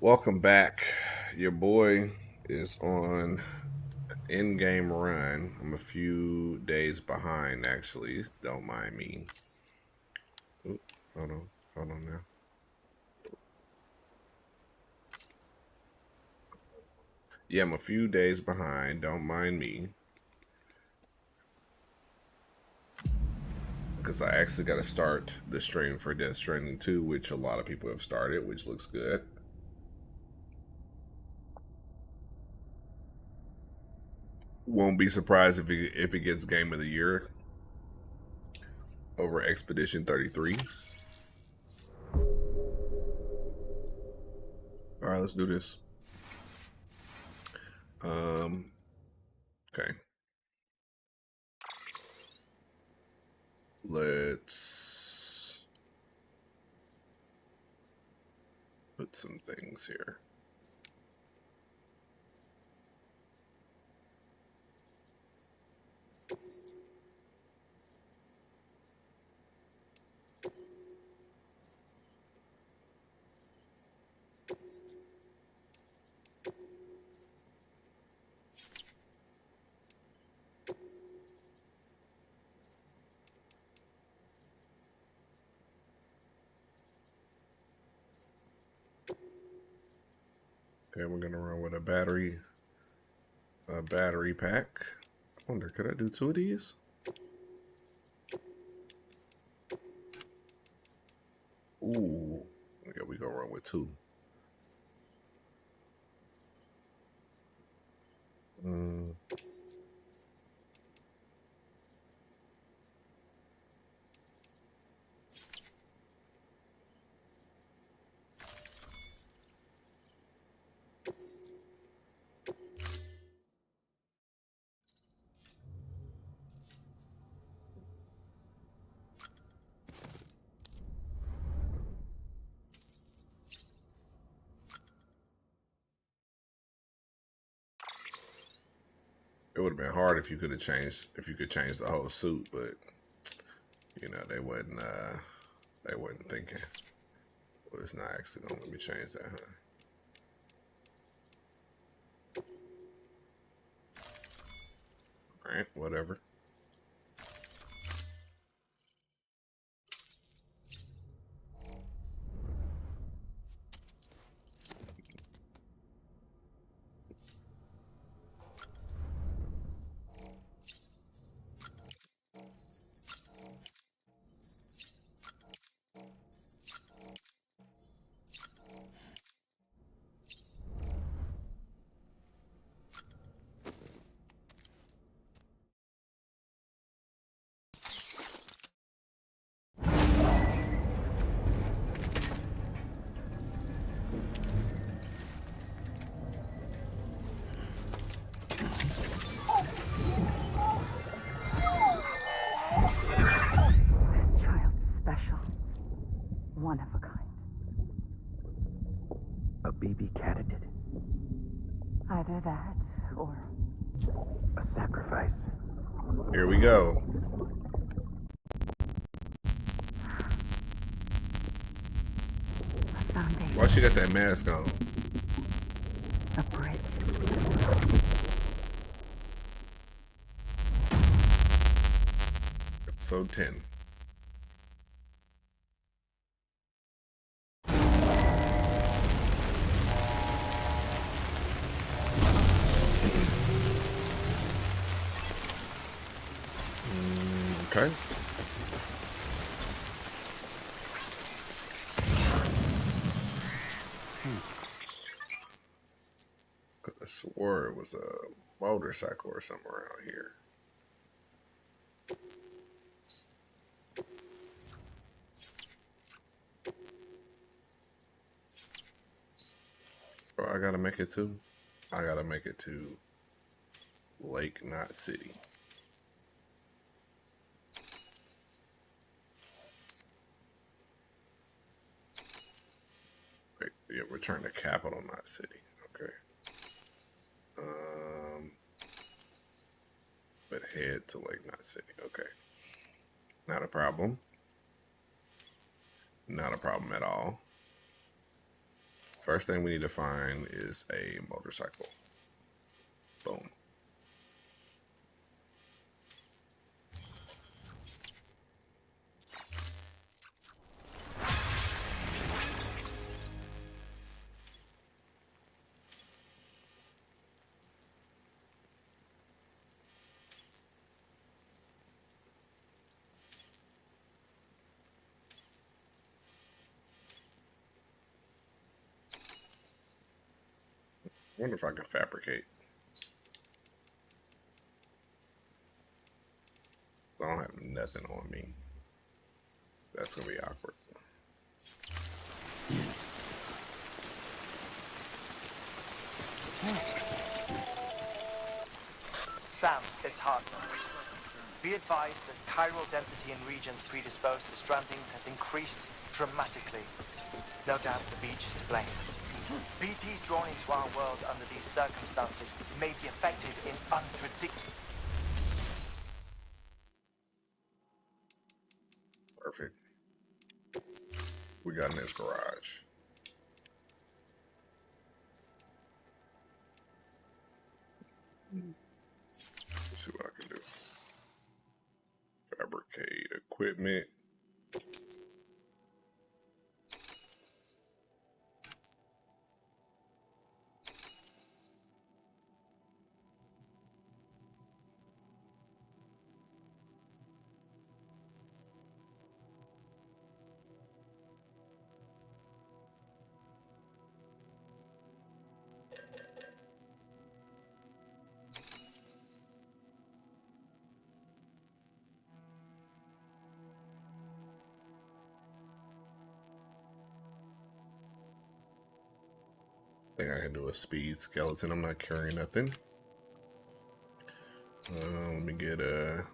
Welcome back. Your boy is on an in-game run. I'm a few days behind, actually. Don't mind me. Oop, hold on now. Yeah, I'm a few days behind. Don't mind me. Because I actually got to start the stream for Death Stranding 2, which a lot of people have started, which looks good. Won't be surprised if it gets Game of the Year over Expedition 33. All right, let's do this. Um, okay. Let's put some things here. Okay, we're gonna run with a battery pack. I wonder, could I do two of these? Ooh, okay, we gonna run with two. Mm, it would have been hard if you could change the whole suit, but they wasn't thinking. Well, it's not actually gonna let me change that, huh? All right, whatever. This child's special. One of a kind. A baby candidate? Either that, or A sacrifice? Here we go. a foundation. Why she got that mask on? A bridge. Episode 10. Okay. I swore it was a motorcycle or something around here. Oh, I gotta make it to. I gotta make it to Lake, not city. Wait, yeah, return to capital, not city. Okay. But head to Lake, not city. Okay. Not a problem. Not a problem at all. First thing we need to find is a motorcycle. Boom. I wonder if I can fabricate. I don't have nothing on me. That's gonna be awkward. Sam, it's Hartman. Be advised that chiral density in regions predisposed to strandings has increased dramatically. No doubt the beach is to blame. BTs drawn into our world under these circumstances may be affected in unpredictable... Perfect. We got in this garage. Let's see what I can do. Fabricate equipment. I think I can do a speed skeleton. I'm not carrying nothing. Let me get a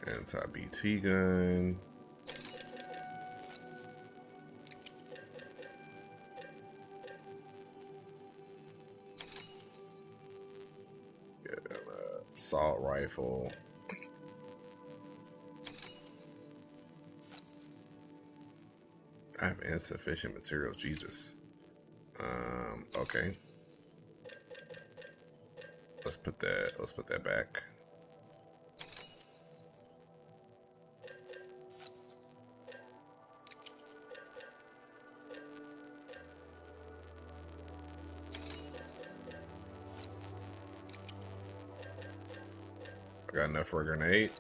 anti-BT gun. Get an assault rifle. I have insufficient materials. Jesus. Okay. Let's put that back. I got enough for a grenade.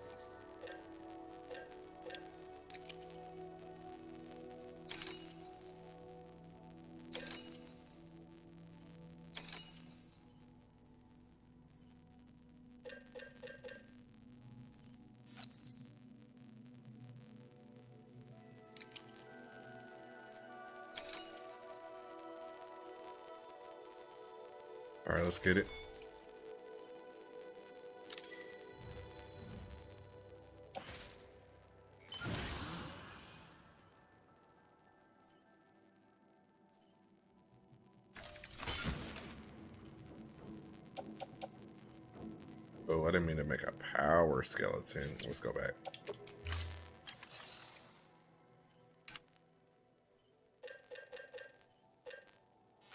All right, let's get it. Oh, I didn't mean to make a power skeleton. Let's go back.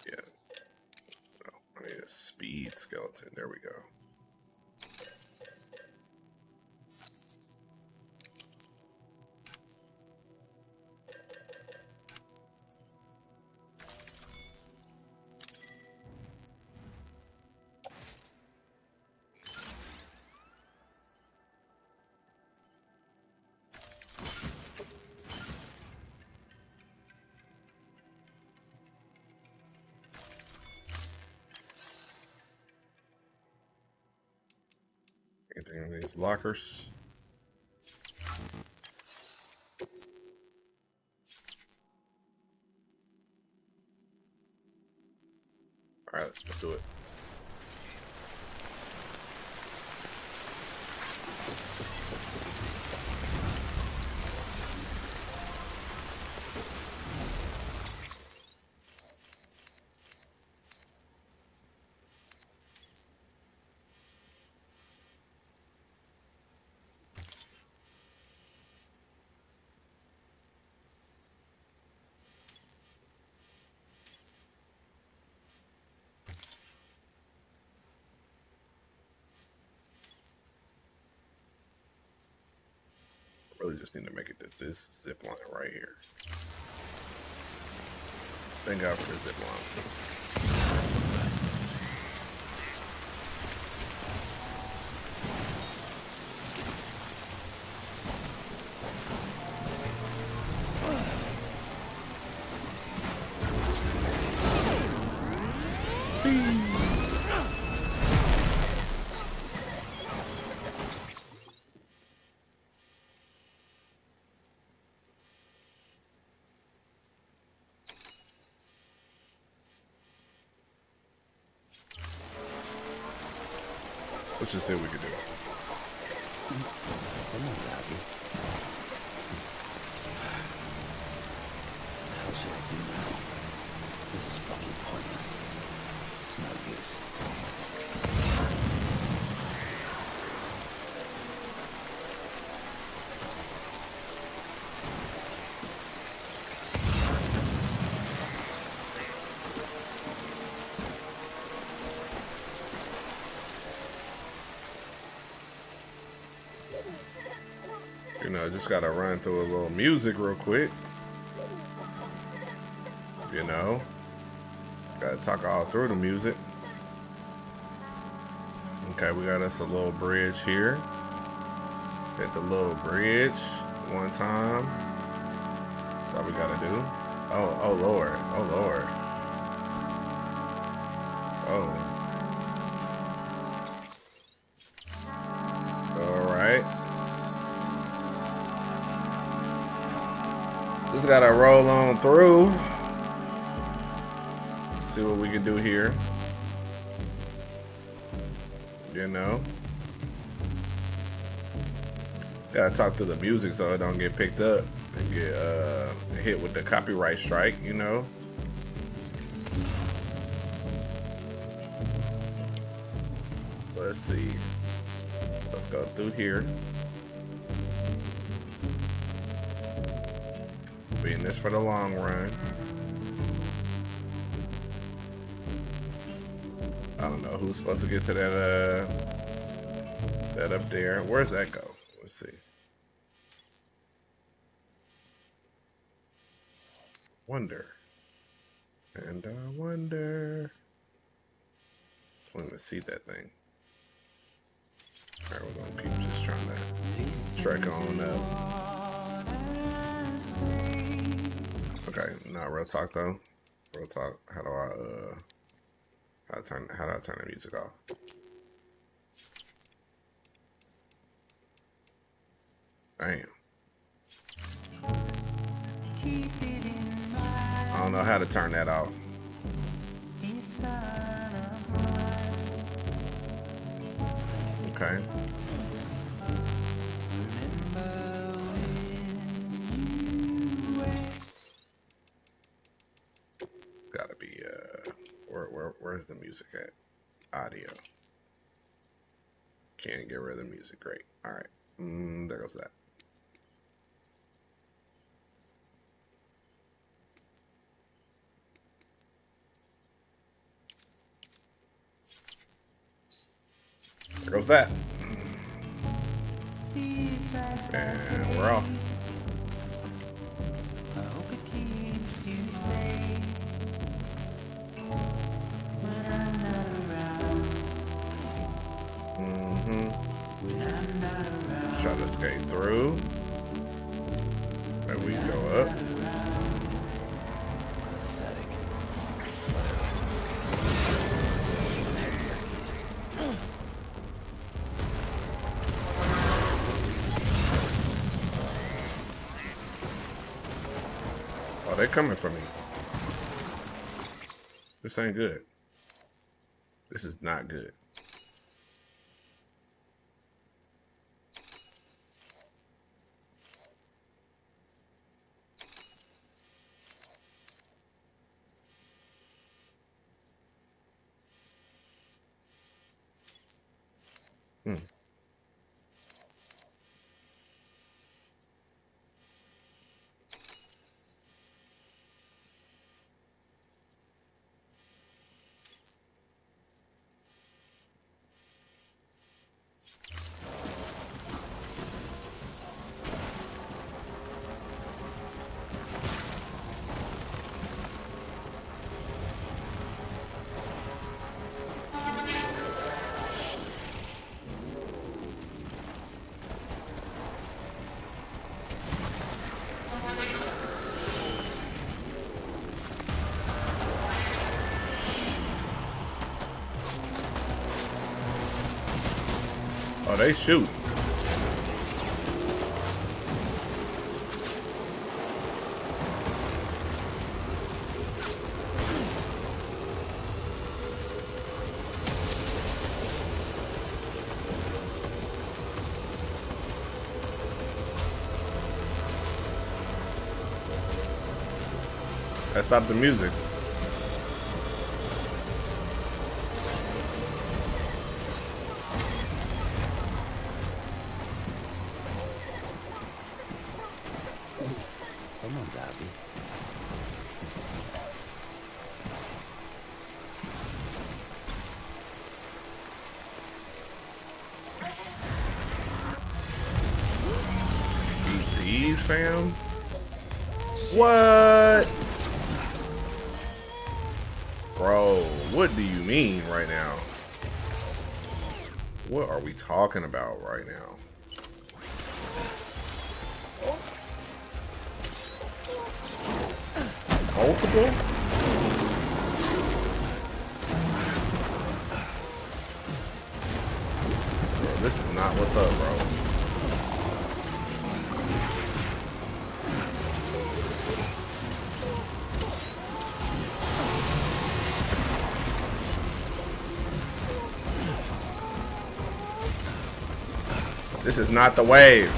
Yeah. No, I need a speed skeleton. There we go. Anything in these lockers? All right, let's do it. just need to make it to this zip line right here. Thank God for the zip lines. Let's just see what we can do. Someone's happy. How should I do now? This is fucking pointless. It's no use. You know, just gotta run through a little music real quick. You know, gotta talk all through the music. Okay, we got us a little bridge here. Hit the little bridge one time. That's all we gotta do. Oh Lord. Oh Lord. Oh. Alright. Just gotta roll on through. See what we can do here. You know, gotta talk to the music so it don't get picked up and get hit with the copyright strike. You know. Let's see. Let's go through here. Be in this for the long run. I don't know who's supposed to get to that up there. Where's that go? Let's see. Wonder. And I wonder. I want to see that thing. Alright, we're gonna keep just trying to trek on up. Okay, not real talk though. Real talk. How do I turn the music off? Damn. I don't know how to turn that off. Okay. Gotta be where's the music at? Audio. Can't get rid of the music. Great. All right. There goes that. There goes that. And we're off. Let's try to skate through. Maybe we can go up. Oh, they're coming for me. This ain't good. This is not good. Oh, they shoot. I stopped the music. Someone's happy. BTs, fam. What? Bro, what do you mean right now? What are we talking about right now? Multiple? Bro, this is not what's up, bro. This is not the wave.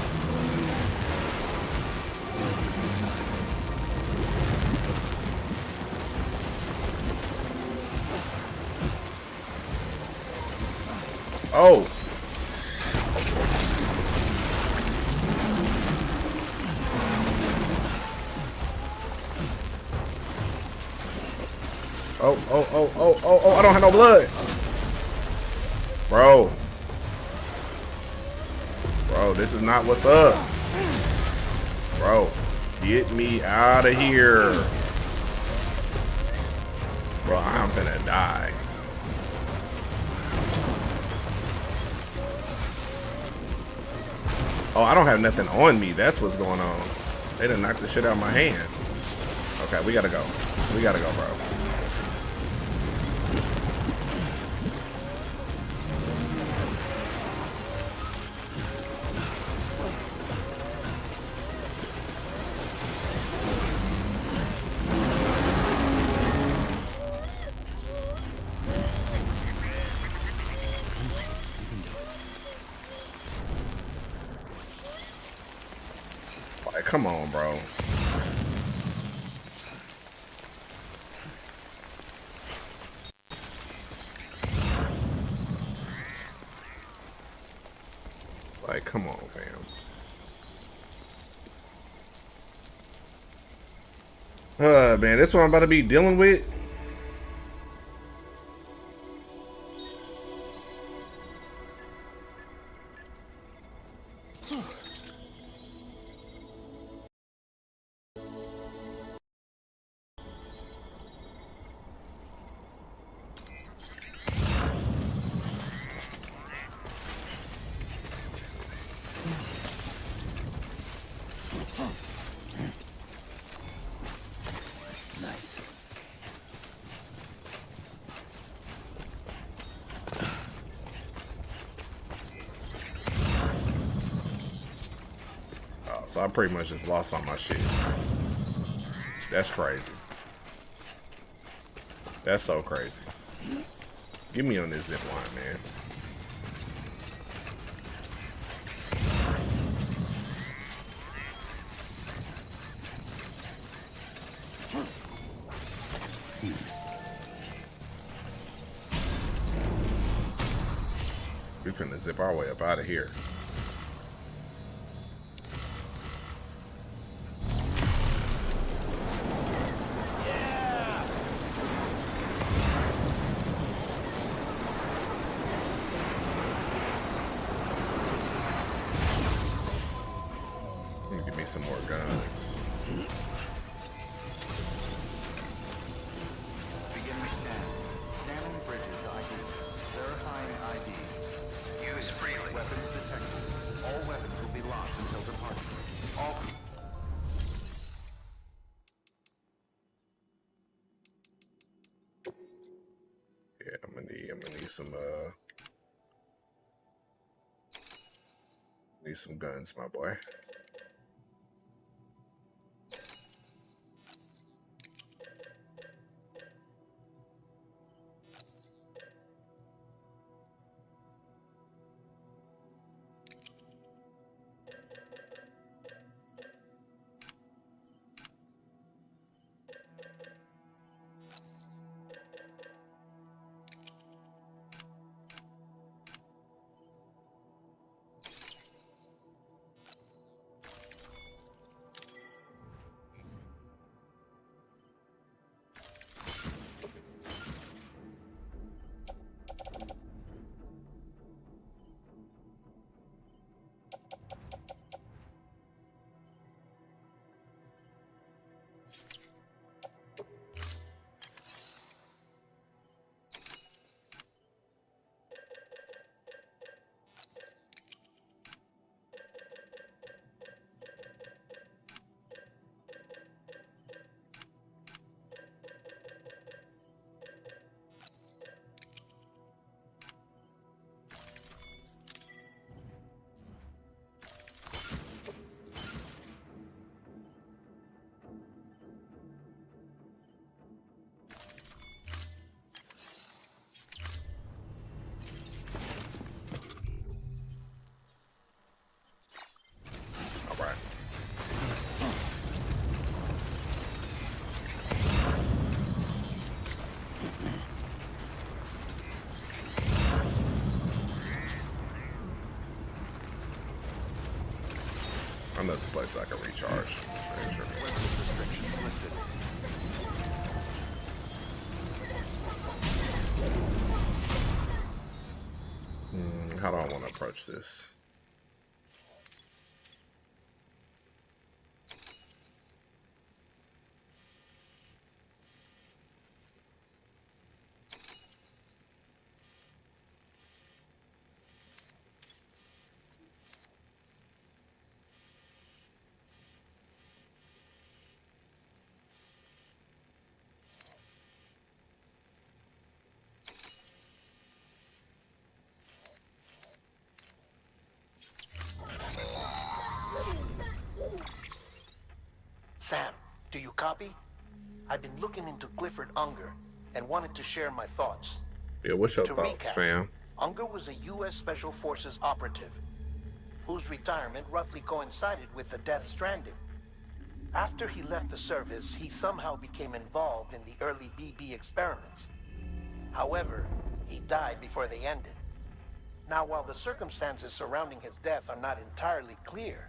Oh. Oh, I don't have no blood. Bro. Bro, this is not what's up. Bro, get me out of here. Bro, I'm gonna die. Oh, I don't have nothing on me. That's what's going on. They done knocked the shit out of my hand. Okay, we gotta go. We gotta go, bro. Like, come on, bro. Like, come on, fam. Man, this what I'm about to be dealing with. Nice. Oh, so I pretty much just lost all my shit. That's crazy. That's so crazy. Get me on this zip line, man. We finna zip our way up out of here. Give me some more guns. Beginning scan. Scanning bridges ID. Verifying ID. Use freely. Weapons detected. All weapons will be locked until departure. All. Yeah, I'm gonna need some Need some guns, my boy. All right. I know some place I can recharge. Pretty sure. Restrictions lifted. How do I want to approach this? Sam, do you copy? I've been looking into Clifford Unger and wanted to share my thoughts. Yeah, what's your To thoughts, recap, fam? Unger was a U.S. Special Forces operative whose retirement roughly coincided with the Death Stranding. After he left the service, he somehow became involved in the early BB experiments. However, he died before they ended. Now, while the circumstances surrounding his death are not entirely clear,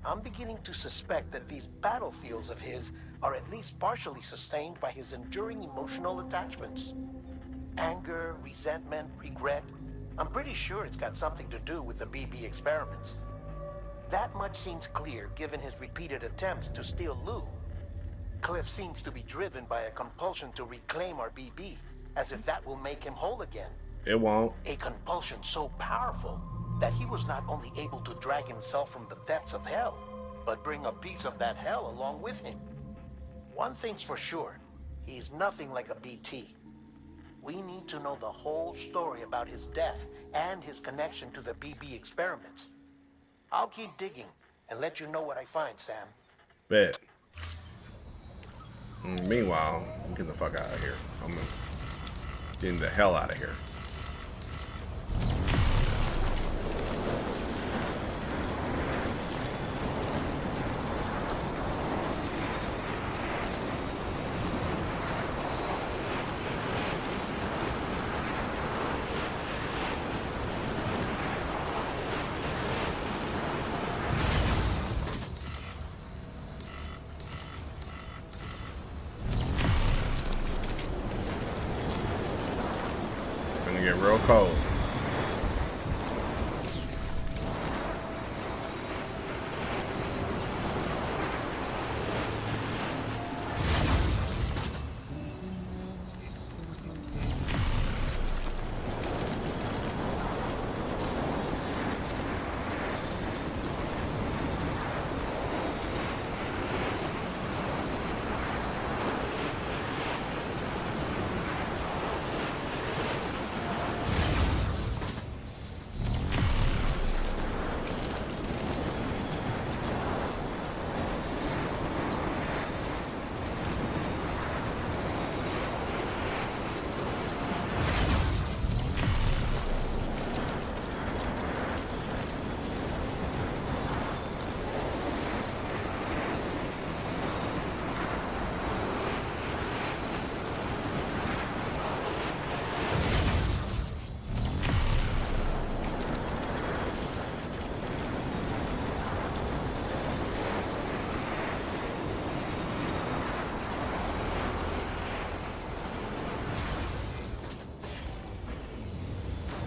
I'm beginning to suspect that these battlefields of his are at least partially sustained by his enduring emotional attachments. Anger, resentment, regret. I'm pretty sure it's got something to do with the BB experiments. That much seems clear given his repeated attempts to steal Lou. Cliff seems to be driven by a compulsion to reclaim our BB, as if that will make him whole again. It won't. A compulsion so powerful that he was not only able to drag himself from the depths of hell, but bring a piece of that hell along with him. One thing's for sure, he's nothing like a BT. We need to know the whole story about his death and his connection to the BB experiments. I'll keep digging and let you know what I find, Sam. Bet. Meanwhile, I'm getting the fuck out of here. I'm getting the hell out of here. Gonna get real cold.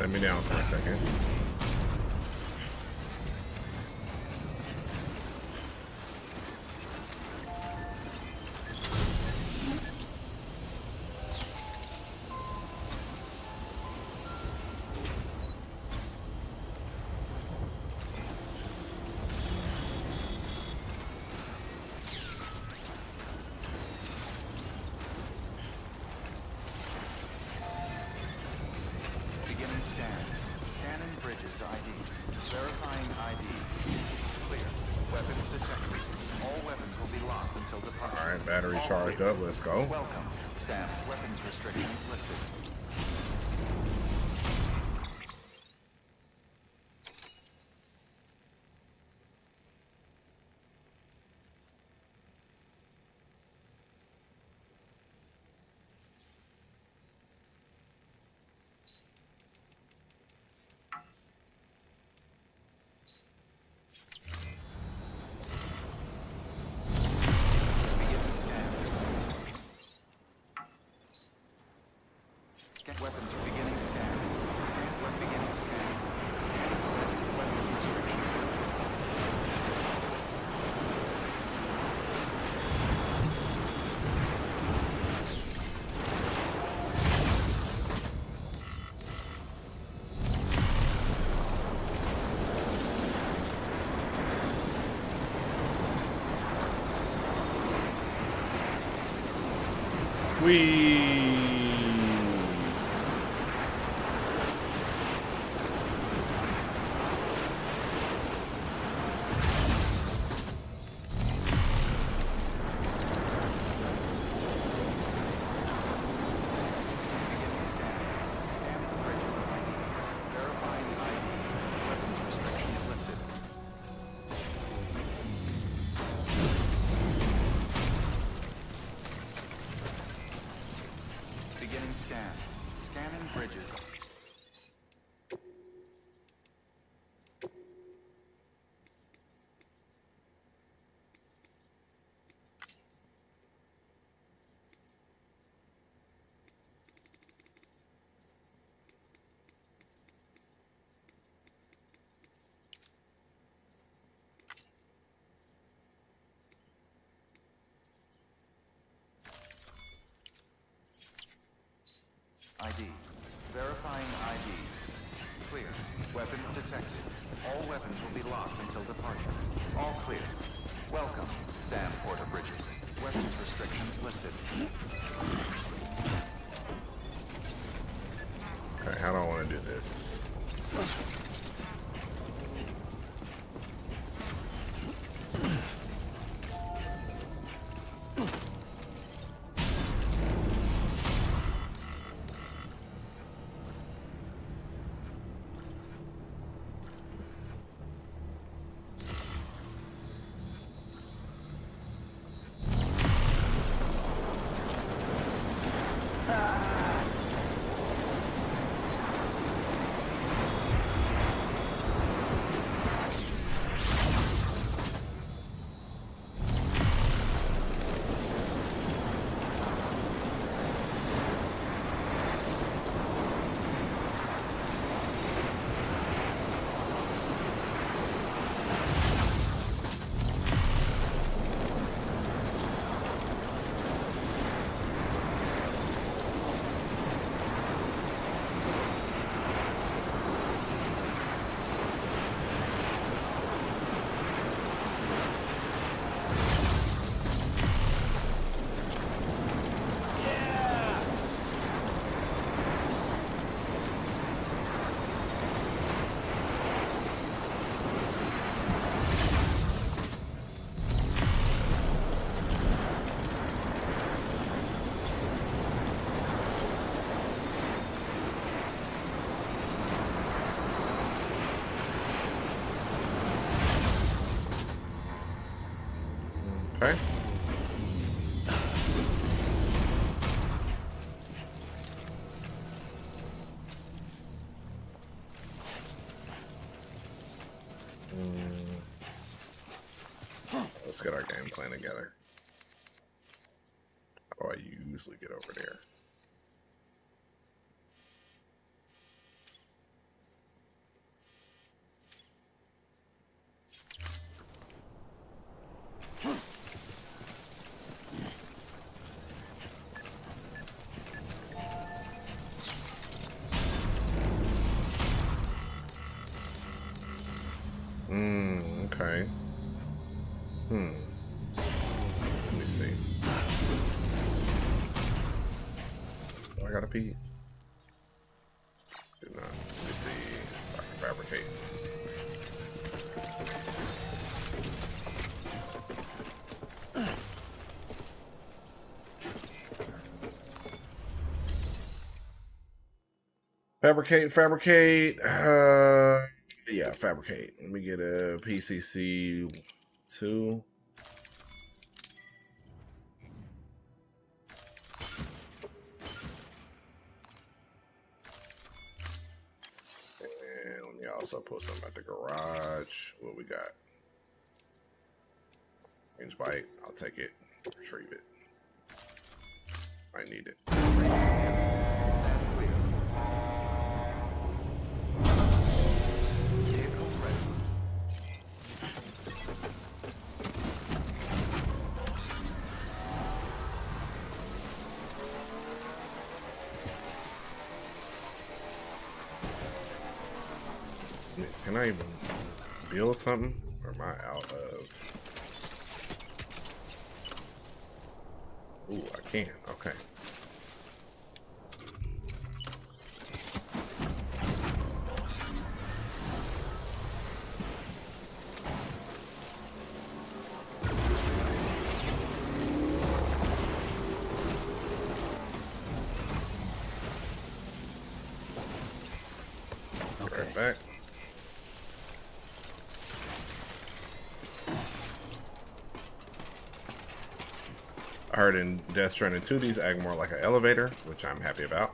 Let me down for a second. Beginning scan. Scanning bridges ID. Verifying ID. Clear. Weapons detected. All weapons will be locked until departure. All right, battery All charged clear. up. Let's go. Welcome, Sam. Weapons restrictions lifted. Beginning scan. Weapons are beginning scan. Weapon beginning scan. Scanning detected. Weapons restrictions. Beginning scan. Scanning bridges ID. Verifying ID. Weapons restrictions lifted. Beginning scan. Scanning bridges. ID. Verifying ID. Clear. Weapons detected. All weapons will be locked until departure. All clear. Welcome, Sam Porter Bridges. Weapons restrictions lifted. Okay, how do I want to do this? Okay. Let's get our game plan together. How do I usually get over there? gotta pee. Do not. Let me see if I can fabricate. Fabricate. Yeah, fabricate. Let me get a PCC 2. And let me also put some at the garage. What we got? Range bite. I'll take it. Retrieve it. I need it. Stand clear. Vehicle ready. Can I even build something? Or am I out of... Ooh, I can. Okay. Okay. Right back. I heard in Death Stranding 2, these act more like an elevator, which I'm happy about.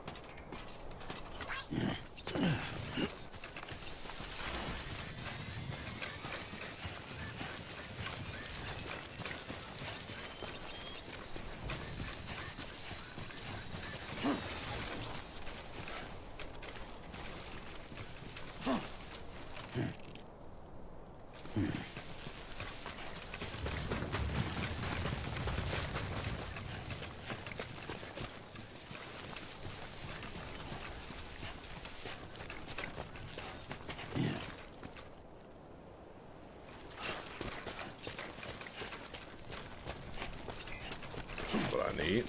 That's what I need.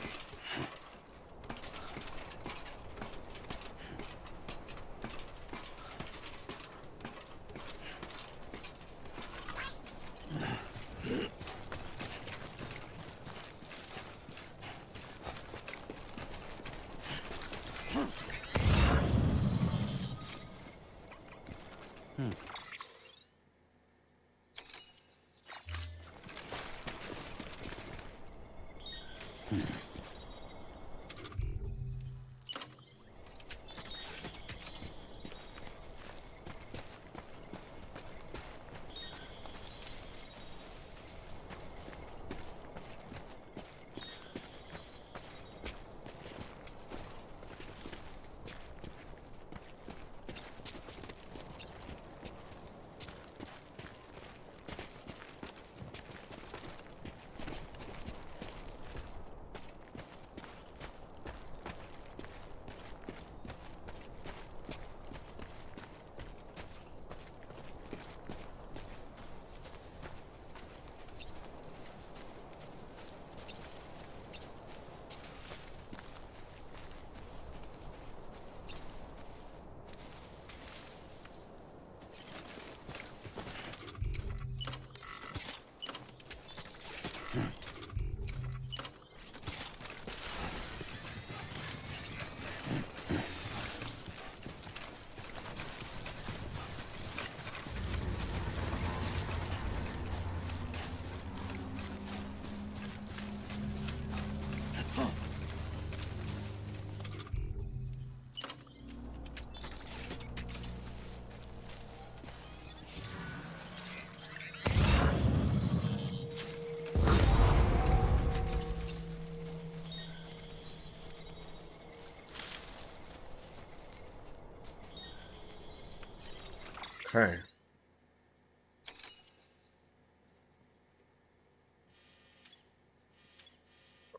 Okay.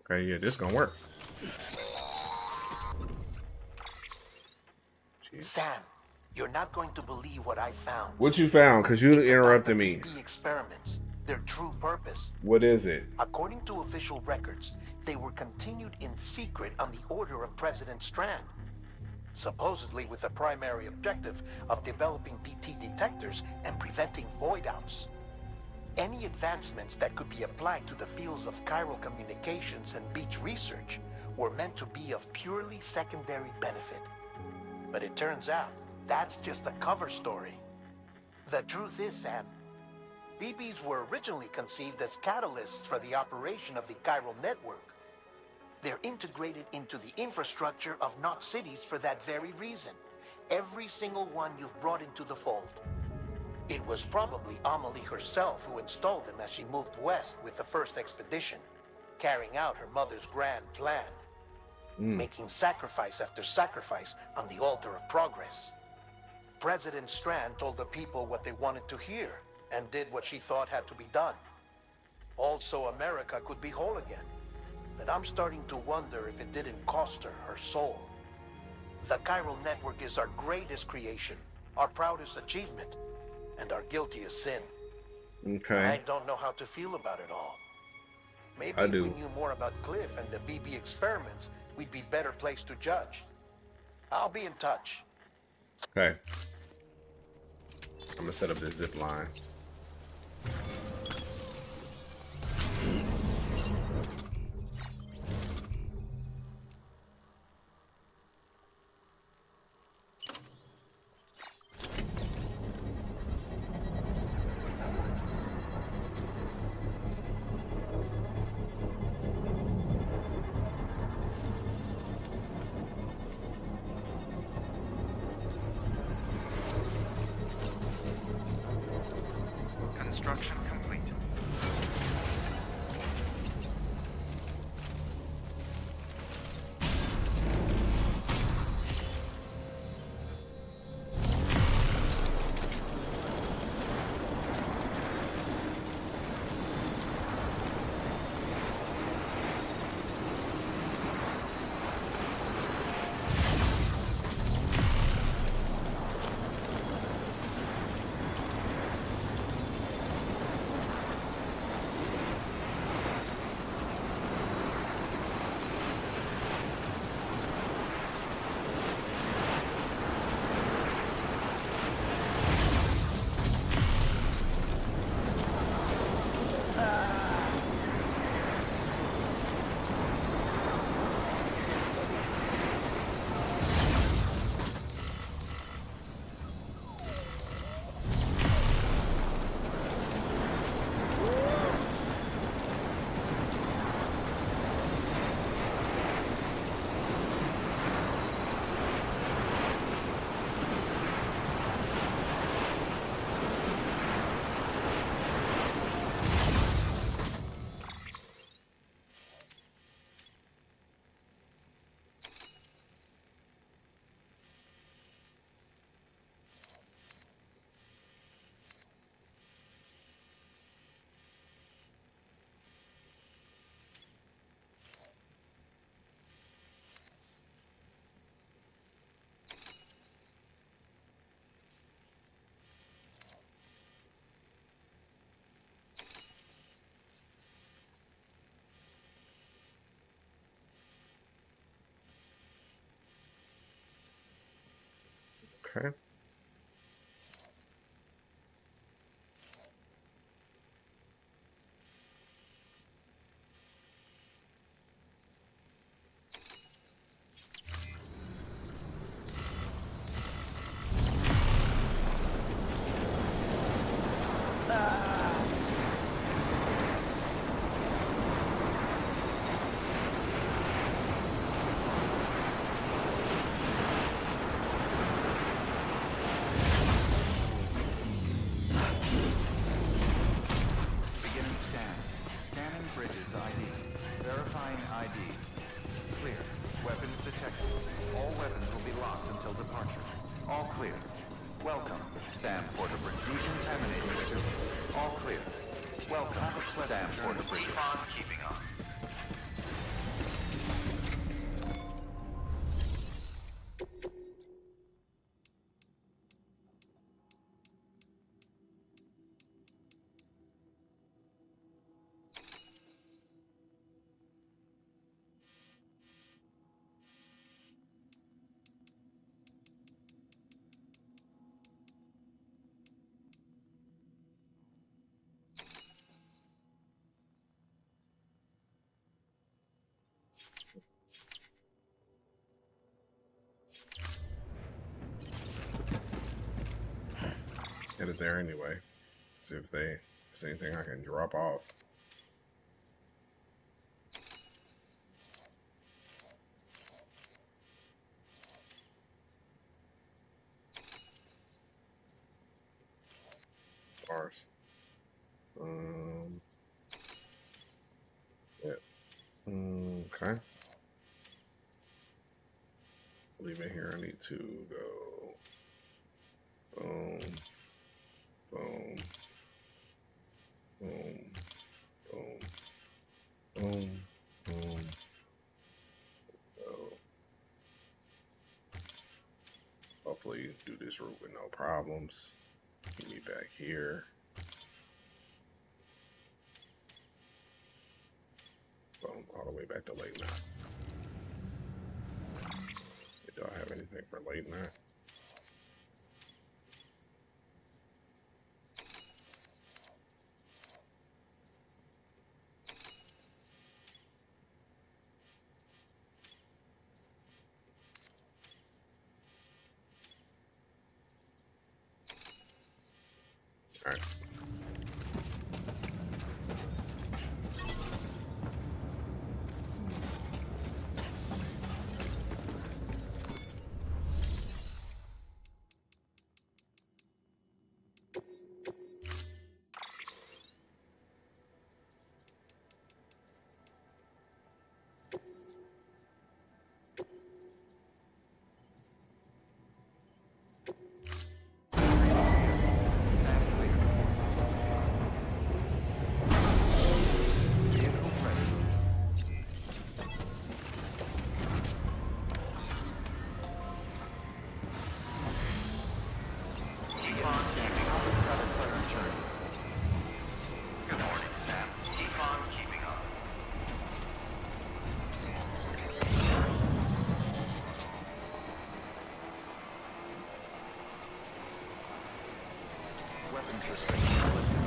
Okay, yeah, this gonna work. Jeez. Sam, you're not going to believe what I found. What you found? Because you It's about interrupted the me. BB experiments, their true purpose. What is it? According to official records, they were continued in secret on the order of President Strand, supposedly with the primary objective of developing BT detectors and preventing void-outs. Any advancements that could be applied to the fields of chiral communications and beach research were meant to be of purely secondary benefit. But it turns out, that's just a cover story. The truth is, Sam, BBs were originally conceived as catalysts for the operation of the chiral network. They're integrated into the infrastructure of Knot cities for that very reason. Every single one you've brought into the fold. It was probably Amelie herself who installed them as she moved west with the first expedition, carrying out her mother's grand plan, making sacrifice after sacrifice on the altar of progress. President Strand told the people what they wanted to hear and did what she thought had to be done. Also, America could be whole again. But I'm starting to wonder if it didn't cost her her soul. The chiral network is our greatest creation, our proudest achievement, and our guiltiest sin. Okay. I don't know how to feel about it all. Maybe I if do. we knew more about Cliff and the BB experiments, we'd be better placed to judge. I'll be in touch. Okay. I'm gonna set up this zip line. Construction complete. Okay. Beginning scan. Scanning bridges ID. Verifying ID. Clear. Weapons detected. All weapons will be locked until departure. All clear. Welcome, Sam Porter Bridges. Decontaminating suit. All clear. Welcome, Sam Porter Bridges. Keeping on. headed there anyway. See if there's anything I can drop off. Bars. Yeah. Okay. Leaving here, I need to go. Boom. Boom. Boom. Boom. Boom. Boom. So, hopefully do this route with no problems. Get me back here. Boom, all the way back to late night. Do I have anything for late night? All right. Stand clear. Vehicle ready. Keep on keeping up. Have a pleasant journey. Good morning, Sam. Keep on keeping up. Weapons restrictions lifted.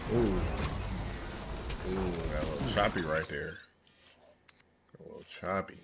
Ooh. Ooh, got a little choppy right there. Got a little choppy.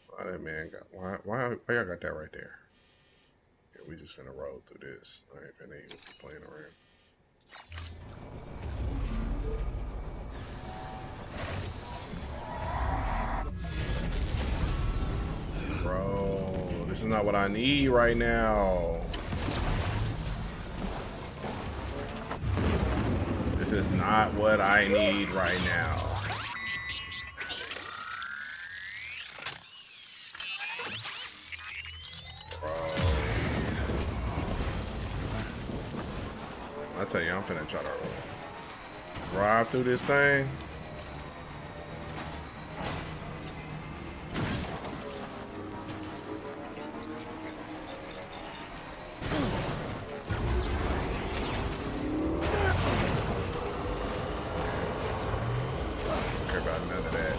Why that man got why y'all got that right there? Yeah, we just finna roll through this. I ain't finna even be playing around. Bro, this is not what I need right now. This is not what I need right now. I tell you, I'm finna try to drive through this thing. of that.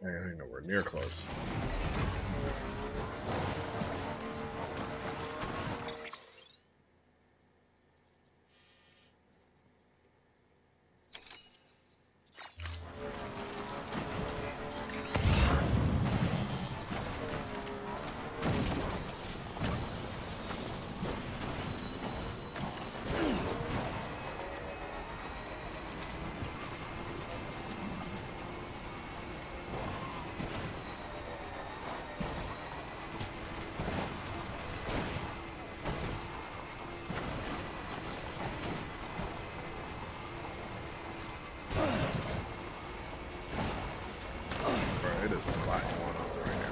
Man, I ain't nowhere near close. Bro, it is a lot going on right now.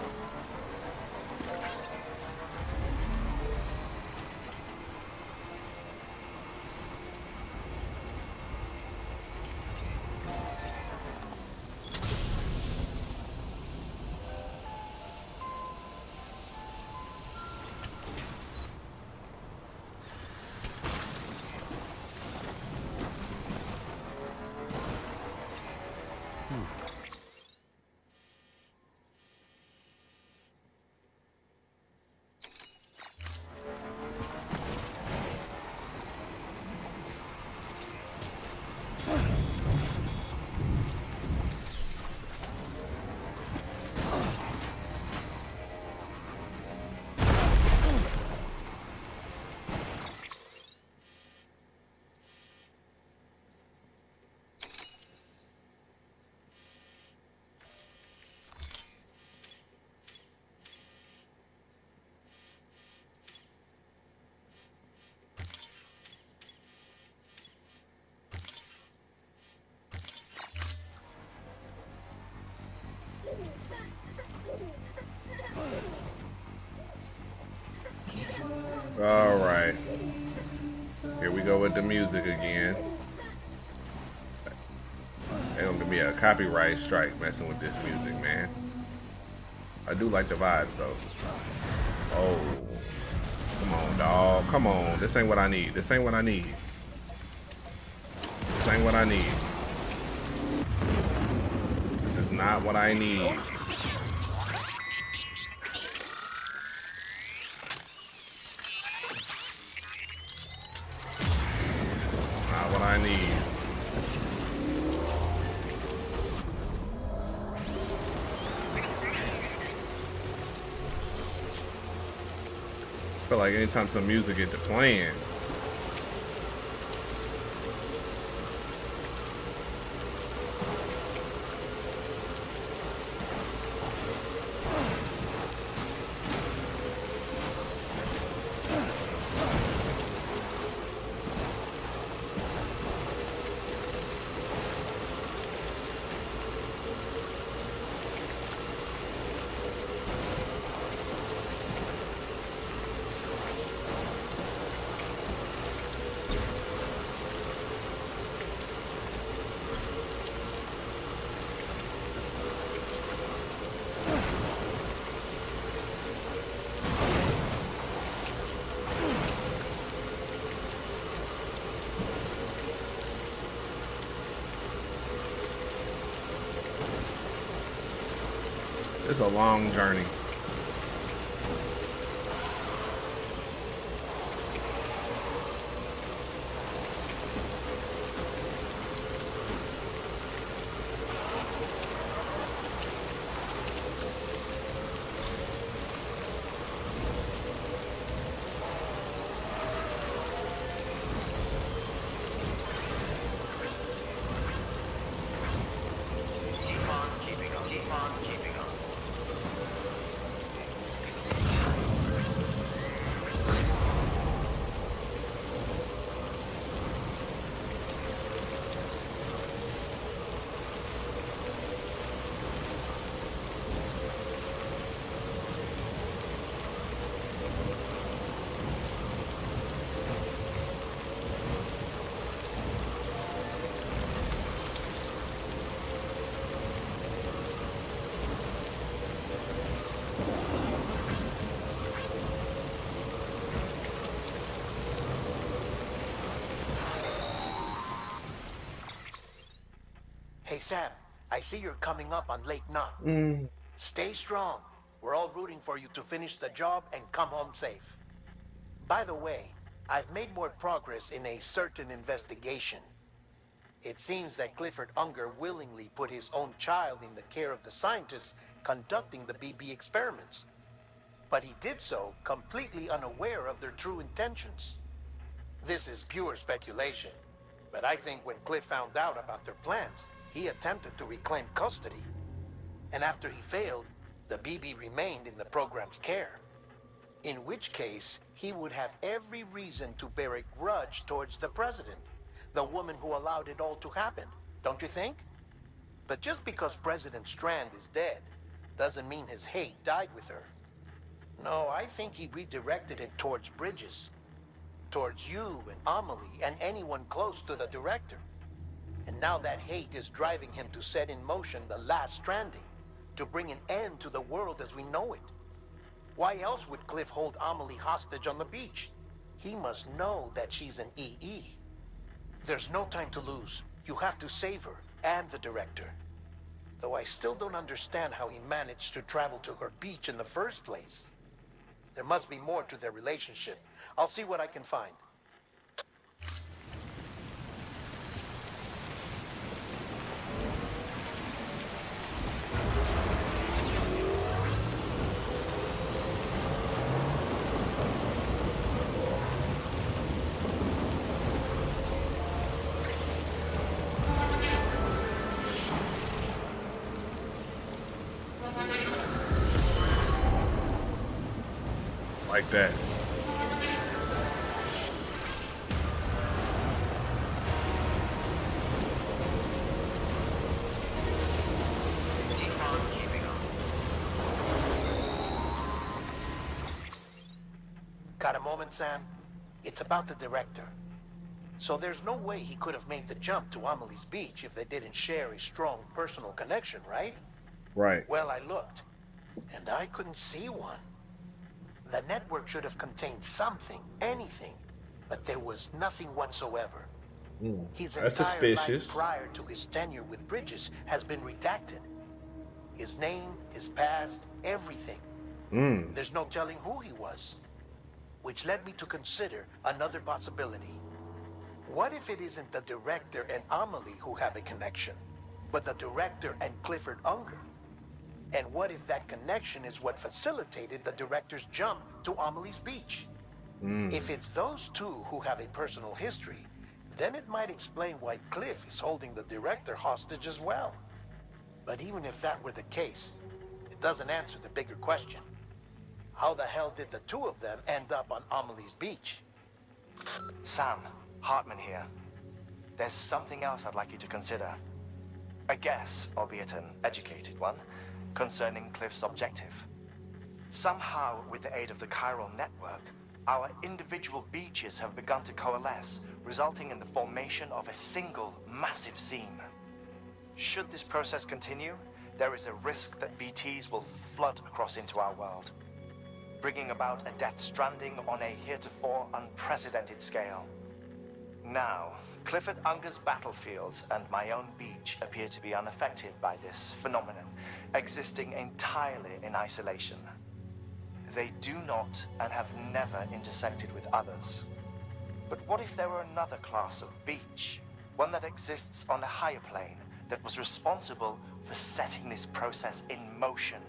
All right. Here we go with the music again. They're gonna give me a copyright strike messing with this music, man. I do like the vibes though. Oh, come on, dog. Come on. This ain't what I need. This ain't what I need. This ain't what I need. This is not what I need. Not what I need. I feel like anytime some music get to playing, it's a long journey. Hey Sam, I see you're coming up on Lake Knot. Stay strong. We're all rooting for you to finish the job and come home safe. By the way, I've made more progress in a certain investigation. It seems that Clifford Unger willingly put his own child in the care of the scientists conducting the BB experiments. But he did so completely unaware of their true intentions. This is pure speculation, but I think when Cliff found out about their plans, he attempted to reclaim custody. And after he failed, the BB remained in the program's care. In which case, he would have every reason to bear a grudge towards the president, the woman who allowed it all to happen, don't you think? But just because President Strand is dead, doesn't mean his hate died with her. No, I think he redirected it towards Bridges. Towards you and Amelie and anyone close to the director. And now that hate is driving him to set in motion the last Stranding, to bring an end to the world as we know it. Why else would Cliff hold Amelie hostage on the beach? He must know that she's an EE. There's no time to lose. You have to save her and the director. Though I still don't understand how he managed to travel to her beach in the first place. There must be more to their relationship. I'll see what I can find. Like that. Got a moment, Sam? It's about the director. So there's no way he could have made the jump to Amelie's beach if they didn't share a strong personal connection, right? Right. Well, I looked, and I couldn't see one. The network should have contained something, anything, but there was nothing whatsoever. His That's entire suspicious. life prior to his tenure with Bridges has been redacted. His name, his past, everything. There's no telling who he was. Which led me to consider another possibility. What if it isn't the director and Amelie who have a connection, but the director and Clifford Unger? And what if that connection is what facilitated the director's jump to Amelie's beach? If it's those two who have a personal history, then it might explain why Cliff is holding the director hostage as well. But even if that were the case, it doesn't answer the bigger question. How the hell did the two of them end up on Amelie's beach? Sam, Hartman here. There's something else I'd like you to consider. A guess, albeit an educated one, concerning Cliff's objective. Somehow, with the aid of the chiral network, our individual beaches have begun to coalesce, resulting in the formation of a single massive seam. Should this process continue, there is a risk that BTs will flood across into our world, bringing about a death stranding on a heretofore unprecedented scale. Now, Clifford Unger's battlefields and my own beach appear to be unaffected by this phenomenon, existing entirely in isolation. They do not and have never intersected with others. But what if there were another class of beach, one that exists on a higher plane, that was responsible for setting this process in motion?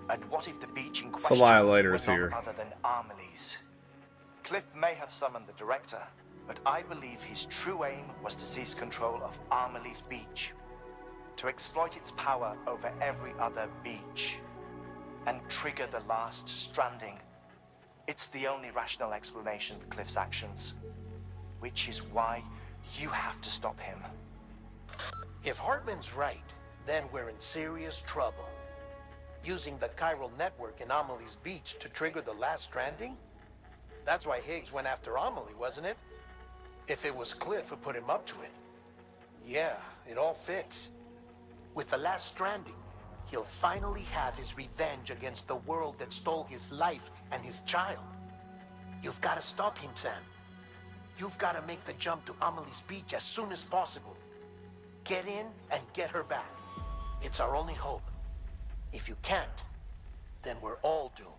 And what if the beach in question Annihilator's were here. none other than Amelie's? Cliff may have summoned the director, but I believe his true aim was to seize control of Amelie's beach, to exploit its power over every other beach, and trigger the last Stranding. It's the only rational explanation for Cliff's actions, which is why you have to stop him. If Hartman's right, then we're in serious trouble. Using the chiral network in Amelie's beach to trigger the last Stranding? That's why Higgs went after Amelie, wasn't it? If it was Cliff who put him up to it. Yeah, it all fits. With the last Stranding, he'll finally have his revenge against the world that stole his life and his child. You've got to stop him, Sam. You've got to make the jump to Amelie's beach as soon as possible. Get in and get her back. It's our only hope. If you can't, then we're all doomed.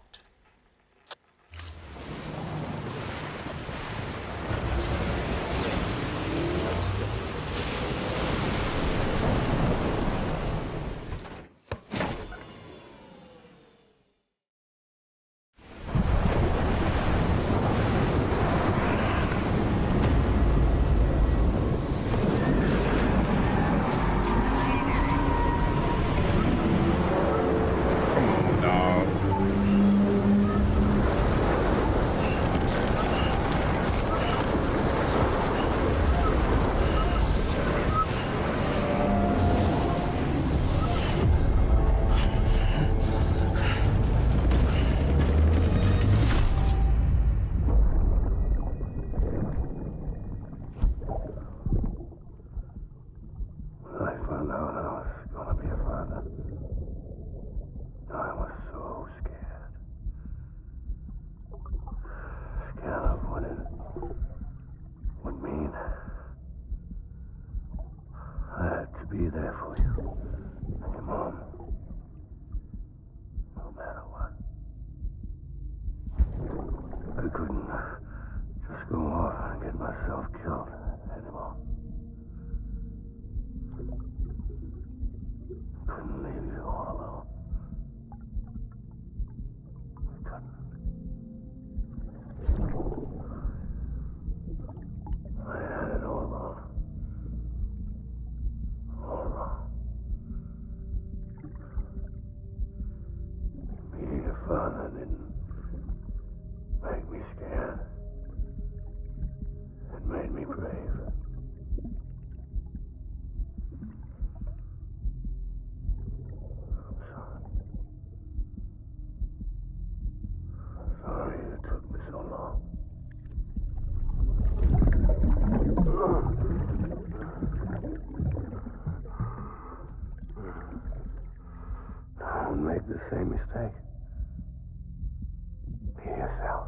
Come on, dog. When I found out I was gonna be a father, I was so scared. Scared of what it would mean. I had to be there for you and your mom, no matter what. I couldn't just go off and get myself killed anymore. Couldn't leave you all alone. Couldn't. I had it all wrong. All wrong. Being a father didn't make me scared. It made me brave. I'm sorry. I'm sorry it took me so long. Don't make the same mistake. Be yourself.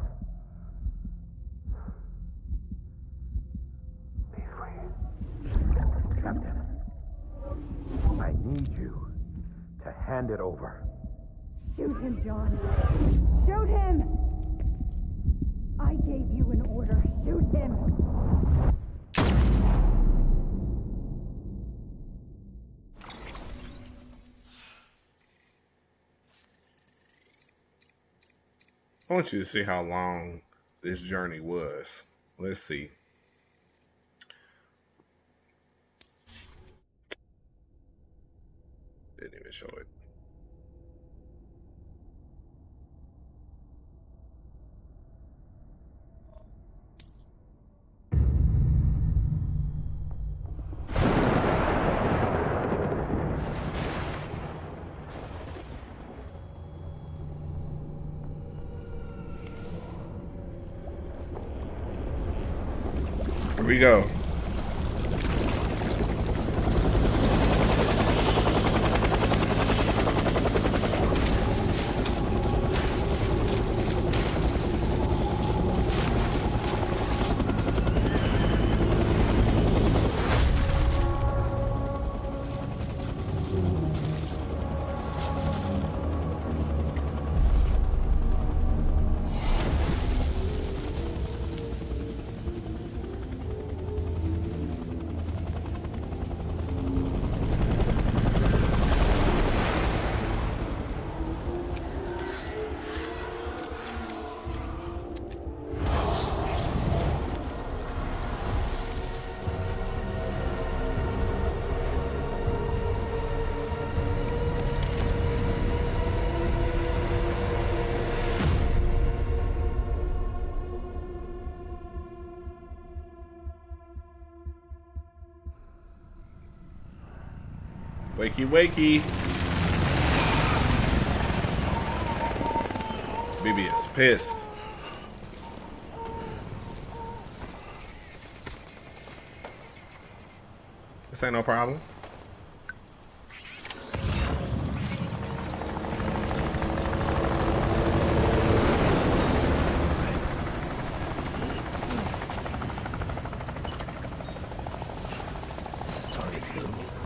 Be free. Captain, I need you to hand it over. Shoot him, John. Shoot him! I gave you an order. Shoot him! I want you to see how long this journey was. Let's see. Didn't even show it. Here we go. Wakey, wakey. BB is pissed. This ain't no problem. This is Target 2.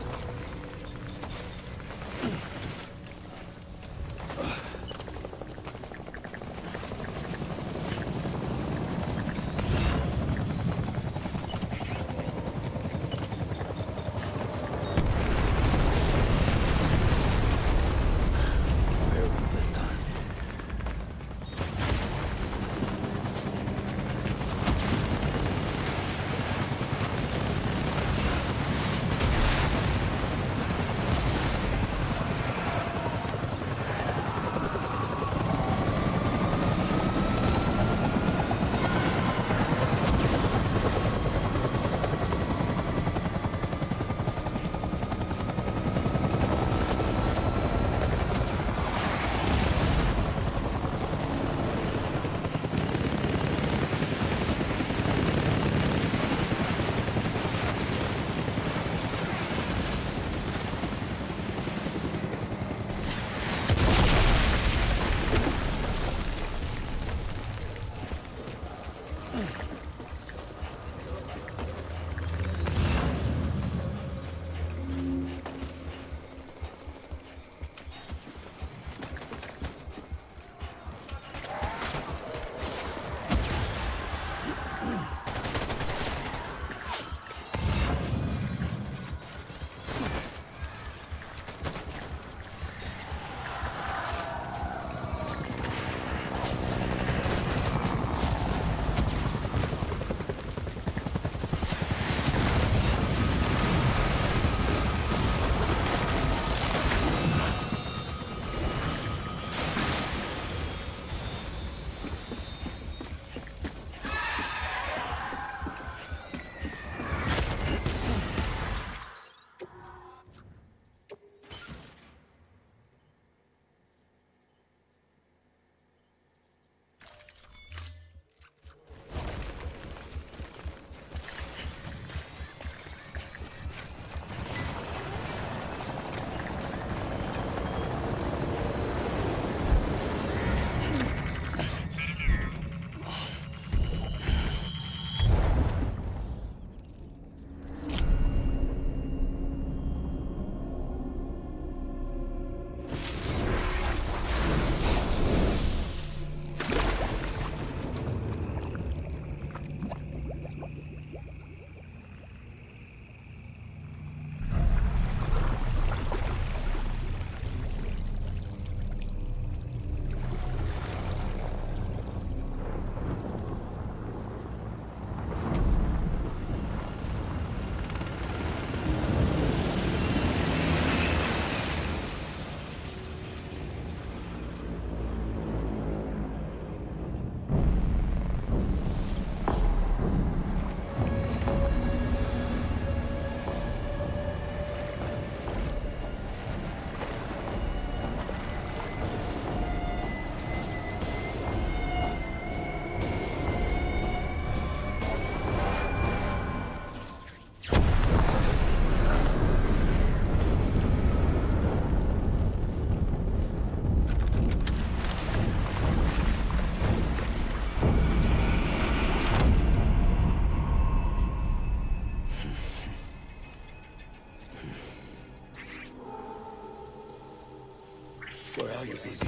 Where are you, baby?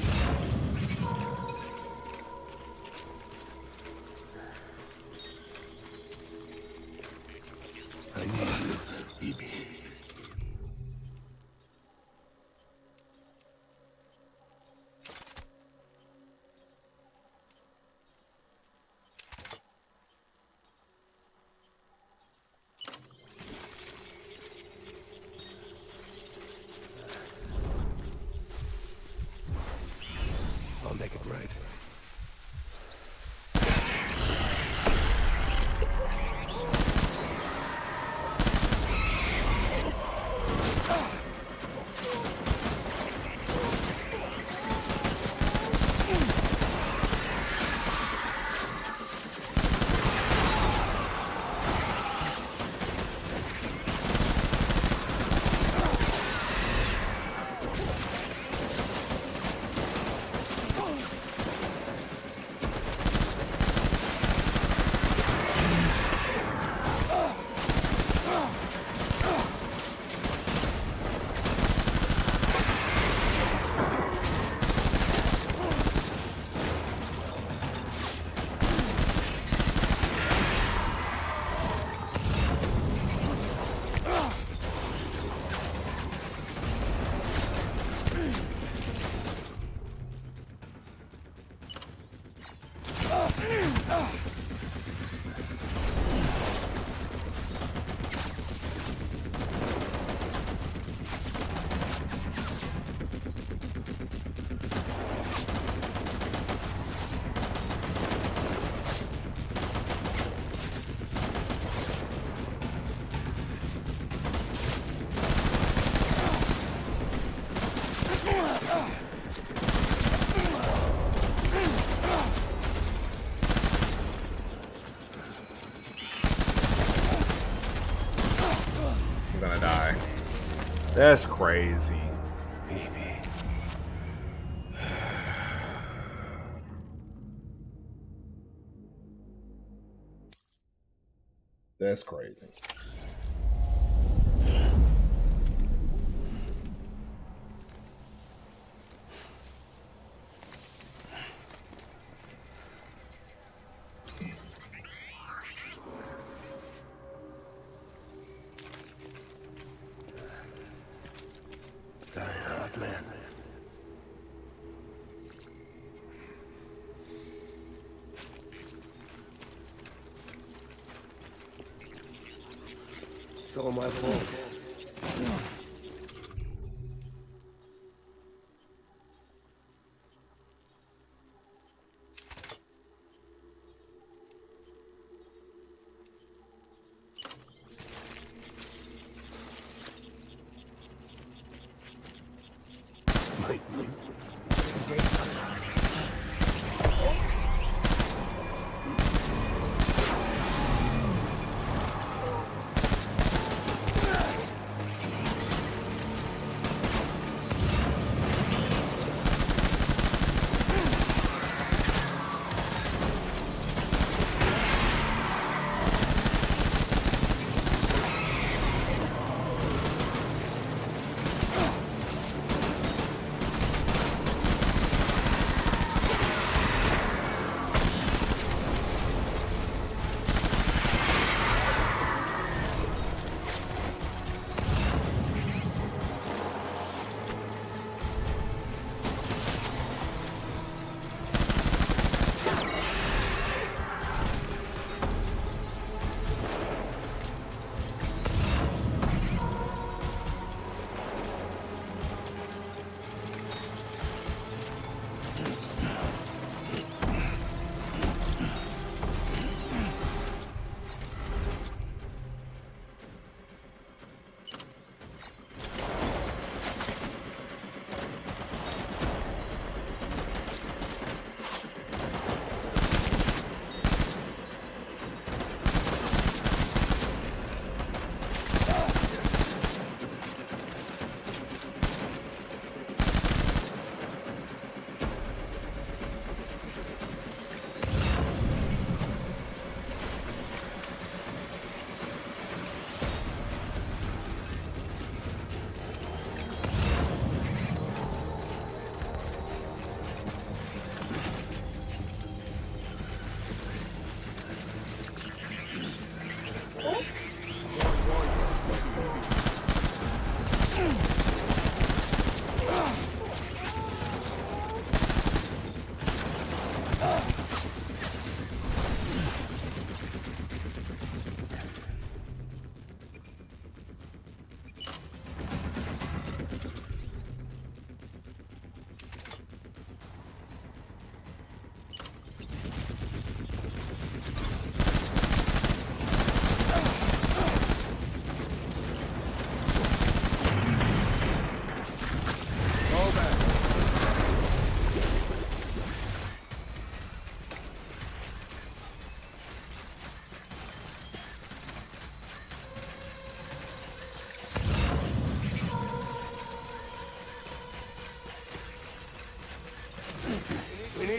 I need you, baby. I'll make it right. I'm gonna die. That's crazy. Baby. That's crazy. Die hard, man. It's all my fault.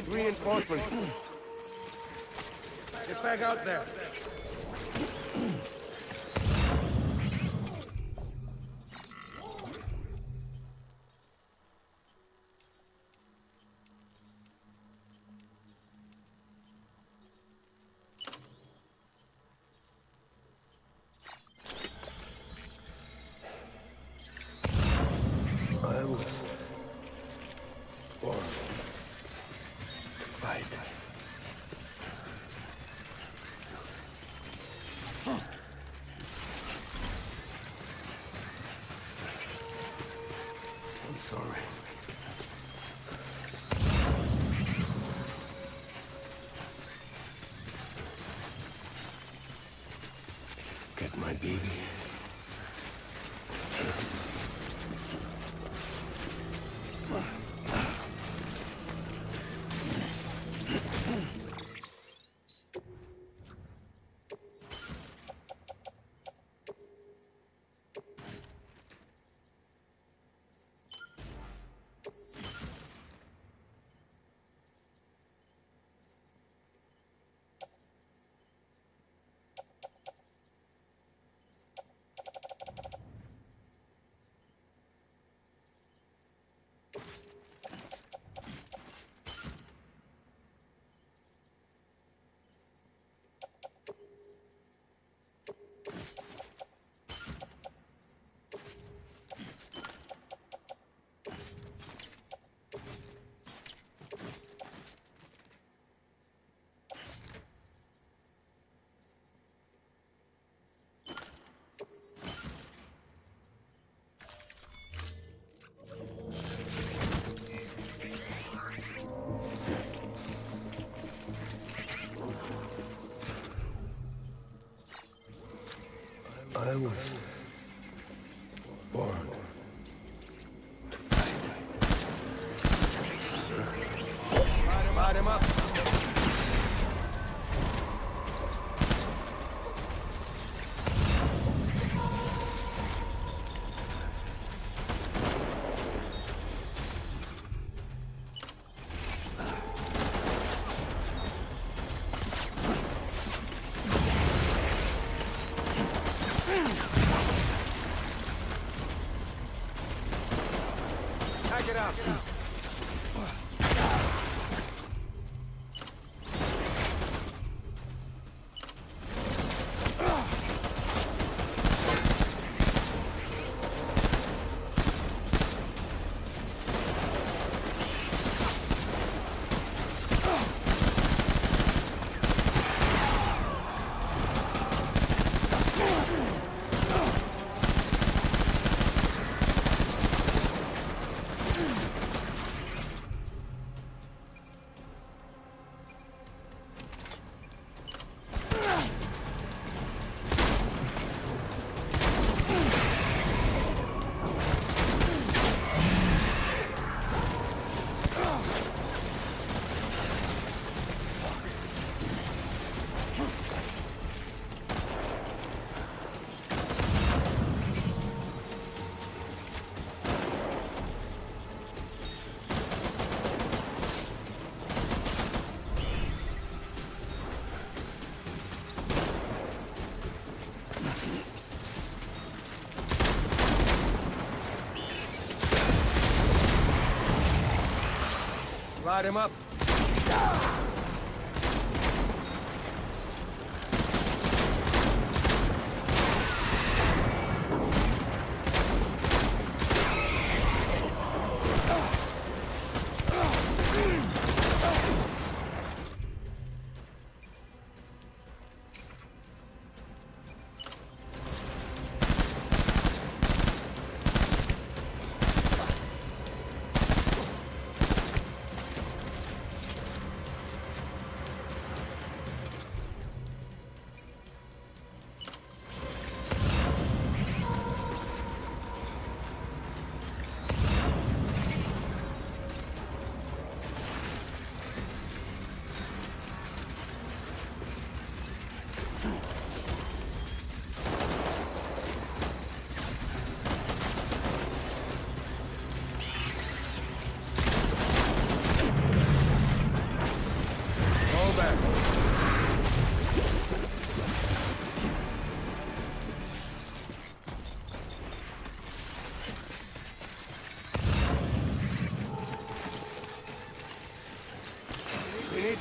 need reinforcements. Get back out there. I was born to fight. I'm sorry. Get my baby. I was born to fight. Light him up. Pack it up. Light him up.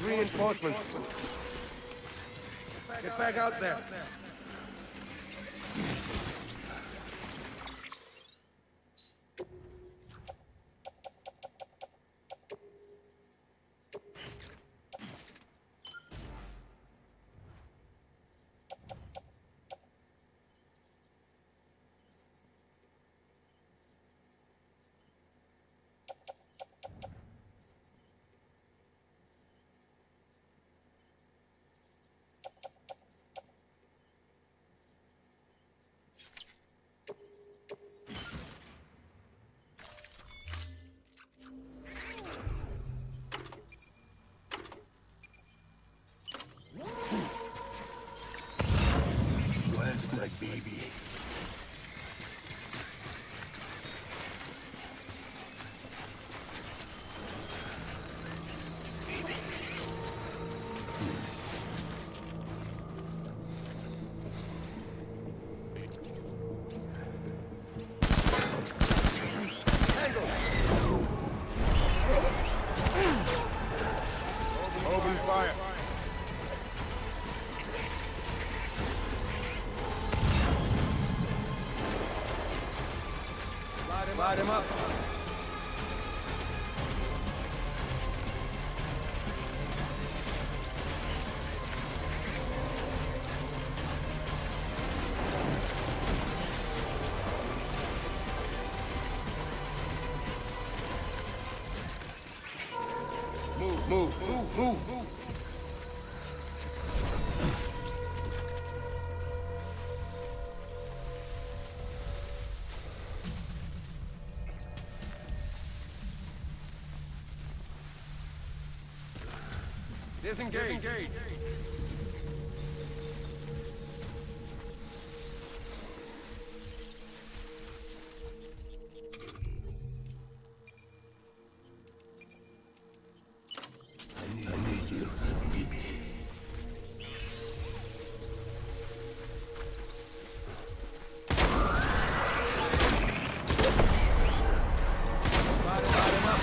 Need reinforcements. Get back out there. Where's my baby? Open fire. Light him up. Move. Disengage. I need you, baby. Light him up.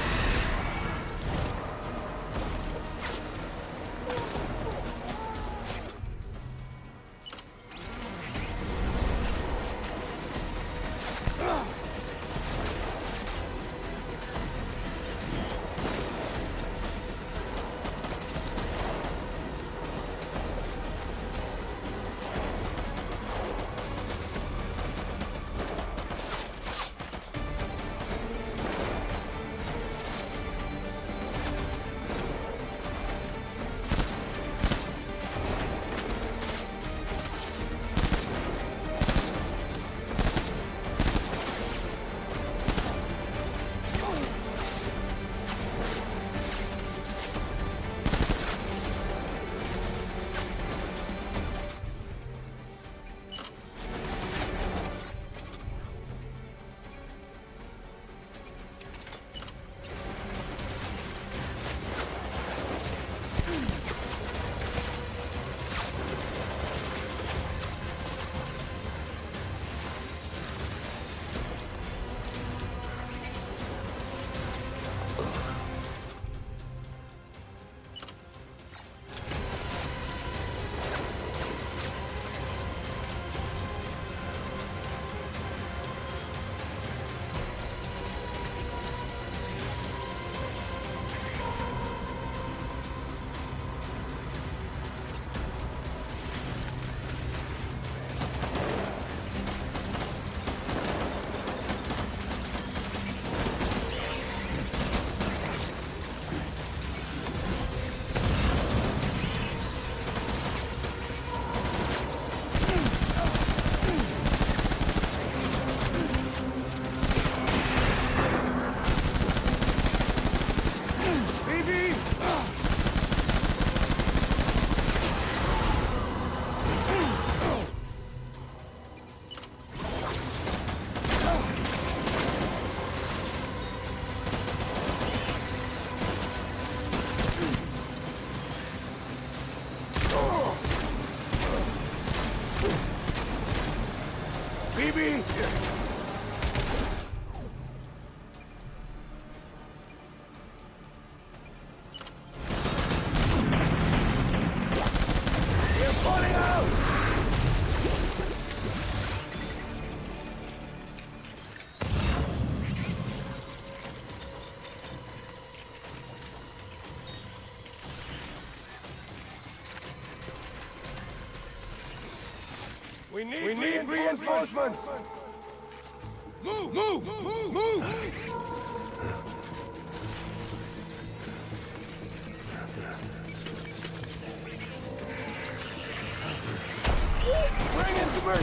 We need reinforcements! Move! Move! Move! Move! Bring it to me!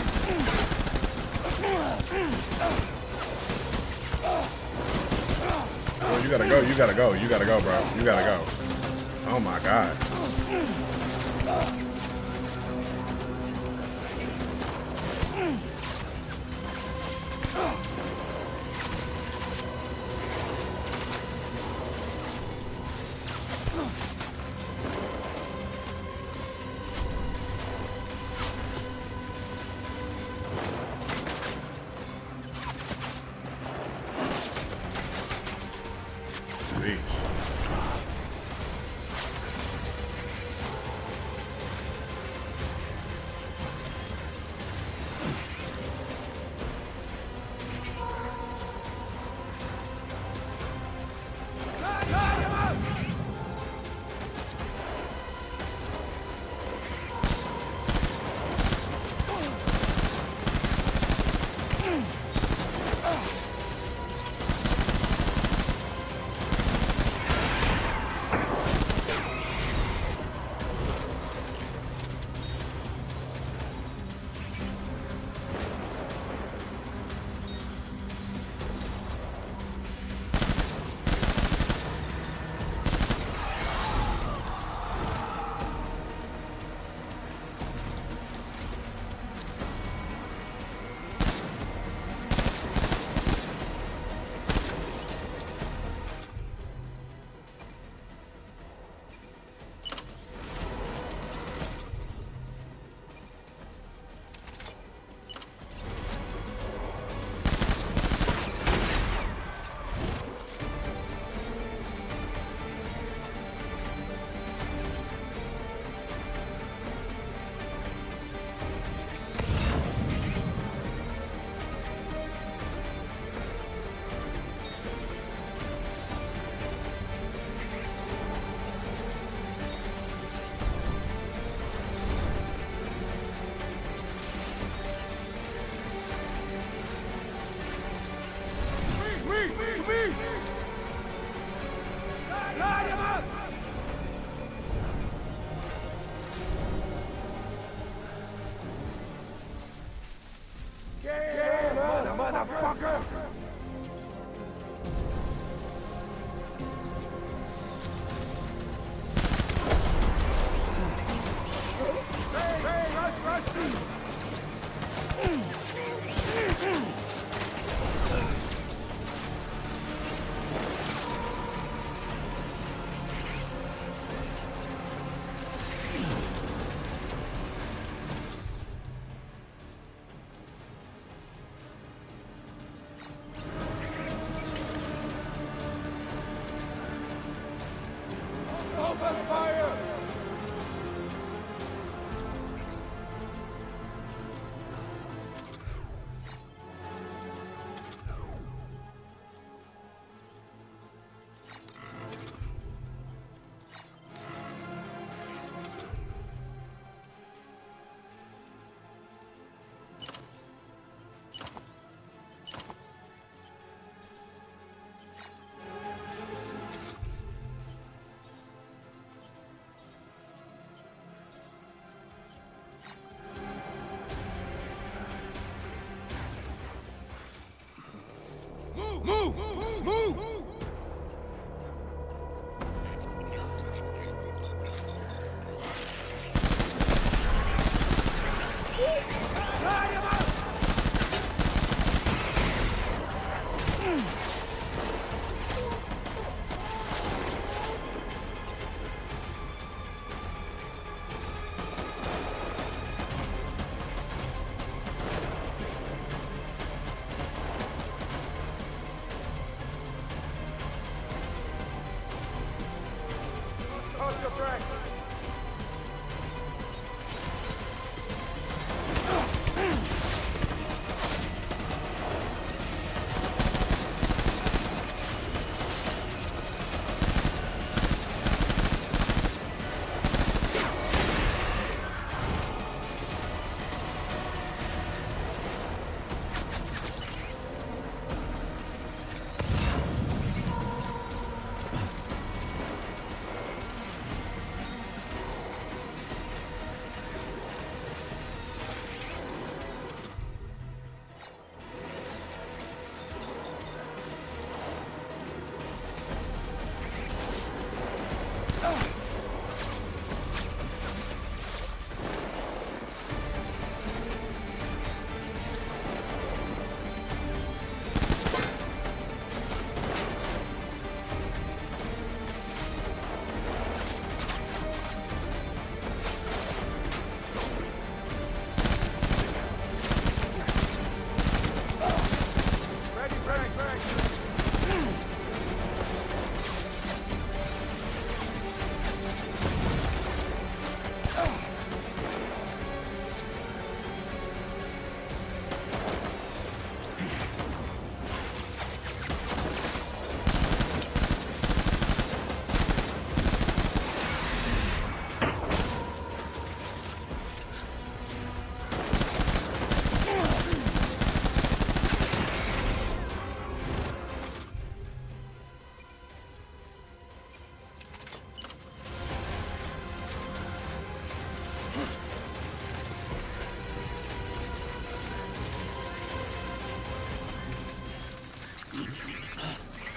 Bro, you gotta go, you gotta go, you gotta go, bro. You gotta go. Oh my god. Jeez. Motherfucker! Hey, rush! Open fire! Move!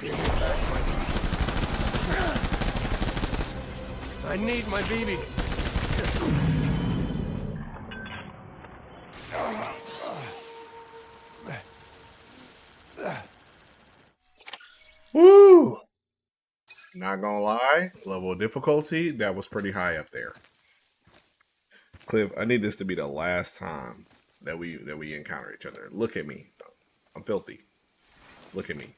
Give me back my... I need my BB. Woo! Not gonna lie, level of difficulty, that was pretty high up there. Cliff, I need this to be the last time that we encounter each other. Look at me. I'm filthy. Look at me.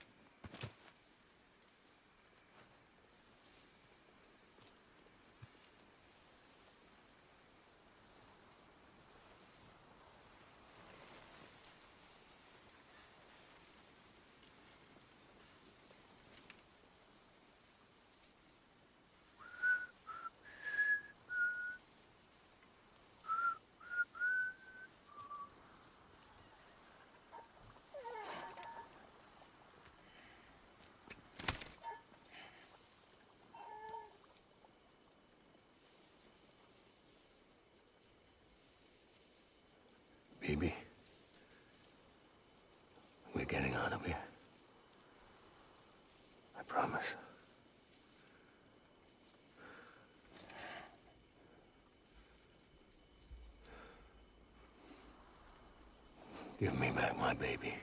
Baby, we're getting out of here. I promise. Give me back my baby.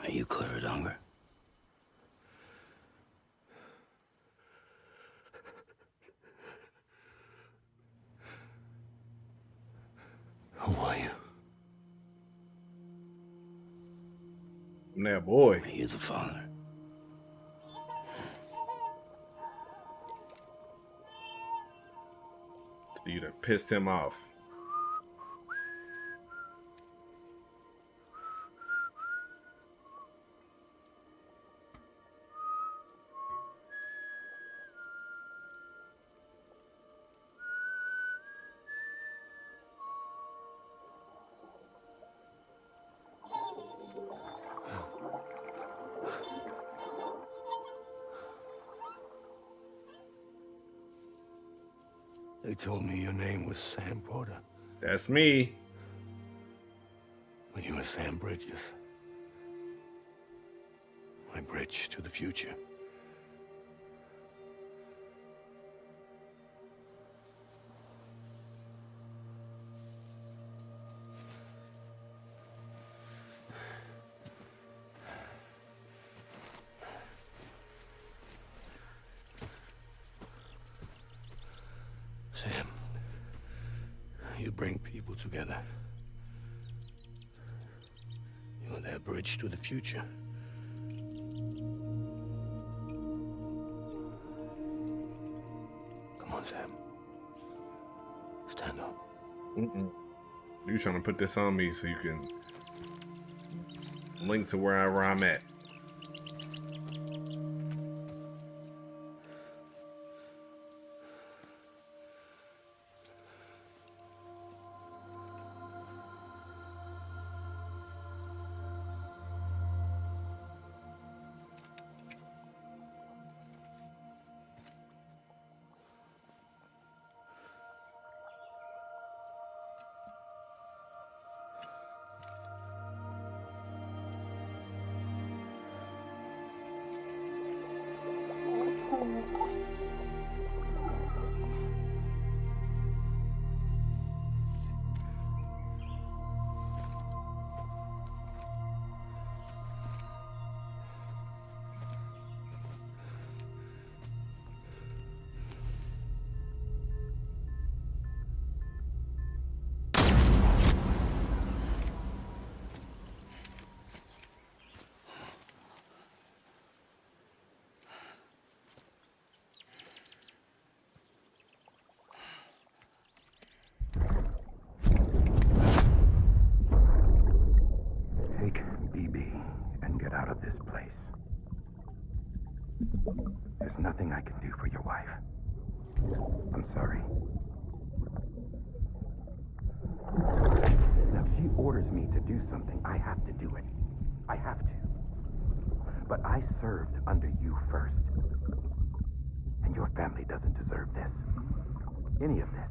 Are you clear of hunger? Who are you? I'm that boy. Are you the father? You done pissed him off. They told me your name was Sam Porter. That's me. But you were Sam Bridges. My bridge to the future. Sam, you bring people together. You're their bridge to the future. Come on, Sam. Stand up. You trying to put this on me so you can link to wherever I'm at. Take BB and get out of this place. There's nothing I can do for your wife. I'm sorry. Now, if she orders me to do something, I have to do it. I have to. But I served under you first. And your family doesn't deserve this. Any of this.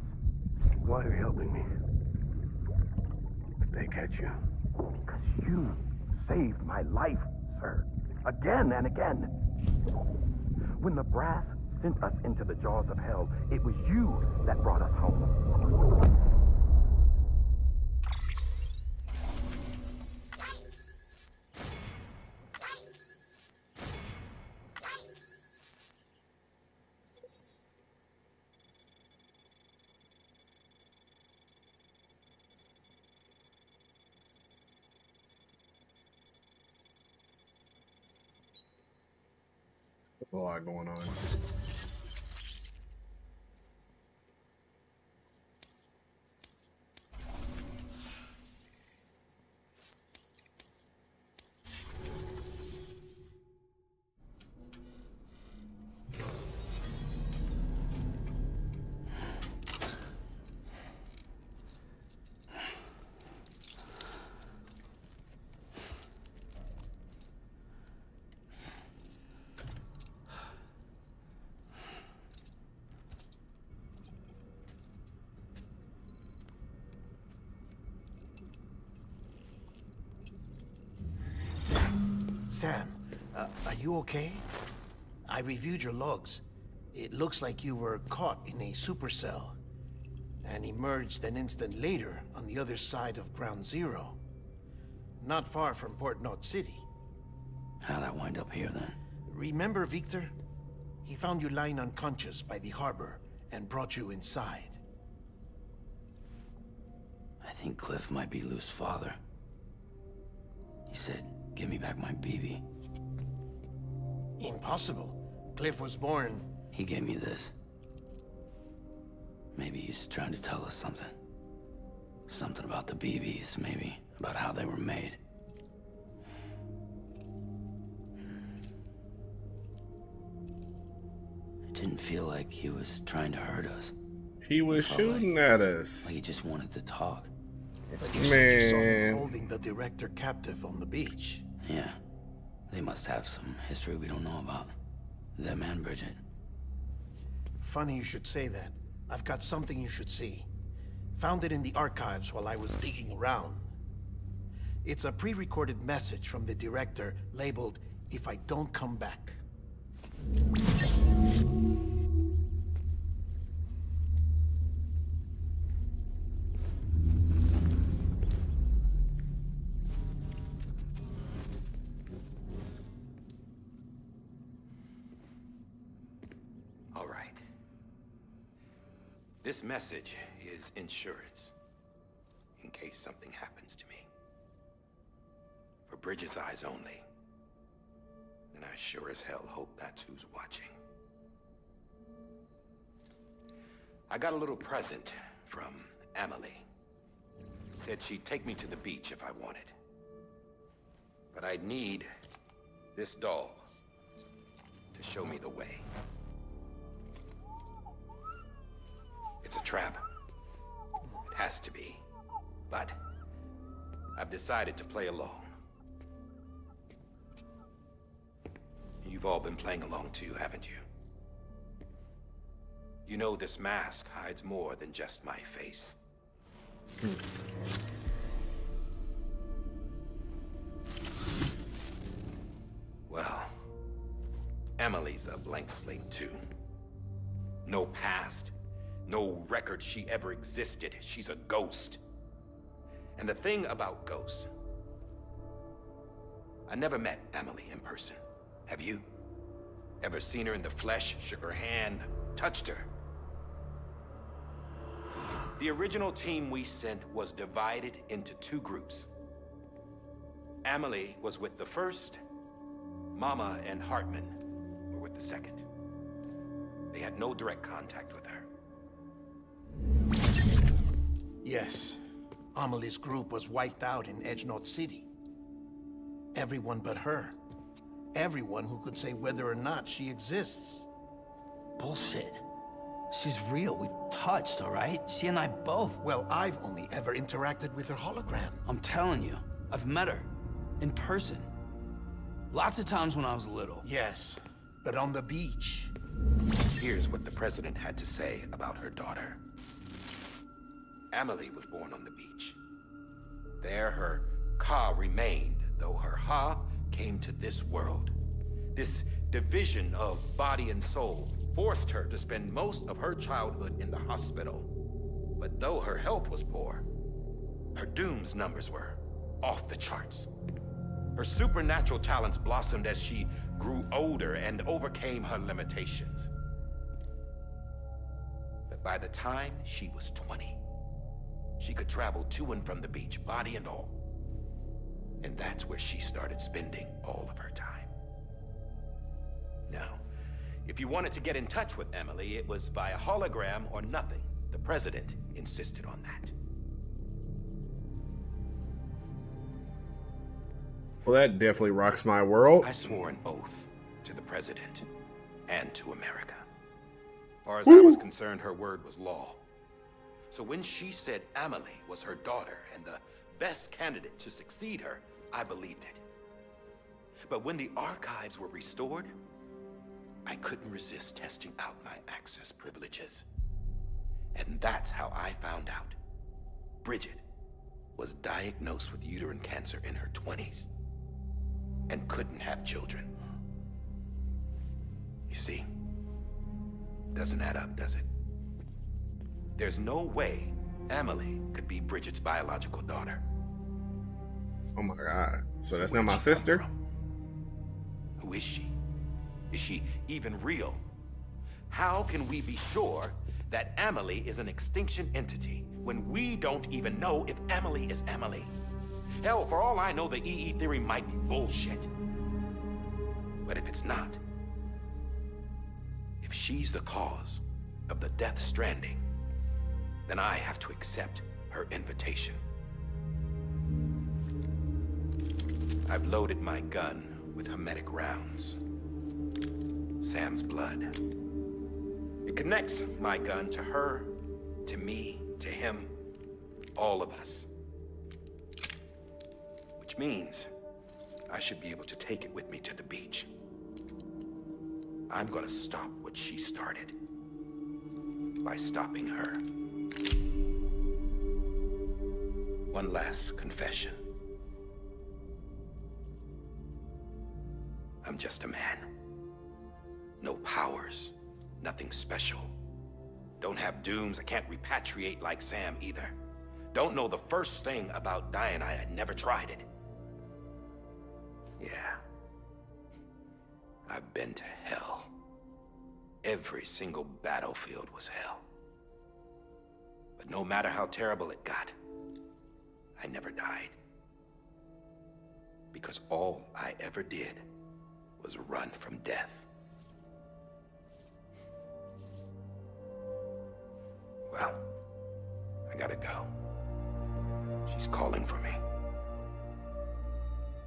Why are you helping me? If they catch you. Because you saved my life, sir. her. Again and again. When the brass sent us into the jaws of hell, it was you that brought us home. There's a lot going on. Sam, are you okay? I reviewed your logs. It looks like you were caught in a supercell and emerged an instant later on the other side of Ground Zero. Not far from Port Knot City. How'd I wind up here then? Remember Victor? He found you lying unconscious by the harbor and brought you inside. I think Cliff might be Lou's father. He said, give me back my BB. Impossible. Cliff was born... He gave me this. Maybe he's trying to tell us something. Something about the BBs, maybe. About how they were made. It didn't feel like he was trying to hurt us. He was Felt shooting at us. Like he just wanted to talk. But you said you saw him Man. holding the director captive on the beach. Yeah. They must have some history we don't know about. Them and Bridget. Funny you should say that. I've got something you should see. Found it in the archives while I was digging around. It's a pre-recorded message from the director labeled, "If I don't come back." All right. This message is insurance, in case something happens to me. For Bridget's eyes only. And I sure as hell hope that's who's watching. I got a little present from Emily. Said she'd take me to the beach if I wanted. But I'd need this doll to show me the way. It's a trap. It has to be. But I've decided to play along. You've all been playing along too, haven't you? You know this mask hides more than just my face. Well, Emily's a blank slate too. No past, no record she ever existed. She's a ghost. And the thing about ghosts, I never met Emily in person. Have you? Ever seen her in the flesh, shook her hand, touched her? The original team we sent was divided into two groups. Emily was with the first. Mama and Hartman were with the second. They had no direct contact with her. Yes. Amelie's group was wiped out in Edge Knot City. Everyone but her. Everyone who could say whether or not she exists. Bullshit. She's real. We've touched, all right? She and I both. Well, I've only ever interacted with her hologram. I'm telling you, I've met her. In person. Lots of times when I was little. Yes, but on the beach. Here's what the president had to say about her daughter. Emily was born on the beach. There her ka remained, though her ha came to this world. This division of body and soul forced her to spend most of her childhood in the hospital. But though her health was poor, her Doom's numbers were off the charts. Her supernatural talents blossomed as she grew older and overcame her limitations. But by the time she was 20, she could travel to and from the beach, body and all. And that's where she started spending all of her time. Now, if you wanted to get in touch with Emily, it was via hologram or nothing. The president insisted on that. Well, that definitely rocks my world. I swore an oath to the president and to America. As far as I was concerned, her word was law. So when she said Emily was her daughter and the best candidate to succeed her, I believed it. But when the archives were restored, I couldn't resist testing out my access privileges. And that's how I found out Bridget was diagnosed with uterine cancer in her 20s and couldn't have children. You see, doesn't add up, does it? There's no way Emily could be Bridget's biological daughter. Oh my God. So that's not my sister? Who is she? Is she even real? How can we be sure that Emily is an extinction entity when we don't even know if Emily is Emily? Hell, for all I know, the EE theory might be bullshit. But if it's not, if she's the cause of the death stranding, then I have to accept her invitation. I've loaded my gun with hermetic rounds. Sam's blood. It connects my gun to her, to me, to him, all of us. Which means I should be able to take it with me to the beach. I'm gonna stop what she started by stopping her. One last confession. I'm just a man. No powers, nothing special. Don't have dooms, I can't repatriate like Sam either. Don't know the first thing about dying, I had never tried it. Yeah. I've been to hell. Every single battlefield was hell. But no matter how terrible it got, I never died. Because all I ever did was run from death. Well, I gotta go. She's calling for me.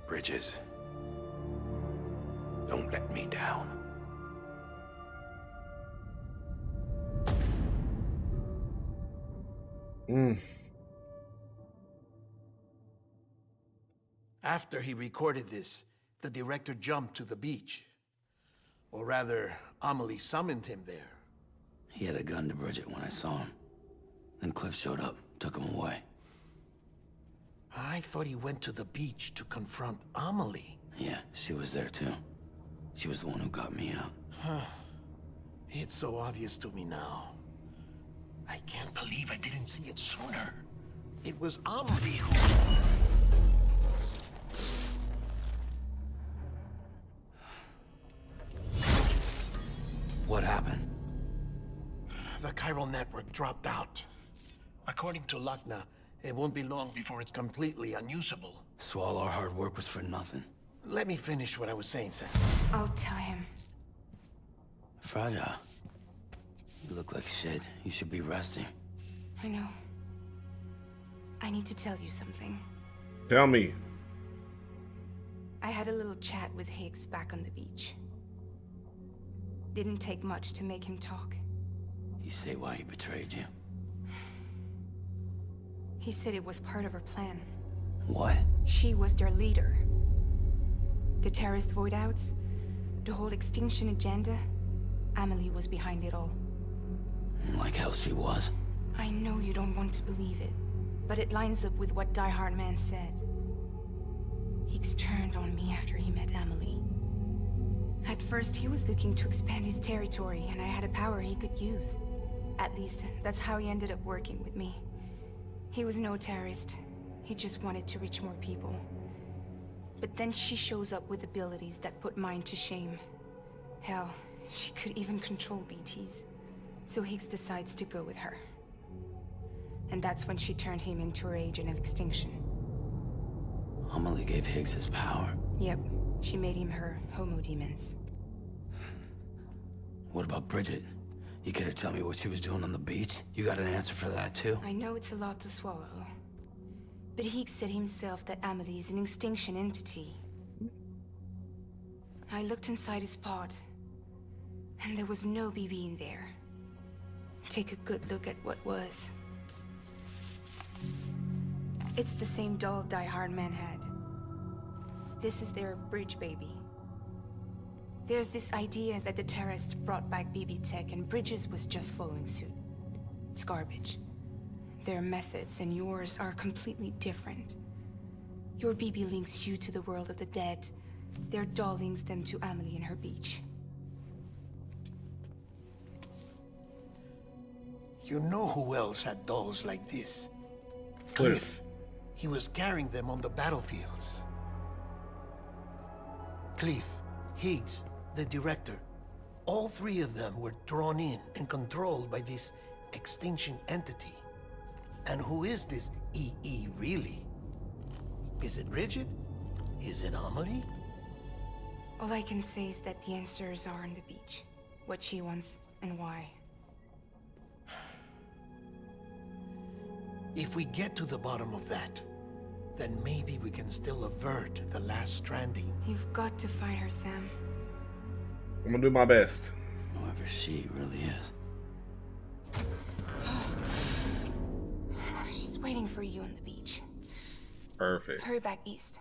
Bridges, don't let me down. After he recorded this, the director jumped to the beach. Or rather, Amelie summoned him there. He had a gun to Bridget when I saw him. Then Cliff showed up, took him away. I thought he went to the beach to confront Amelie. Yeah, she was there too. She was the one who got me out. It's so obvious to me now. I can't believe I didn't see it sooner. It was Amelie who... What happened? The chiral network dropped out. According to Lachna, it won't be long before it's completely unusable. So all our hard work was for nothing. Let me finish what I was saying, Sam. I'll tell him. Fragile. You look like shit. You should be resting. I know. I need to tell you something. Tell me. I had a little chat with Higgs back on the beach. Didn't take much to make him talk. You say why he betrayed you? He said it was part of her plan. What? She was their leader. The terrorist void outs, the whole extinction agenda, Amelie was behind it all. Like hell she was. I know you don't want to believe it, but it lines up with what Die Hard Man said. Higgs turned on on me after he met Emily. At first, he was looking to expand his territory, and I had a power he could use. At least, that's how he ended up working with me. He was no terrorist. He just wanted to reach more people. But then she shows up with abilities that put mine to shame. Hell, she could even control BTs. So Higgs decides to go with her. And that's when she turned him into her agent of extinction. Amelie gave Higgs his power. Yep, she made him her homo demons. What about Bridget? You care to tell me what she was doing on the beach? You got an answer for that too? I know it's a lot to swallow. But Higgs said himself that Amelie is an extinction entity. I looked inside his pod, and there was no BB in there. Take a good look at what was. It's the same doll Die Hard Man had. This is their bridge baby. There's this idea that the terrorists brought back BB tech and Bridges was just following suit. It's garbage. Their methods and yours are completely different. Your BB links you to the world of the dead. Their doll links them to Amelie and her beach. You know who else had dolls like this? Cliff. He was carrying them on the battlefields. Cliff, Higgs, the director. All three of them were drawn in and controlled by this extinction entity. And who is this EE really? Is it Bridget? Is it Amelie? All I can say is that the answers are on the beach. What she wants and why. If we get to the bottom of that, then maybe we can still avert the last stranding. You've got to find her, Sam. I'm gonna do my best. Whoever she really is. She's waiting for you on the beach. Perfect. Hurry back east.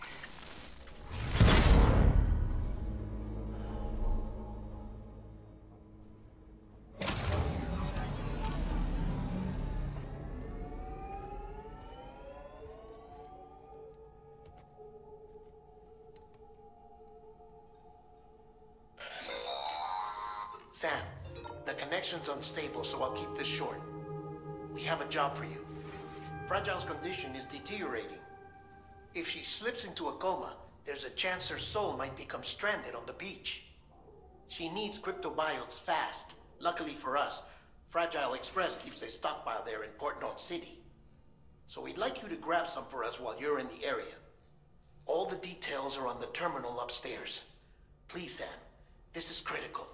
Sam, the connection's unstable, so I'll keep this short. We have a job for you. Fragile's condition is deteriorating. If she slips into a coma, there's a chance her soul might become stranded on the beach. She needs cryptobiotes fast. Luckily for us, Fragile Express keeps a stockpile there in Port North City. So we'd like you to grab some for us while you're in the area. All the details are on the terminal upstairs. Please, Sam, this is critical.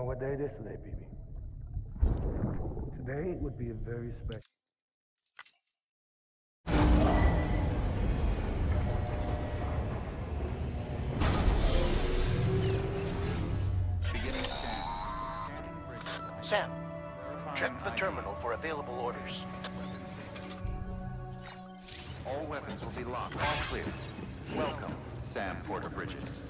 know what day it is today, BB? Today would be a very special. Beginning scan. Scanning bridges. Sam, check Verifying the ID. terminal for available orders. All weapons will be locked. All clear. Welcome, Sam Porter Bridges.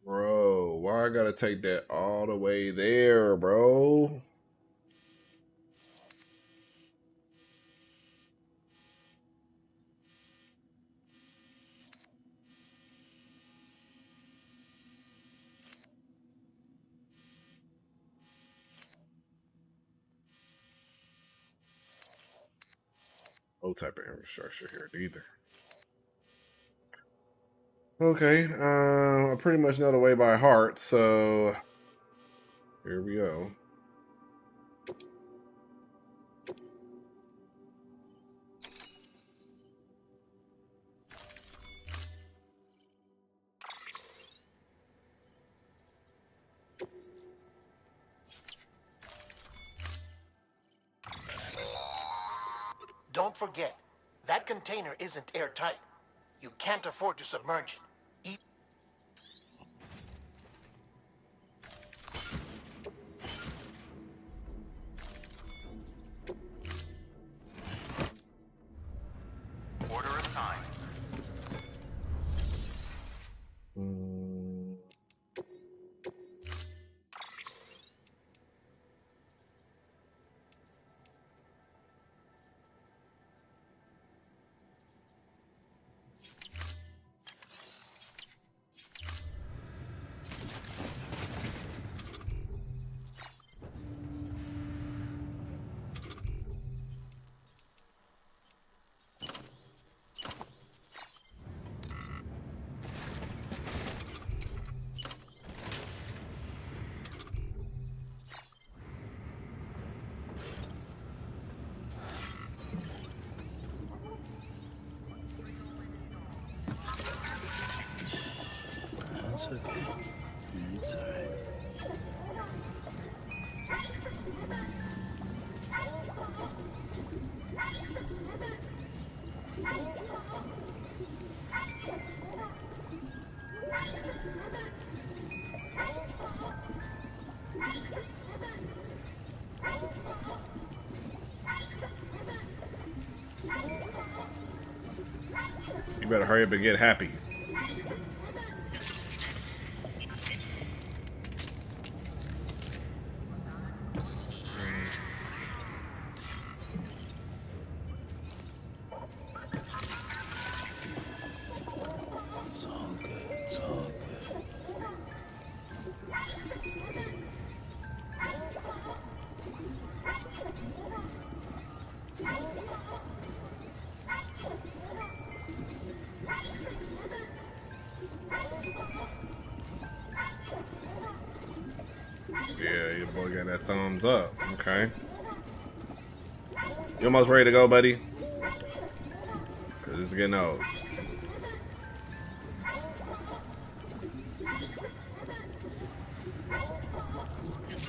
Bro, why I gotta take that all the way there, bro? No type of infrastructure here either. Okay, I pretty much know the way by heart, so here we go. Don't forget, that container isn't airtight. You can't afford to submerge it. Order assigned. That's okay. It's alright. You better hurry up and get happy. Yeah, your boy got that thumbs up. Okay. You almost ready to go, buddy? Because it's getting old.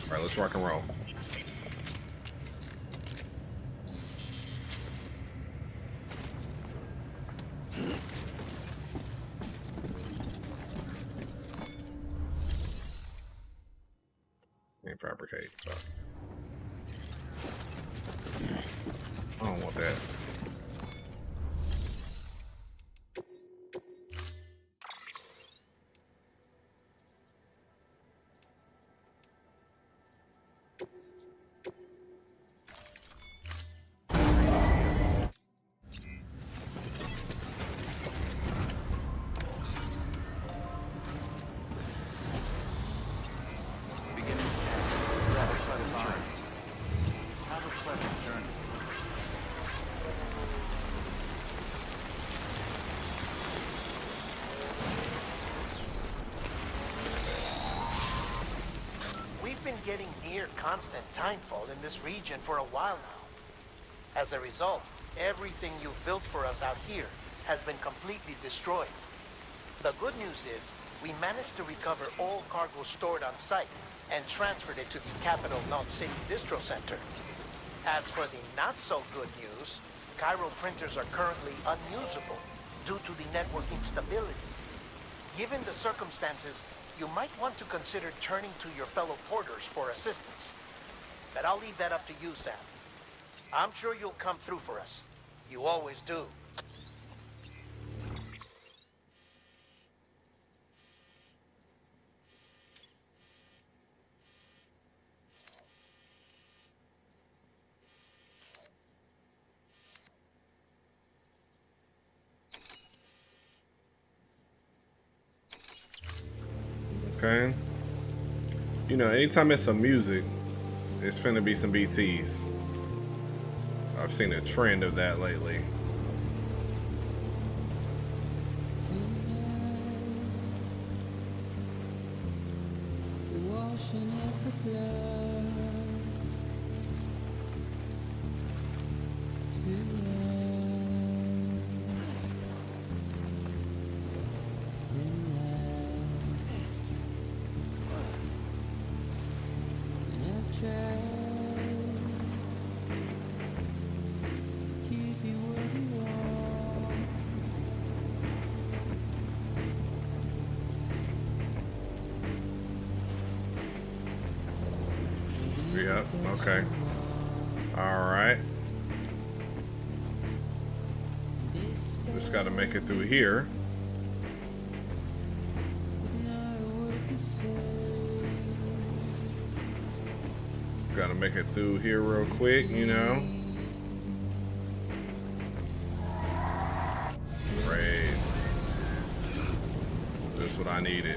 Alright, let's rock and roll. Ain't fabricate. But I don't want that. Beginning scan. Rest advised. Have a pleasant journey. We've been getting near constant timefall in this region for a while now. As a result, everything you've built for us out here has been completely destroyed. The good news is, we managed to recover all cargo stored on site and transferred it to the Capital Knot City Distro Center. As for the not-so-good news, Chiral printers are currently unusable due to the network instability. Given the circumstances, you might want to consider turning to your fellow porters for assistance. But I'll leave that up to you, Sam. I'm sure you'll come through for us. You always do. Okay. You know, anytime it's some music, it's finna be some BTs. I've seen a trend of that lately. Yep, okay. Alright. Just gotta make it through here. Gotta make it through here real quick, you know. Great. That's what I needed.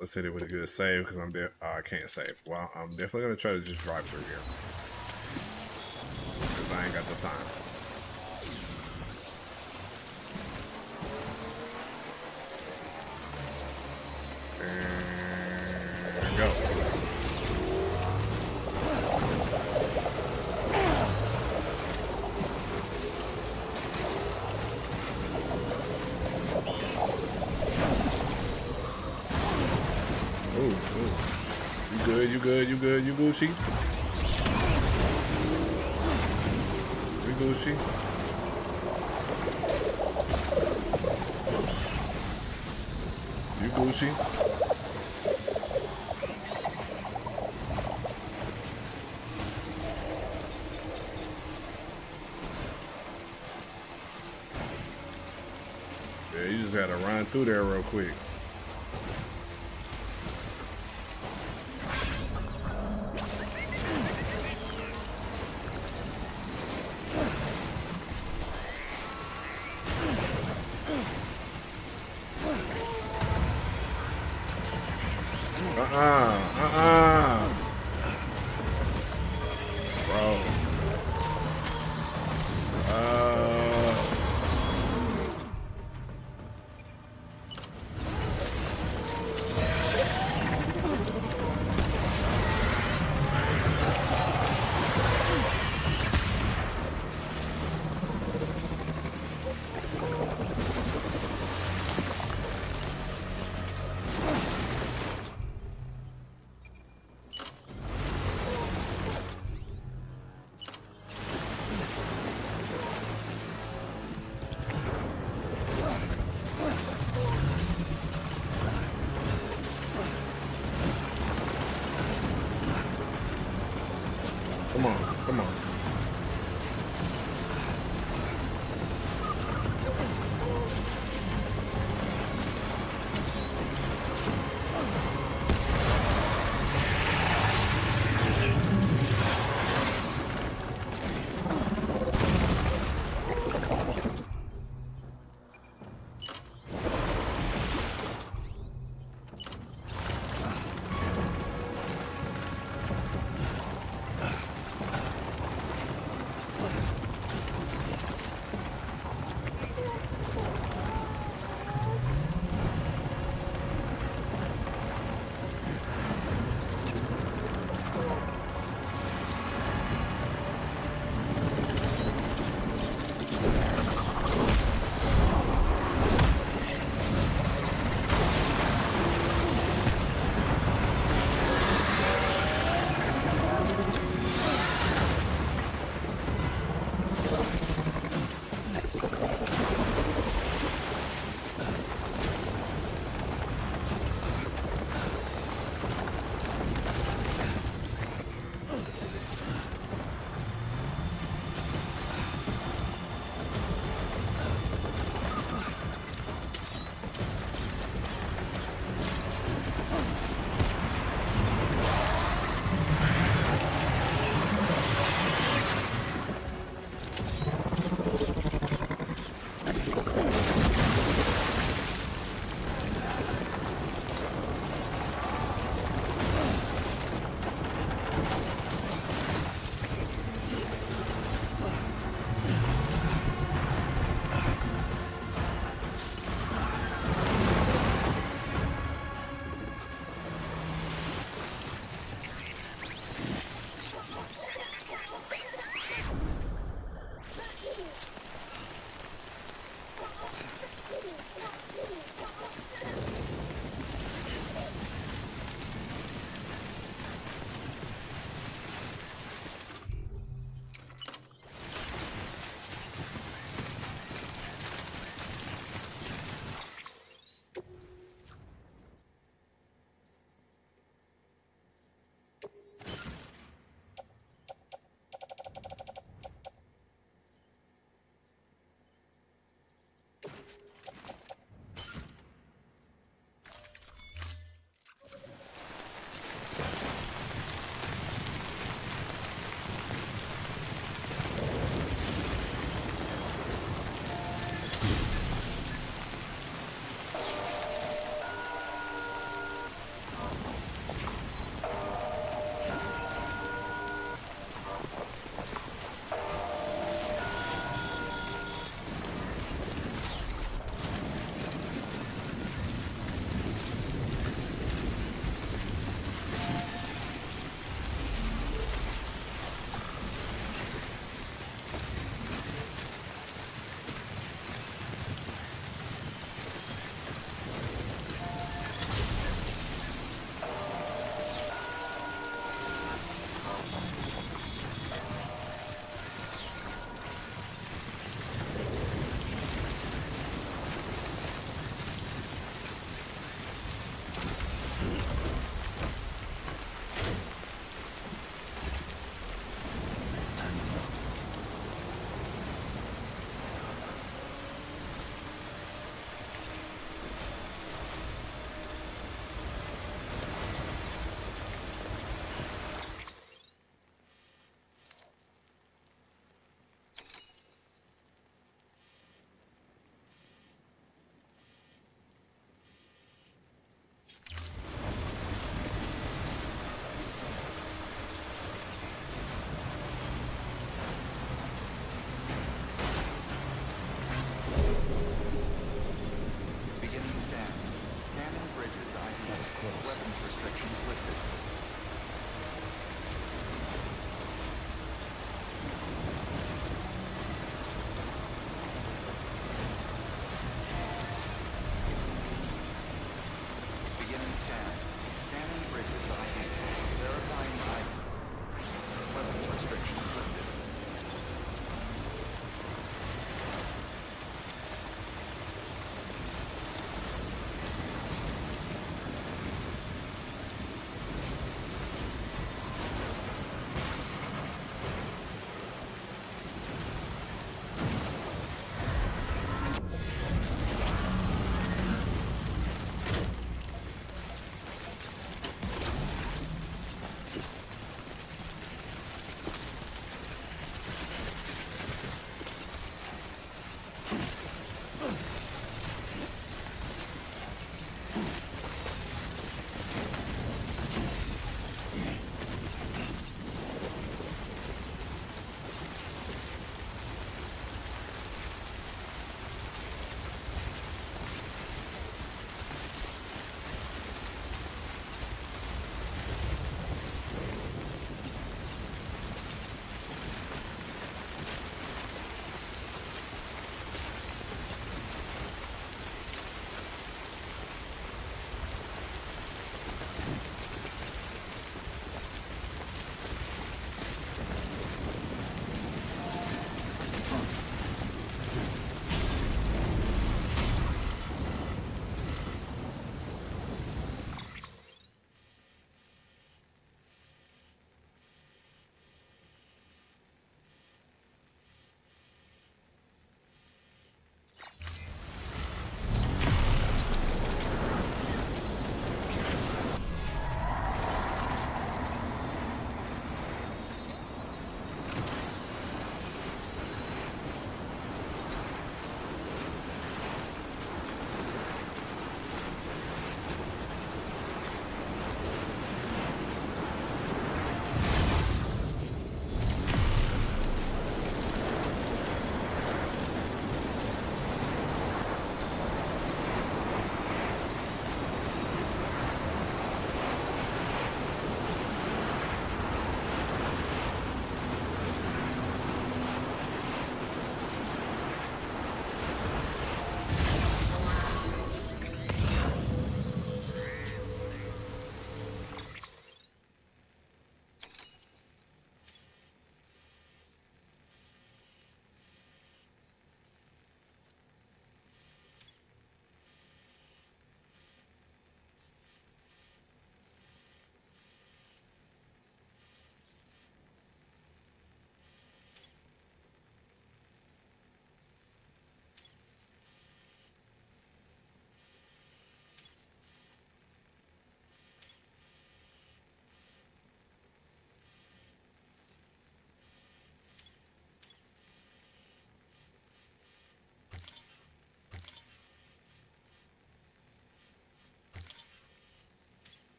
Let's hit it with a good save because I can't save. Well, I'm definitely gonna try to just drive through here because I ain't got the time. And go. Ooh. You good, you good, you good, you Gucci? You Gucci? You Gucci? Yeah, you just gotta run through there real quick. Bro.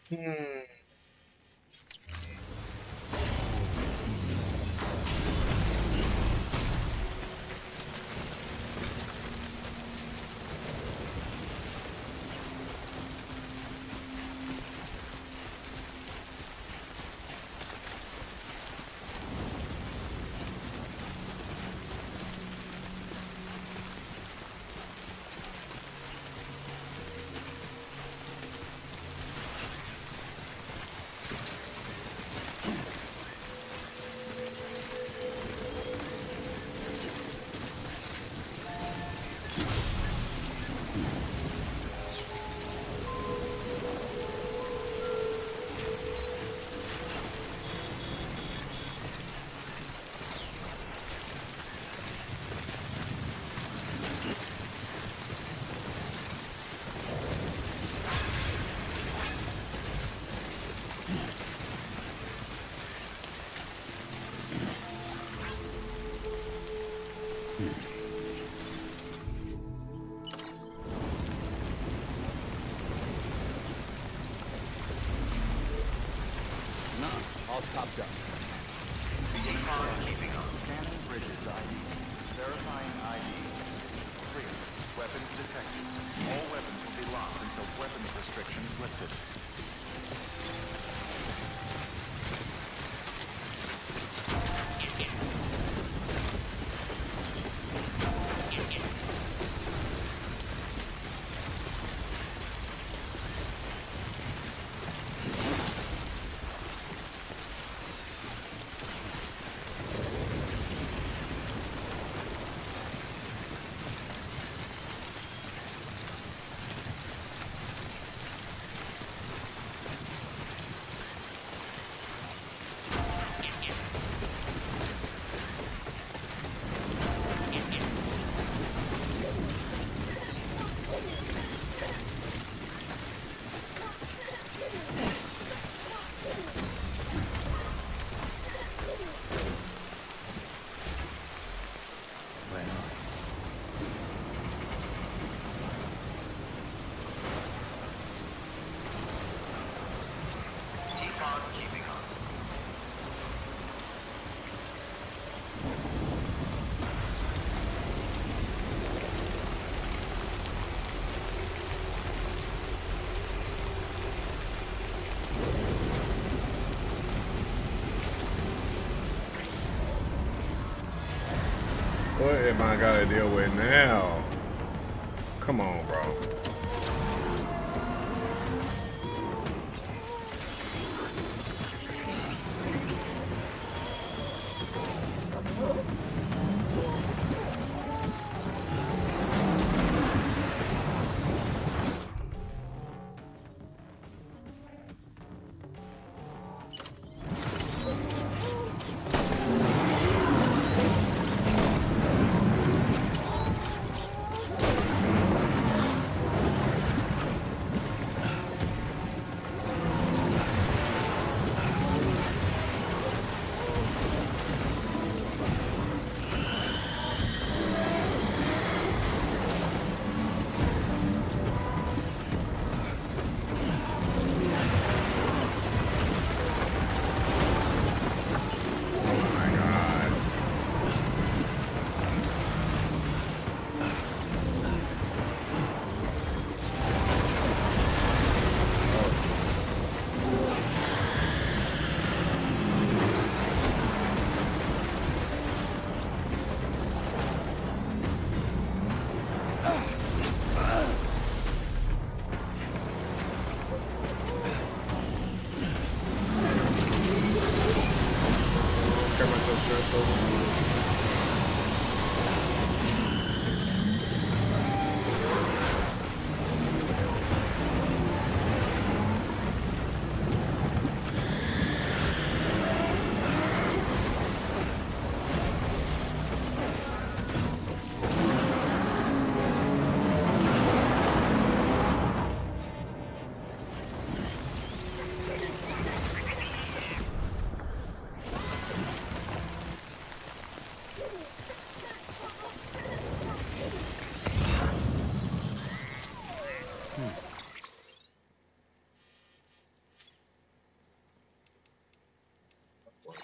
Hmm. All topped up. Scanning bridges ID. Verifying ID. Clear. Weapons detected. All weapons will be locked until weapons restrictions lifted. What am I gotta deal with now? Come on, bro.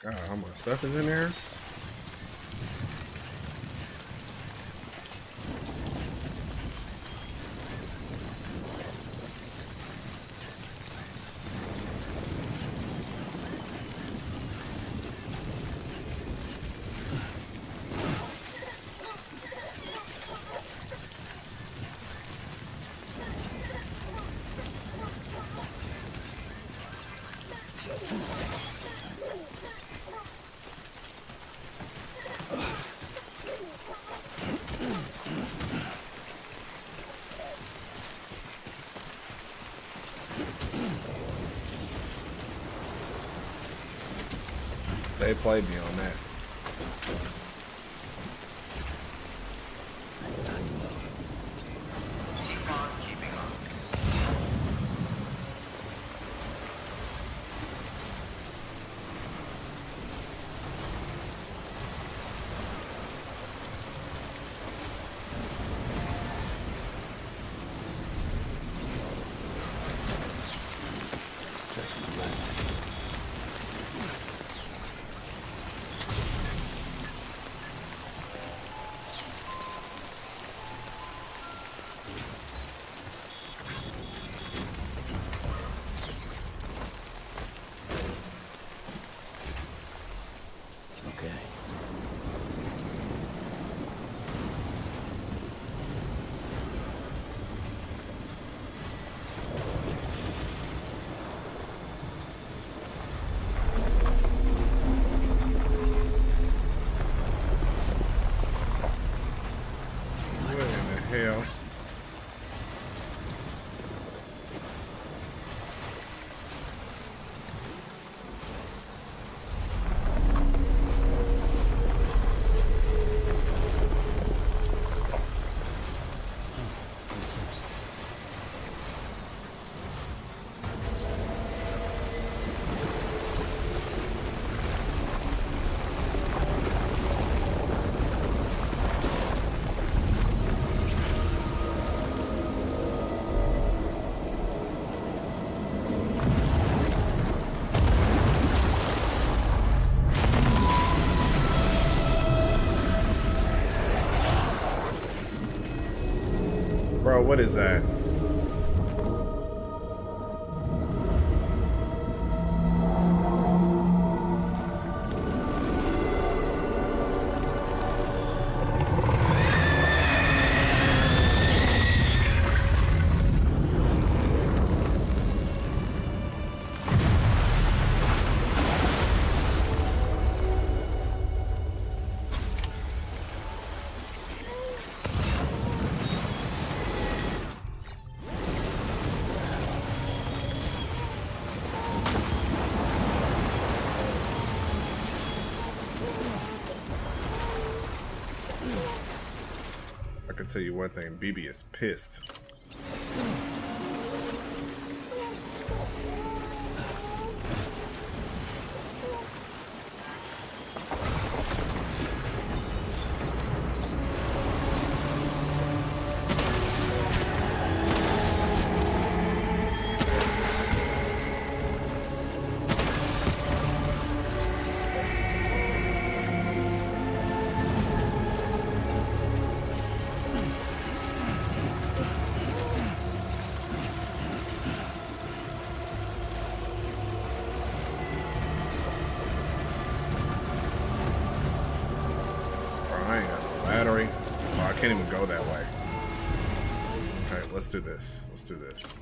God, how much stuff is in there? They played me on that. Okay. What in the hell? Bro, what is that? I can tell you one thing, BB is pissed. I ain't got no battery. Oh, I can't even go that way. Okay, let's do this. Let's do this.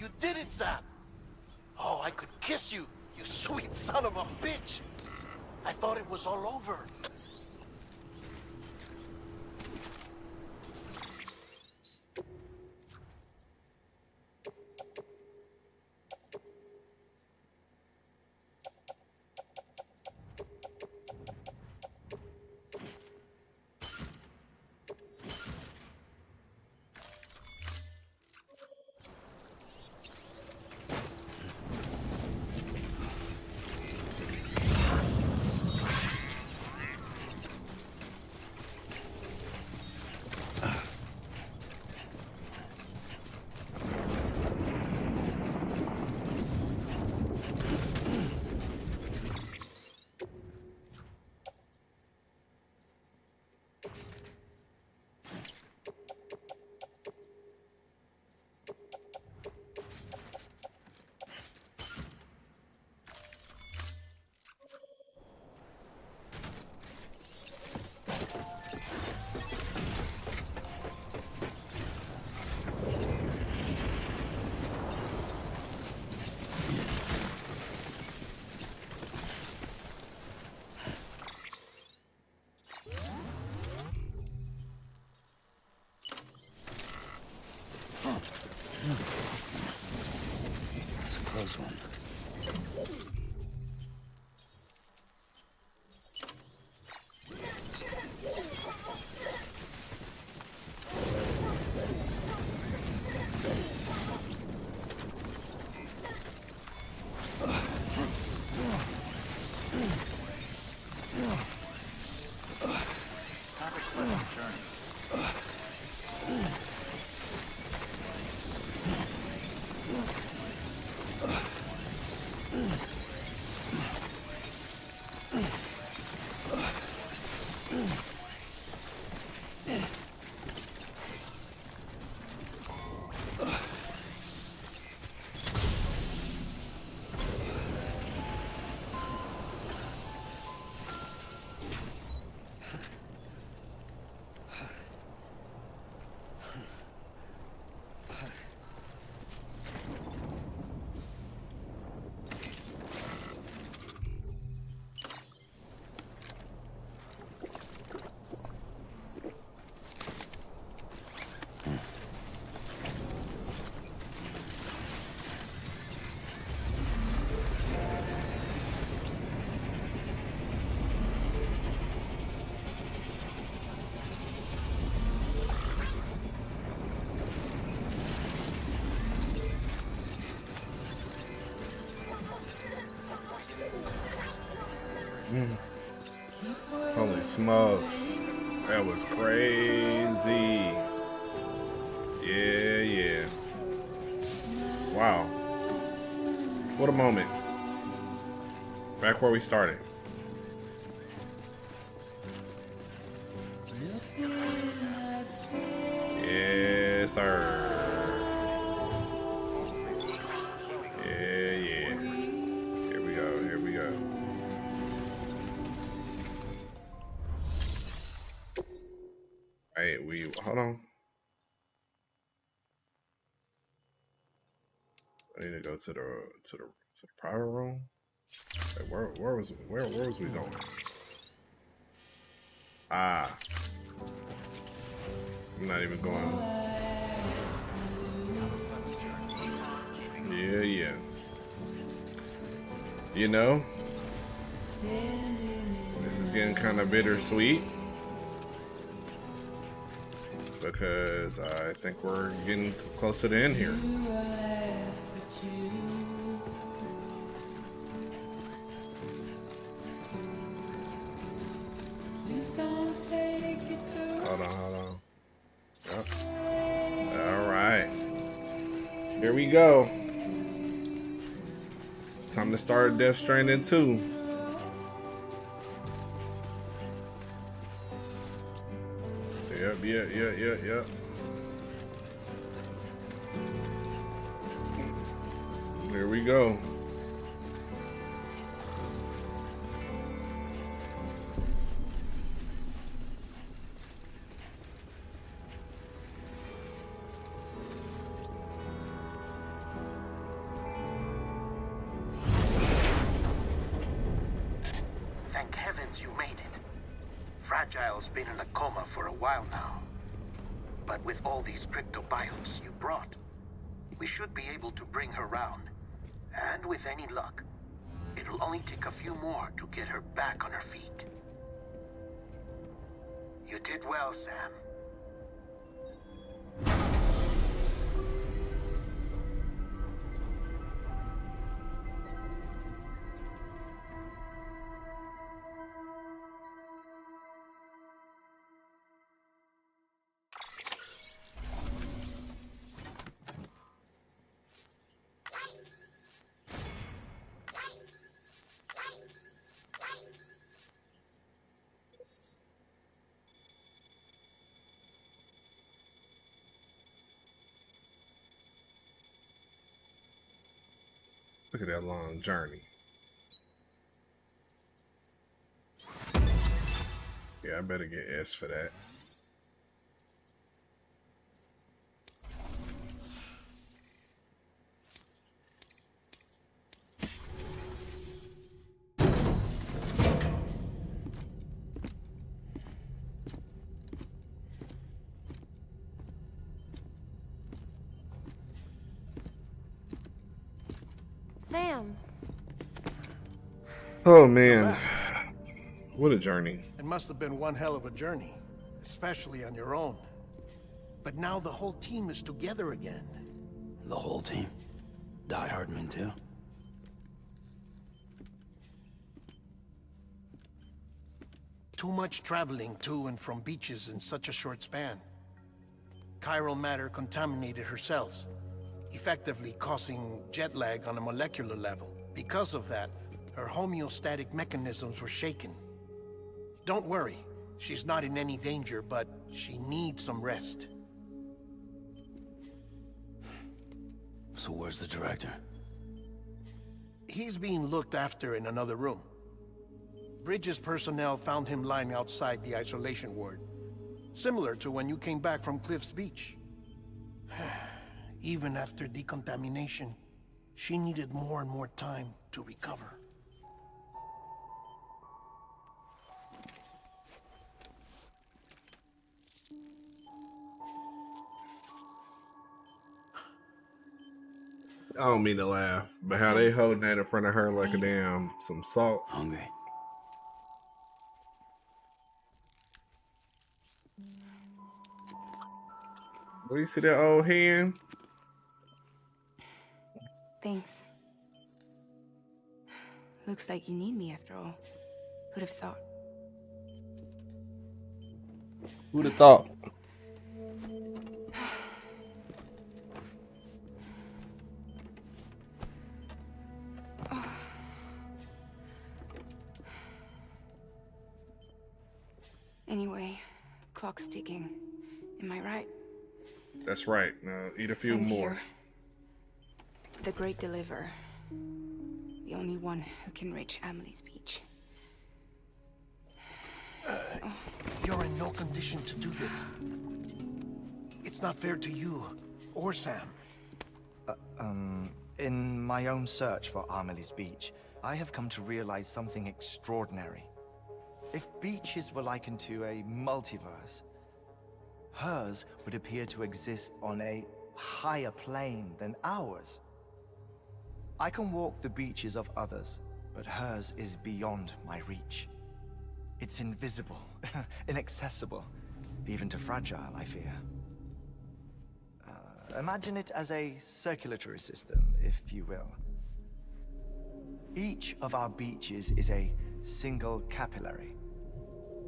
You did it, Sam! Oh, I could kiss you, you sweet son of a bitch! I thought it was all over. It's a close one. Have a pleasant journey. Holy smokes. That was crazy. Yeah, yeah. Wow. What a moment. Back where we started. Yes, sir. Yeah, yeah. Here we go, here we go. Hey, hold on. I need to go to the private room. Hey, where was we going? Ah, I'm not even going. Yeah, yeah. You know, this is getting kind of bittersweet because I think we're getting close to the end here. Hold on. Yep. All right. Here we go. It's time to start Death Stranding 2. Yep. Here we go. you made it. Fragile's been in a coma for a while now. But with all these cryptobiotes you brought, we should be able to bring her round. And with any luck, it'll only take a few more to get her back on her feet. You did well, Sam. Look at that long journey. Yeah, I better get S for that. Sam. Oh man, what a journey. It must have been one hell of a journey, especially on your own. But now the whole team is together again. The whole team? Die Hardman too? Too much traveling to and from beaches in such a short span. Chiral matter contaminated her cells, effectively causing jet lag on a molecular level. Because of that, her homeostatic mechanisms were shaken. Don't worry, she's not in any danger, but she needs some rest. So where's the director? He's being looked after in another room. Bridges personnel found him lying outside the isolation ward, similar to when you came back from Cliff's Beach. Even after decontamination, she needed more and more time to recover. I don't mean to laugh, but how they holding that in front of her like a damn some salt. Hungry. Well, you see that old hen? Thanks. Looks like you need me after all. Who'd have thought? Who'd have thought? Anyway, clock's ticking. Am I right? That's right. Now eat a few Sam's more. here. The Great Deliverer. The only one who can reach Amelie's Beach. You're in no condition to do this. It's not fair to you or Sam. In my own search for Amelie's Beach, I have come to realize something extraordinary. If beaches were likened to a multiverse, hers would appear to exist on a higher plane than ours. I can walk the beaches of others, but hers is beyond my reach. It's invisible, inaccessible, even to Fragile, I fear. Imagine it as a circulatory system, if you will. Each of our beaches is a single capillary.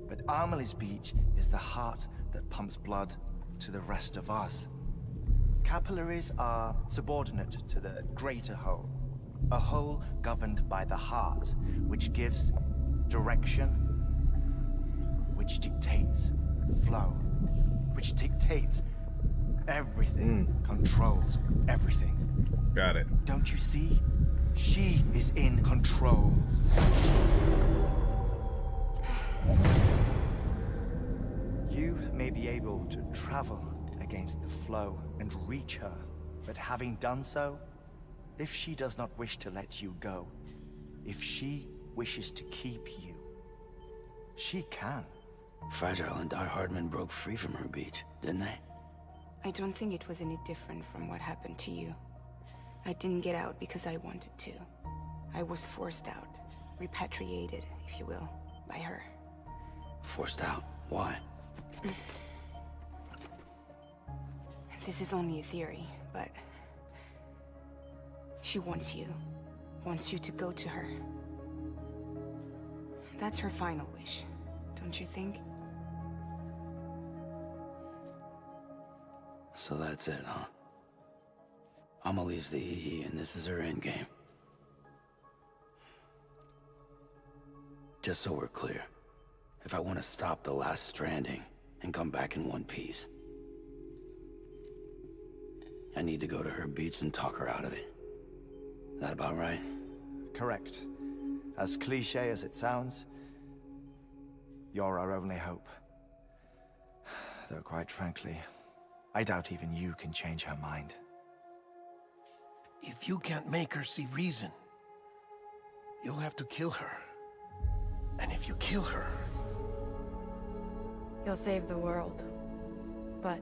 But Amelie's Beach is the heart that pumps blood to the rest of us. Capillaries are subordinate to the greater whole. A whole governed by the heart, which gives direction, which dictates flow, which dictates everything, controls everything. Got it. Don't you see? She is in control. You may be able to travel against the flow and reach her, but having done so, if she does not wish to let you go, if she wishes to keep you, She can. Fragile and Die Hardman broke free from her beach, didn't they? I don't think it was any different from what happened to you. I didn't get out because I wanted to. I was forced out. Repatriated, if you will, by her. Forced out? Why? This is only a theory, but... she wants you. Wants you to go to her. That's her final wish, don't you think? So that's it, huh? Amelie's the EE, and this is her endgame. Just so we're clear, if I want to stop the last Stranding and come back in one piece, I need to go to her beach and talk her out of it. That about right? Correct. As cliche as it sounds, you're our only hope. Though quite frankly, I doubt even you can change her mind. If you can't make her see reason, you'll have to kill her. And if you kill her... You'll save the world, but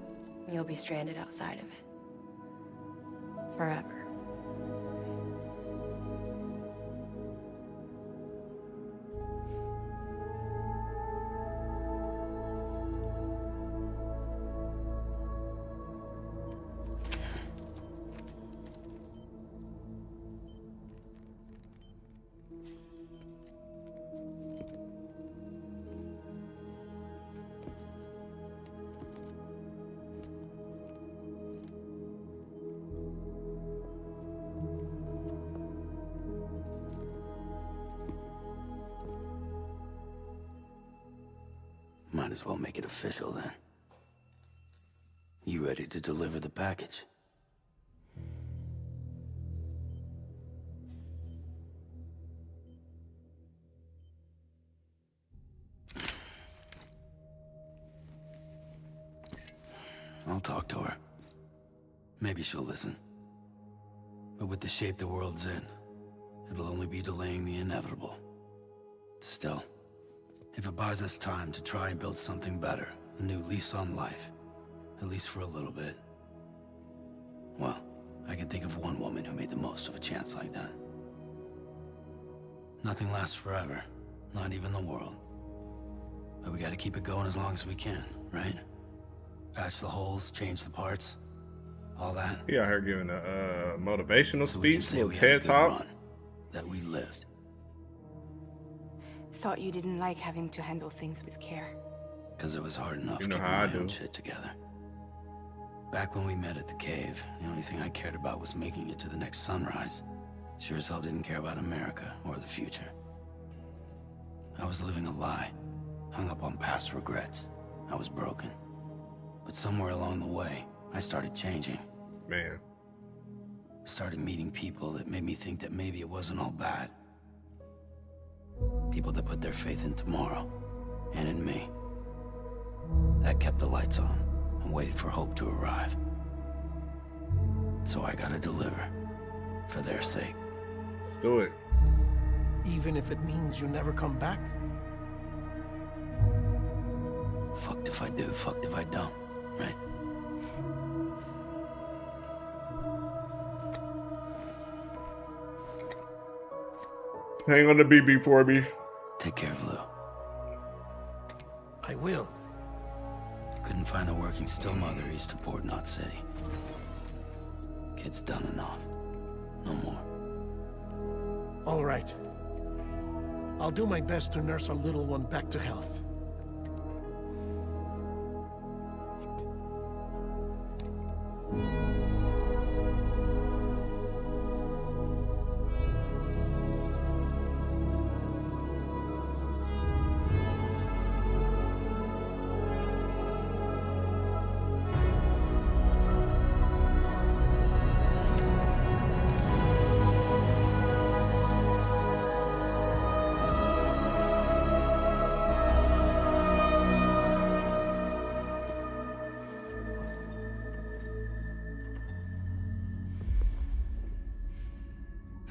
you'll be stranded outside of it. Forever. Might as well make it official then. You ready to deliver the package? I'll talk to her. Maybe she'll listen. But with the shape the world's in, it'll only be delaying the inevitable. Still, if it buys us time to try and build something better, a new lease on life, at least for a little bit, well, I can think of one woman who made the most of a chance like that. Nothing lasts forever, not even the world. But we gotta keep it going as long as we can, right? Patch the holes, change the parts, all that. He out here giving a motivational So we can speech, say little we had a TED good talk. run, that we lived. Thought you didn't like having to handle things with care. Because it was hard enough You know keeping how I my own do. shit together. Back when we met at the cave, the only thing I cared about was making it to the next sunrise. Sure as hell didn't care about America or the future. I was living a lie, hung up on past regrets. I was broken. But somewhere along the way, I started changing. Man, Started meeting people that made me think that maybe it wasn't all bad. People that put their faith in tomorrow, and in me. That kept the lights on, and waited for hope to arrive. So I gotta deliver, for their sake. let's do it. Even if it means you never come back? Fucked if I do, fucked if I don't, right? Hang on the BB for me. Take care of Lou. I will. Couldn't find a working still mother east of Port Knot City. Kid's done enough. No more. All right. I'll do my best to nurse our little one back to health.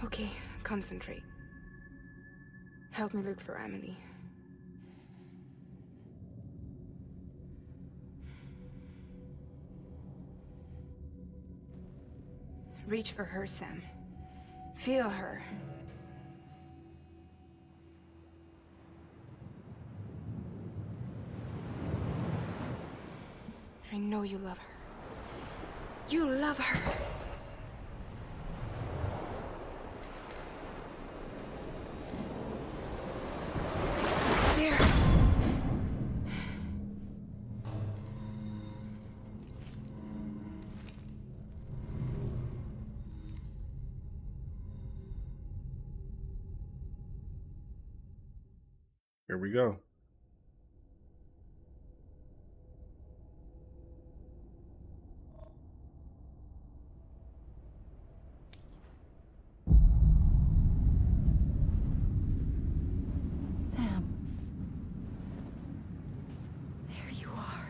Okay, concentrate. Help me look for Emily. Reach for her, Sam. Feel her. I know you love her. You love her. There. Here we go. Sam. There you are.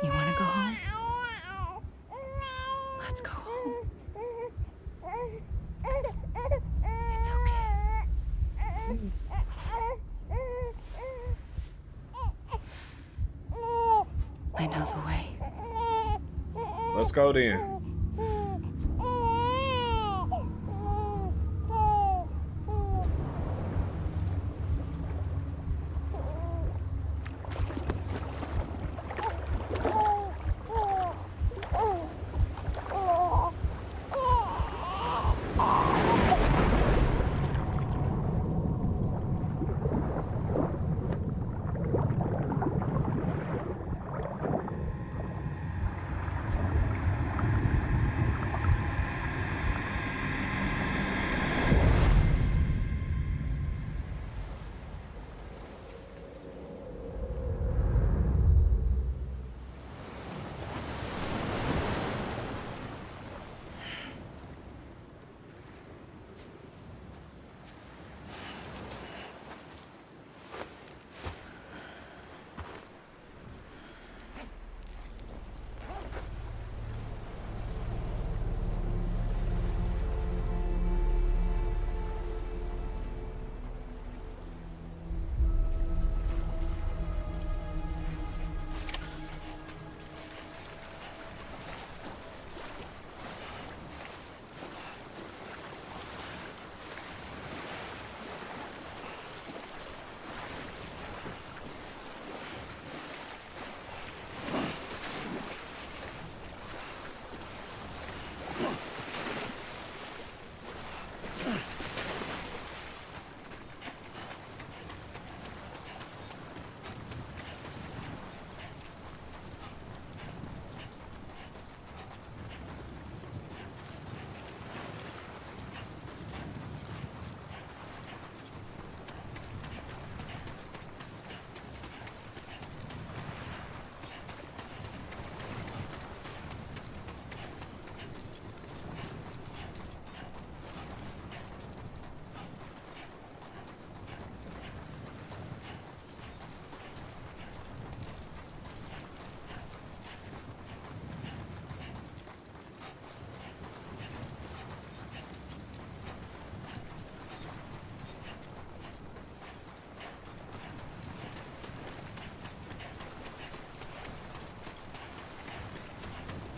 You want to go home? Let's go home. It's okay. I know the way. Let's go then.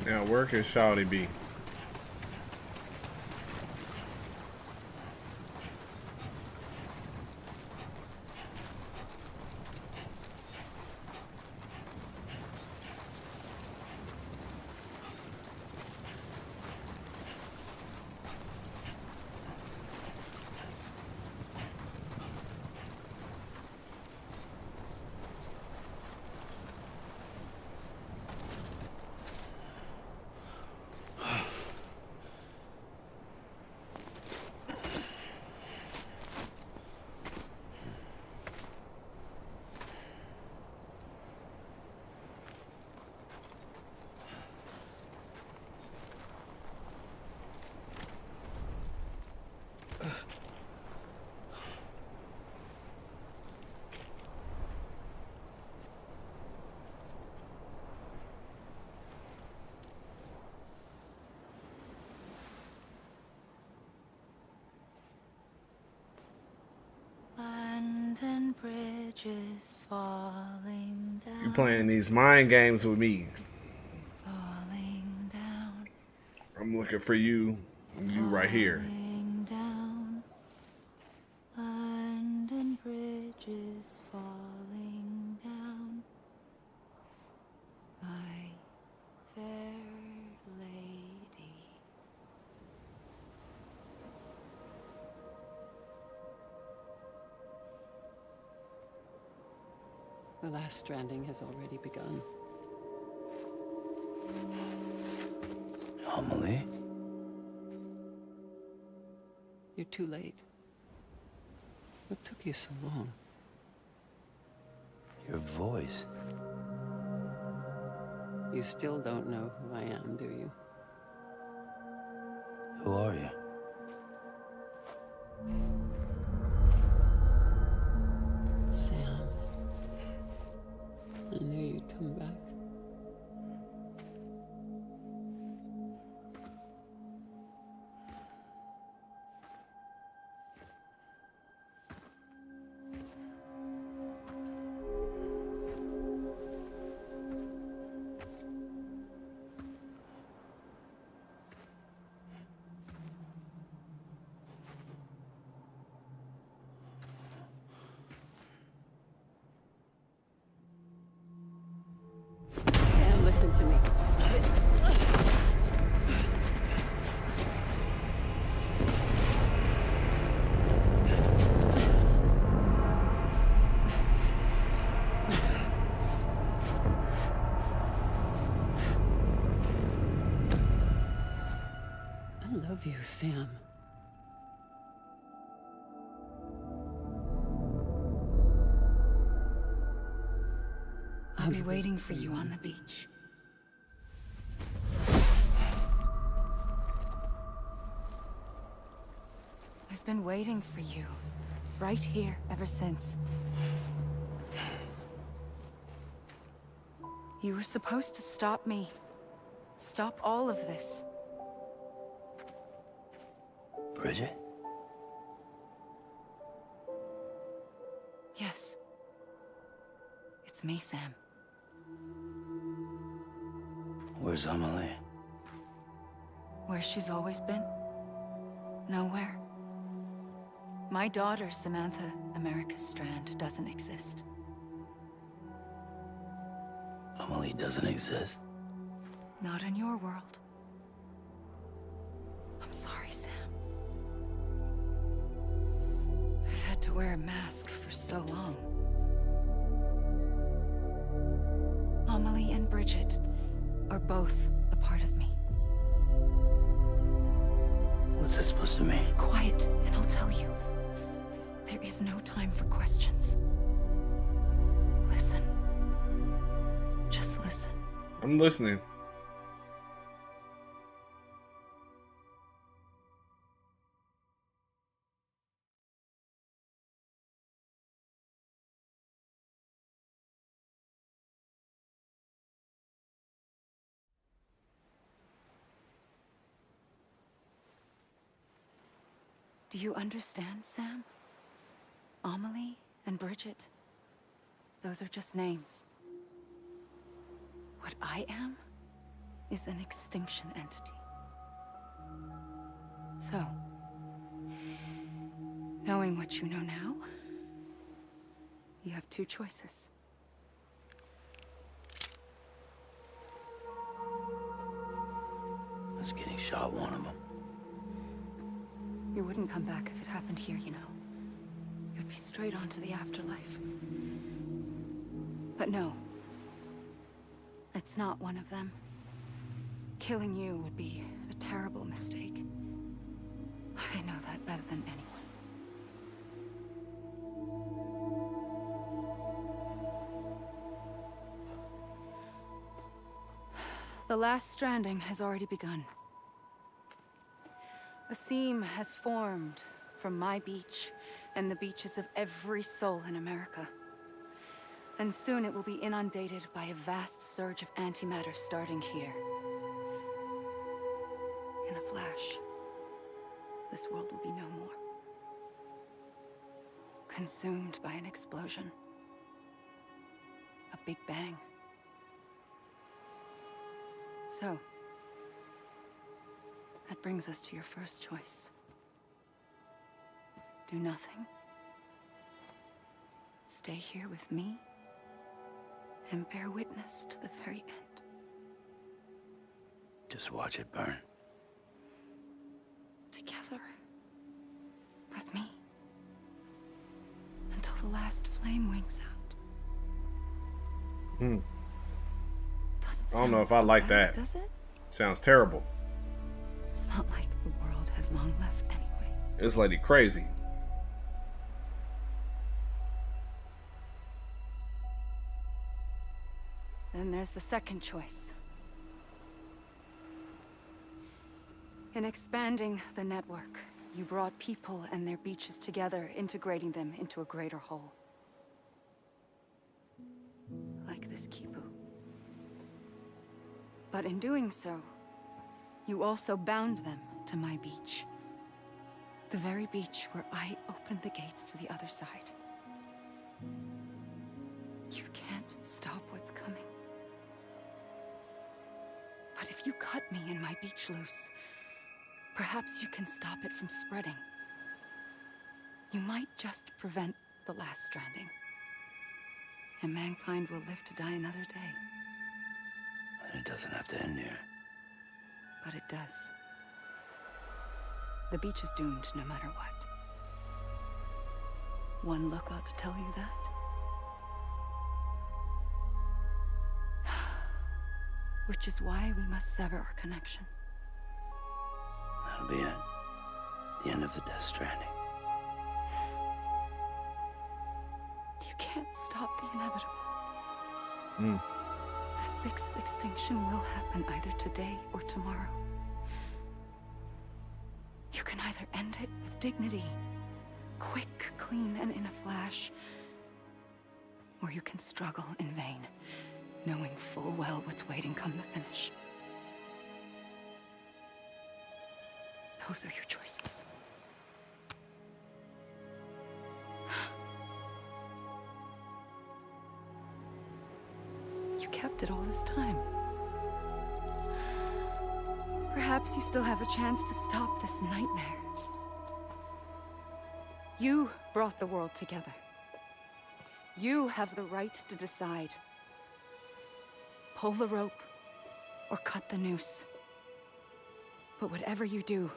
Now, where can Shawty be? bridges falling You down, playing these mind games with me. falling down, I'm looking for you. You right here. falling down. London Bridge is falling down. My fair lady. The last stranding has already begun. Amelie? You're too late. What took you so long? Your voice. You still don't know who I am, do you? Who are you? Sam. I knew you'd come back. Sam, listen to me. I love you, Sam. I'll be waiting for you on the beach. I've been waiting for you, right here, ever since. You were supposed to stop me. Stop all of this. Bridget? Yes. It's me, Sam. Where's Amelie? Where she's always been. Nowhere. My daughter, Samantha America Strand, doesn't exist. Amelie doesn't exist. Not in your world. I'm sorry, Sam. I've had to wear a mask for so long. Amelie and Bridget are both a part of me. What's that supposed to mean? Quiet, and I'll tell you. There is no time for questions. Listen. Just listen. I'm listening. Do you understand, Sam? Amelie and Bridget. Those are just names. What I am is an extinction entity. So, knowing what you know now, you have two choices. I was getting shot, one of them. You wouldn't come back if it happened here, you know. You'd be straight on to the afterlife. But no. It's not one of them. Killing you would be a terrible mistake. I know that better than anyone. The last stranding has already begun. A seam has formed from my beach and the beaches of every soul in America. And soon it will be inundated by a vast surge of antimatter starting here. In a flash, this world will be no more. Consumed by an explosion. Big Bang. So, that brings us to your first choice. Do nothing. Stay here with me and bear witness to the very end. Just watch it burn. Together. With me. Until the last flame winks out. Doesn't I don't know if sound I so like bad, that. does it? Sounds terrible. It's not like the world has long left anyway. This lady crazy. Then there's the second choice. In expanding the network, you brought people and their beaches together, integrating them into a greater whole. Like this Kipu. But in doing so, you also bound them to my beach. The very beach where I opened the gates to the other side. You can't stop what's coming. But if you cut me and my beach loose, perhaps you can stop it from spreading. You might just prevent the last stranding. And mankind will live to die another day. And it doesn't have to end here. But it does. The beach is doomed no matter what. One look ought to tell you that. Which is why we must sever our connection. That'll be it. The end of the Death Stranding. You can't stop the inevitable. Mm. The sixth extinction will happen either today or tomorrow. You can either end it with dignity, quick, clean, and in a flash, or you can struggle in vain, knowing full well what's waiting come the finish. Those are your choices. You kept it all this time. Perhaps you still have a chance to stop this nightmare. You brought the world together. You have the right to decide. Pull the rope or cut the noose. But whatever you do,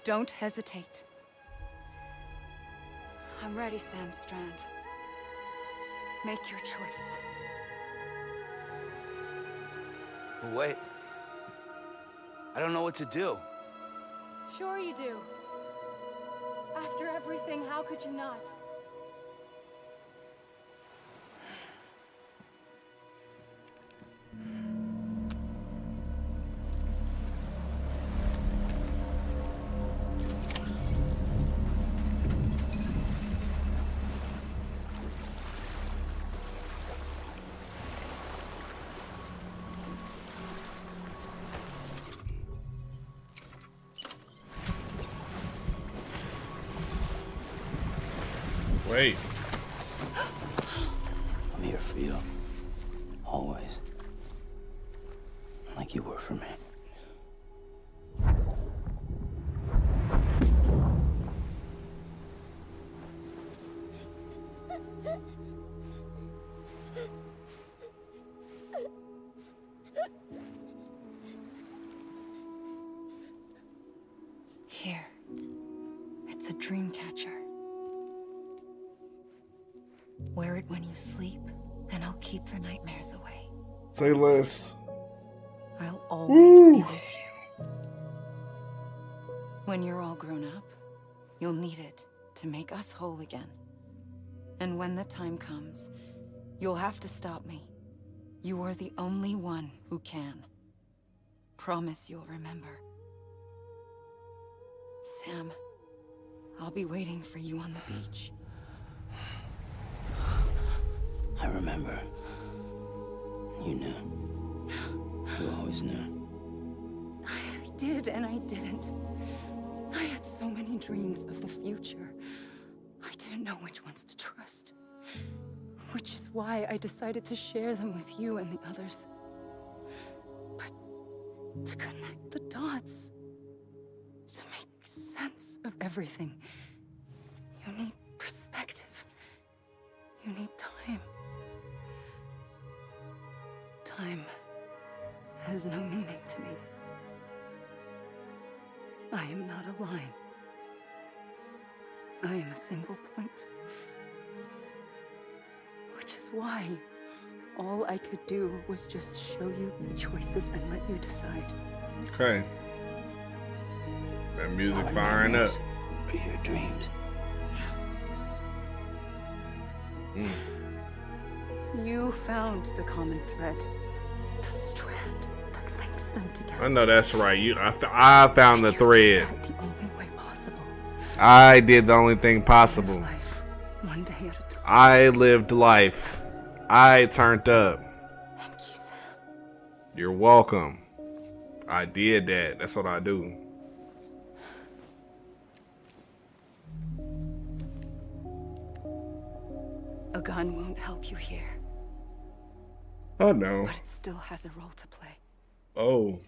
don't hesitate. I'm ready, Sam Strand. Make your choice. But wait. I don't know what to do. Sure you do. After everything, how could you not? Wait. I'm here for you. Always. Like you were for me. Here. It's a dream catcher. Wear it when you sleep, and I'll keep the nightmares away. Say less. I'll always be with you. When you're all grown up, you'll need it to make us whole again. And when the time comes, you'll have to stop me. You are the only one who can. Promise you'll remember. Sam, I'll be waiting for you on the beach. I remember. You knew. You always knew. I did and I didn't. I had so many dreams of the future. I didn't know which ones to trust. Which is why I decided to share them with you and the others. But to connect the dots, to make sense of everything, you need perspective. You need time. Time has no meaning to me. I am not a line. I am a single point. Which is why all I could do was just show you the choices and let you decide. Okay. That music firing up. Or your dreams. You found the common thread, the strand that links them together. I know that's right. I found the thread. The only way possible. I did the only thing possible. Life, one day at a time. I lived life. I turned up. Thank you, Sam. You're welcome. I did that. That's what I do. A gun won't help you here. Oh no. But it still has a role to play. Oh,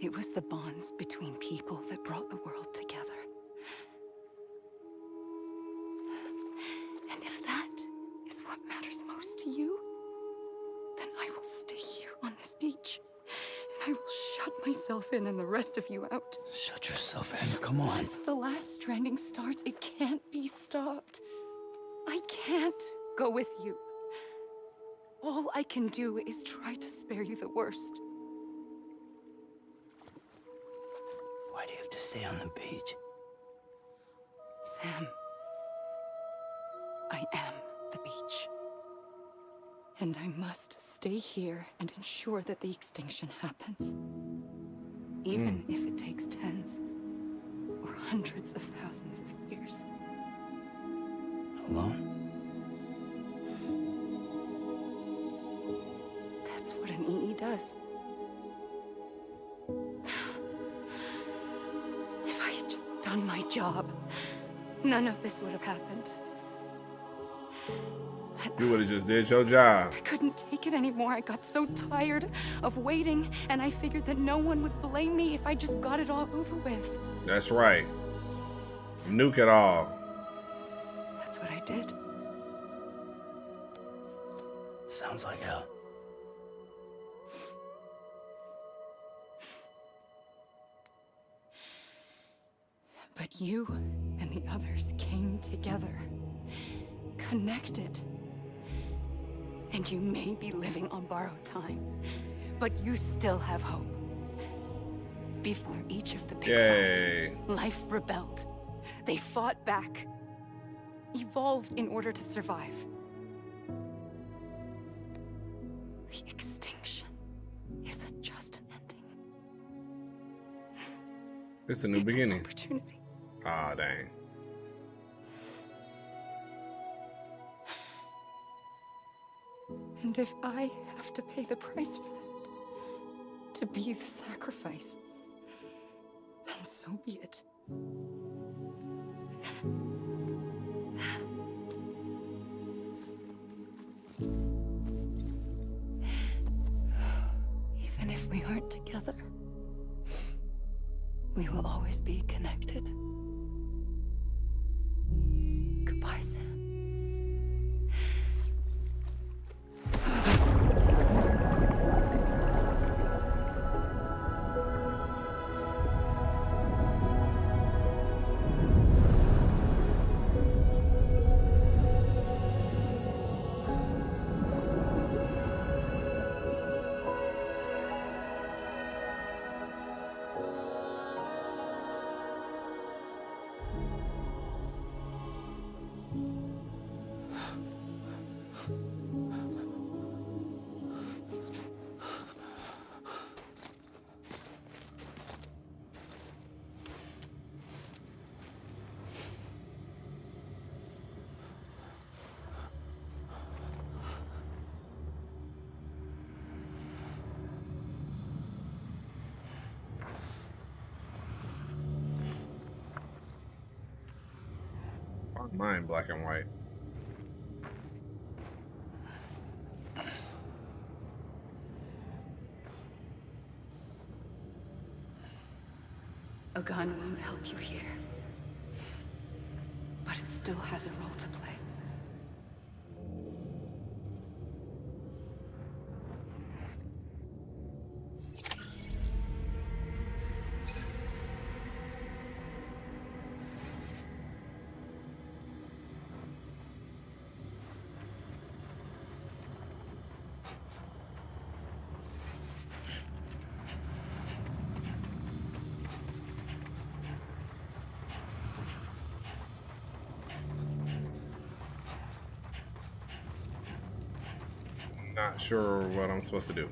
It was the bonds between people that brought the world together. And if that is what matters most to you, then I will stay here on this beach. And I will shut myself in and the rest of you out. Shut yourself in. Come on. Once the last stranding starts, it can't be stopped. I can't go with you. All I can do is try to spare you the worst. Why do you have to stay on the beach? Sam, I am the beach. And I must stay here and ensure that the extinction happens. Even if it takes tens or hundreds of thousands of years. Alone? That's what an EE does. If I had just done my job, none of this would have happened. you would have just did your job. I couldn't take it anymore. I got so tired of waiting, and I figured that no one would blame me if I just got it all over with. That's right. Nuke it all. That's what I did. Sounds like hell. But you and the others came together, connected. And you may be living on borrowed time, but you still have hope. Before each of the big Yay. five, life rebelled. They fought back, evolved in order to survive. The extinction isn't just an ending. It's a new It's beginning. an opportunity. Ah, dang. And if I have to pay the price for that, to be the sacrifice, then so be it. Even if we aren't together, we will always be connected. Goodbye, Sam. don't mind black and white. A gun won't help you here. But it still has a role to play. Not sure what I'm supposed to do.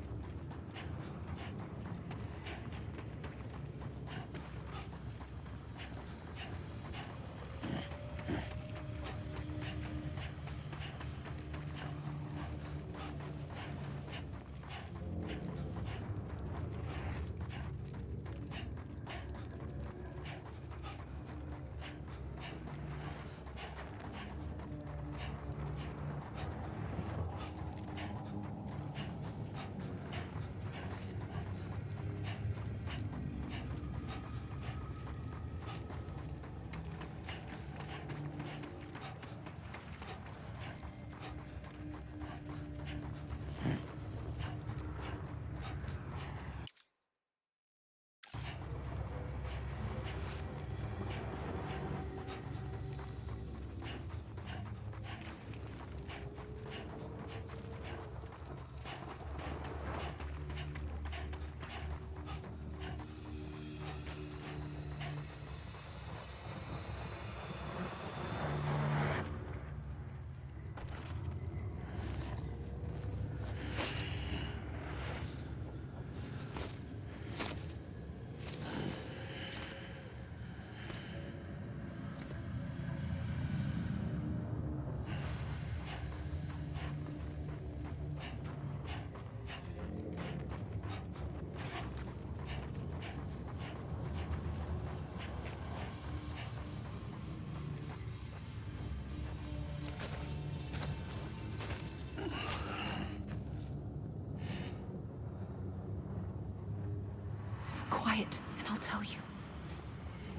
Quiet, and I'll tell you.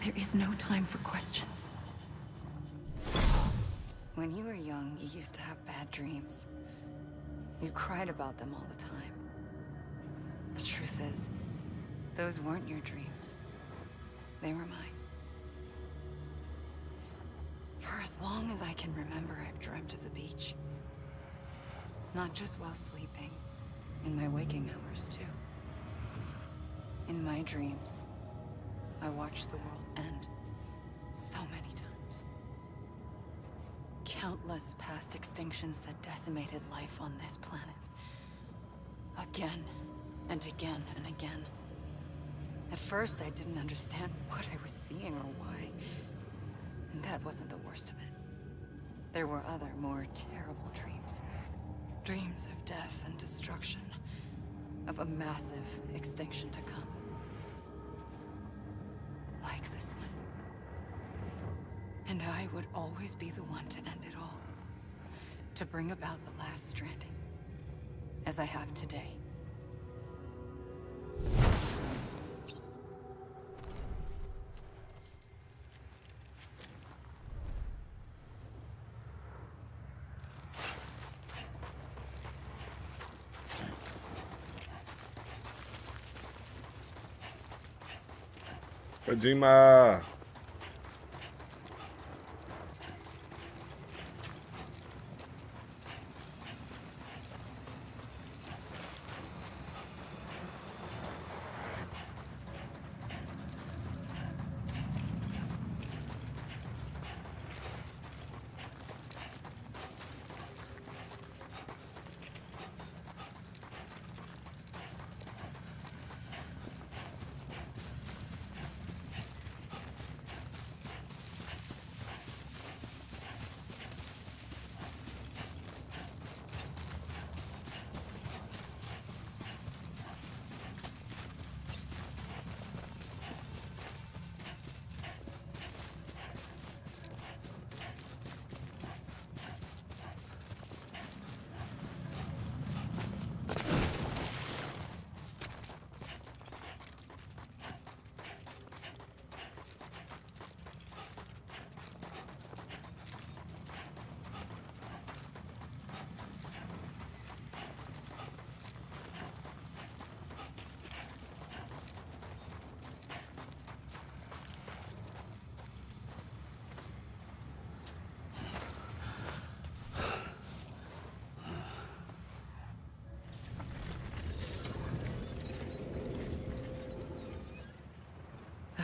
There is no time for questions. When you were young, you used to have bad dreams. You cried about them all the time. The truth is, those weren't your dreams. They were mine. For as long as I can remember, I've dreamt of the beach. Not just while sleeping, in my waking hours too. In my dreams, I watched the world end so many times. Countless past extinctions that decimated life on this planet. Again and again and again. At first, I didn't understand what I was seeing or why. And that wasn't the worst of it. There were other, more terrible dreams. Dreams of death and destruction. Of a massive extinction to come. Like this one. And I would always be the one to end it all. To bring about the last stranding. As I have today. Kojima.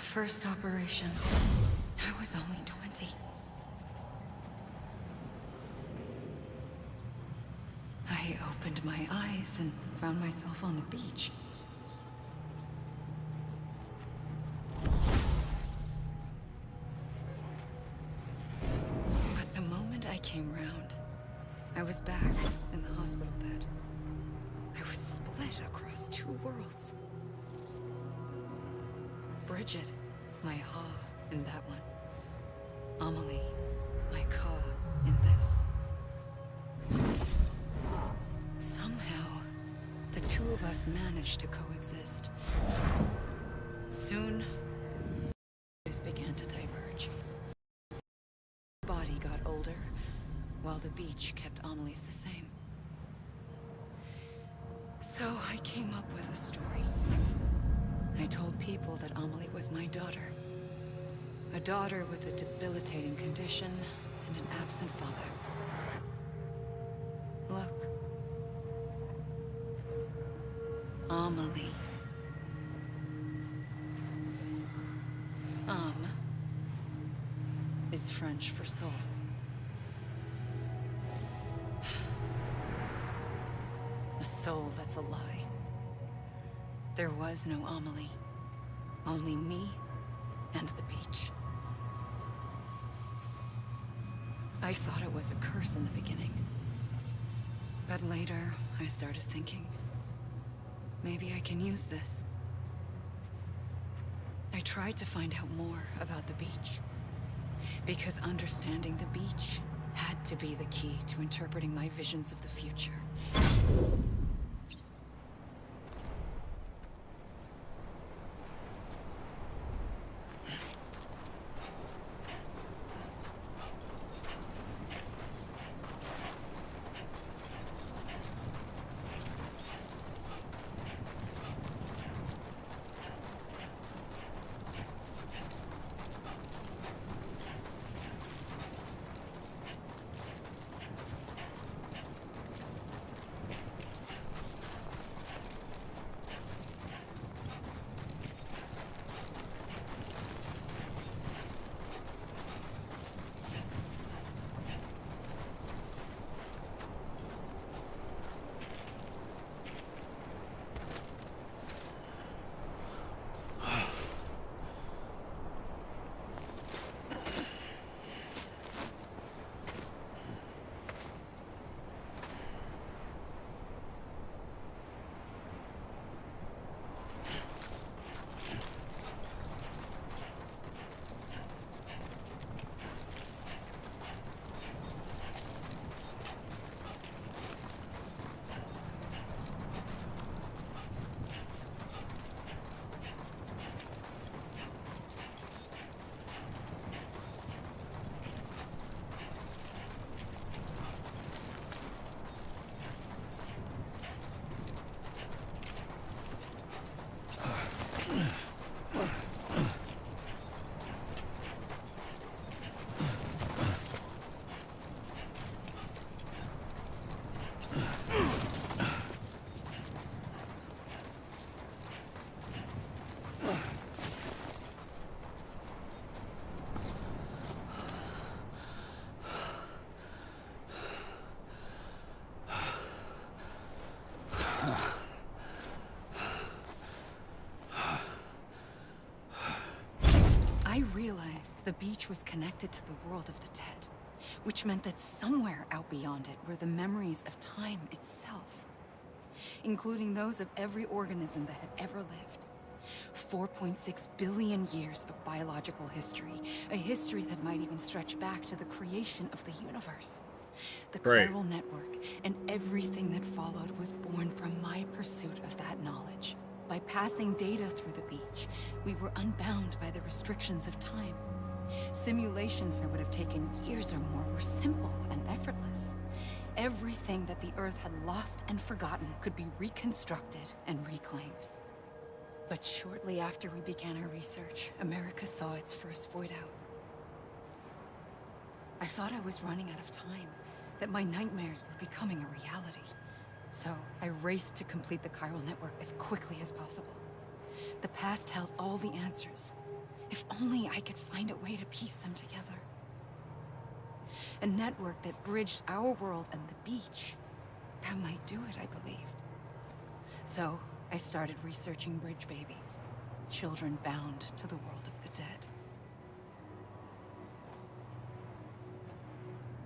first operation, I was only 20. I opened my eyes and found myself on the beach. But the moment I came round, I was back in the hospital bed. I was split across two worlds. Bridget, my Ha in that one. Amelie, my Ka in this. Somehow, the two of us managed to coexist. Soon, boundaries began to diverge. Body got older, while the beach kept Amelie's the same. So I came up with a story. I told people that Amelie was my daughter. A daughter with a debilitating condition and an absent father. Look. Amelie. Âme is French for soul. A soul that's a lie. There was no Amelie. Only me and the beach. I thought it was a curse in the beginning. But later, I started thinking, maybe I can use this. I tried to find out more about the beach. Because understanding the beach had to be the key to interpreting my visions of the future. I realized the beach was connected to the world of the dead, which meant that somewhere out beyond it were the memories of time itself, including those of every organism that had ever lived. 4.6 billion years of biological history, a history that might even stretch back to the creation of the universe. The chiral network and everything that followed was born from my pursuit of that knowledge. By passing data through the beach, we were unbound by the restrictions of time. Simulations that would have taken years or more were simple and effortless. Everything that the Earth had lost and forgotten could be reconstructed and reclaimed. But shortly after we began our research, America saw its first void out. I thought I was running out of time, that my nightmares were becoming a reality. So I raced to complete the chiral network as quickly as possible. The past held all the answers. If only I could find a way to piece them together. A network that bridged our world and the beach. That might do it, I believed. So, I started researching bridge babies. Children bound to the world of the dead.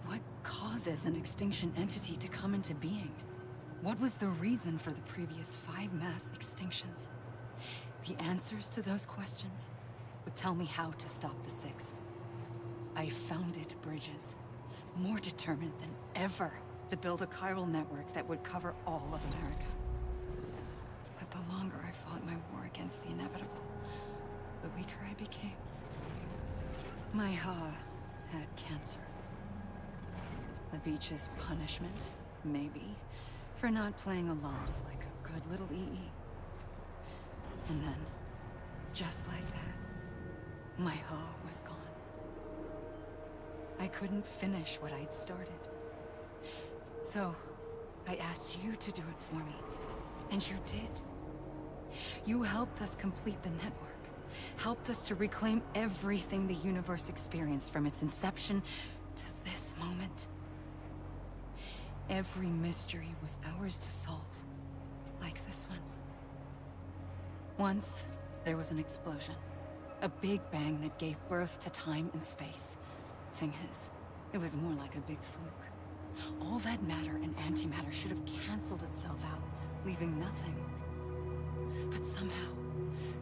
What causes an extinction entity to come into being? What was the reason for the previous 5 mass extinctions? The answers to those questions would tell me how to stop the 6th. I founded bridges, more determined than ever to build a chiral network that would cover all of America. But the longer I fought my war against the inevitable, the weaker I became. My Ha had cancer. The beach's punishment, maybe, for not playing along like a good little EE. And then, just like that, my Ha was gone. I couldn't finish what I'd started. So, I asked you to do it for me, and you did. You helped us complete the network, helped us to reclaim everything the universe experienced from its inception to this moment. Every mystery was ours to solve, like this one. Once, there was an explosion. A big bang that gave birth to time and space. Thing is, it was more like a big fluke. All that matter and antimatter should have canceled itself out, leaving nothing. But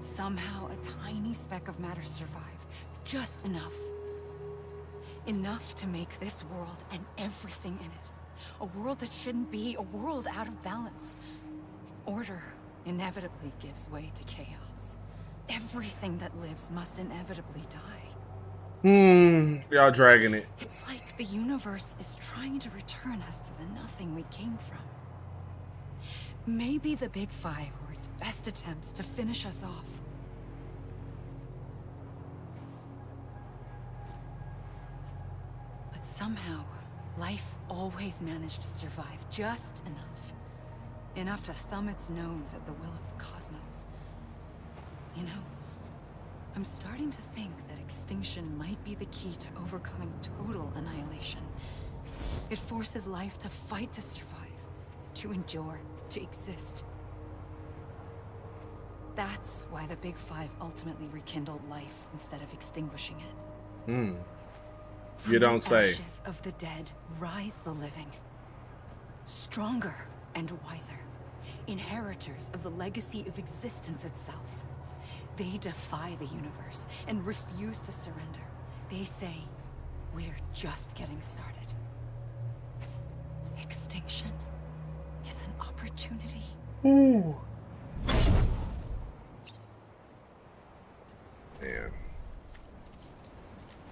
somehow a tiny speck of matter survived. Just enough. Enough to make this world and everything in it. A world that shouldn't be, a world out of balance. Order inevitably gives way to chaos. Everything that lives must inevitably die. Y'all dragging it. It's like the universe is trying to return us to the nothing we came from. Maybe the Big Five were its best attempts to finish us off. But somehow, life always managed to survive just enough. Enough to thumb its nose at the will of the cosmos. You know, I'm starting to think that extinction might be the key to overcoming total annihilation. It forces life to fight to survive, to endure, to exist. That's why the Big Five ultimately rekindled life instead of extinguishing it. You don't say. From the ashes of the dead rise the living. Stronger and wiser. Inheritors of the legacy of existence itself. They defy the universe and refuse to surrender. They say, we're just getting started. Extinction is an opportunity. Man.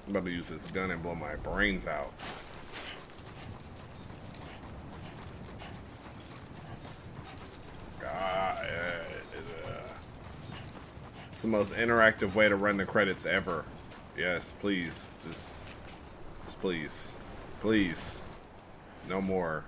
I'm about to use this gun and blow my brains out. It's the most interactive way to run the credits ever. Yes, please. Just please. Please. No more.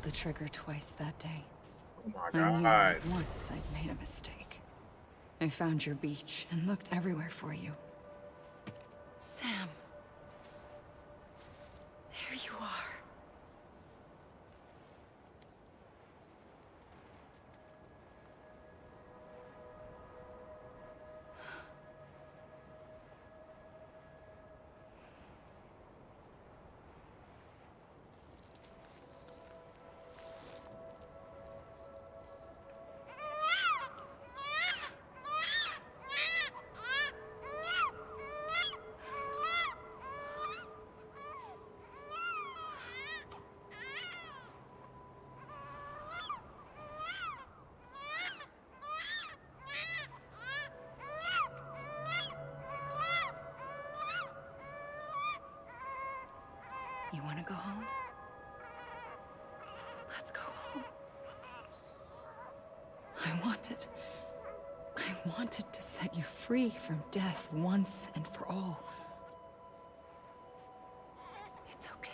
the trigger twice that day. Oh my I knew God. that once I'd made a mistake. I found your beach and looked everywhere for you. Sam. There you are. You want to go home? Let's go home. I wanted to set you free from death once and for all. It's okay.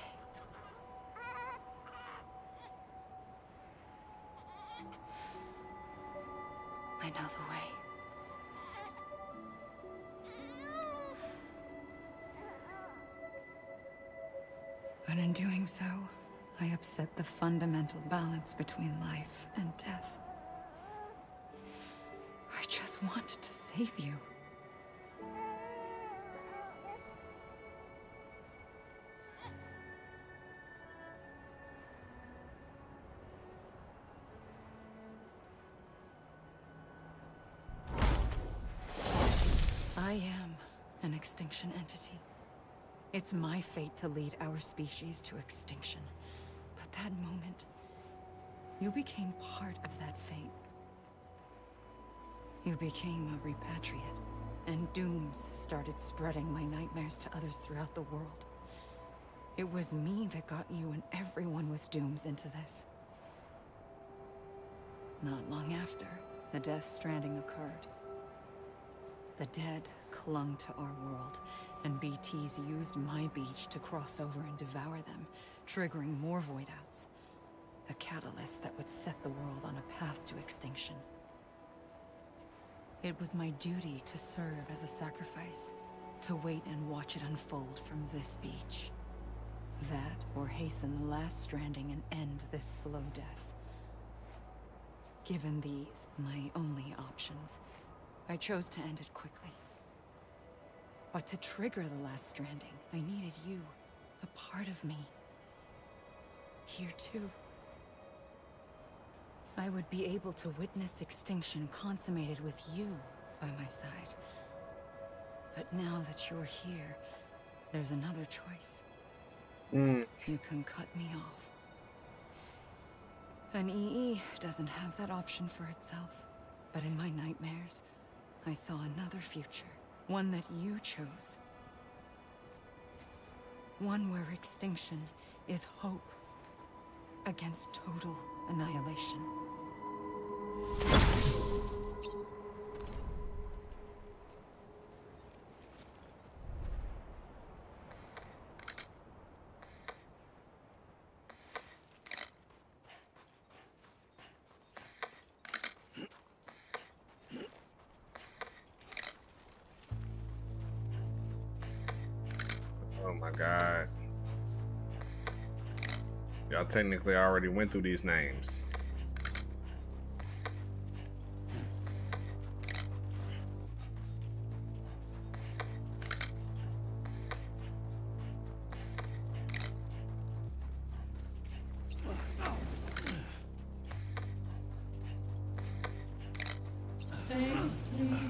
I know the way. But in doing so, I upset the fundamental balance between life and death. I just wanted to save you. I am an extinction entity. It's my fate to lead our species to extinction. But that moment, you became part of that fate. You became a repatriate, and dooms started spreading my nightmares to others throughout the world. It was me that got you and everyone with dooms into this. Not long after, the Death Stranding occurred. The dead clung to our world, and BTs used my beach to cross over and devour them, triggering more void outs. A catalyst that would set the world on a path to extinction. It was my duty to serve as a sacrifice, to wait and watch it unfold from this beach. That, or hasten the last stranding and end this slow death. Given these, my only options, I chose to end it quickly. But to trigger the last stranding, I needed you, a part of me. Here too. I would be able to witness extinction consummated with you by my side. But now that you're here, there's another choice. You can cut me off. An EE doesn't have that option for itself. But in my nightmares, I saw another future. One that you chose. One where extinction is hope against total annihilation. Oh my God. Y'all technically already went through these names.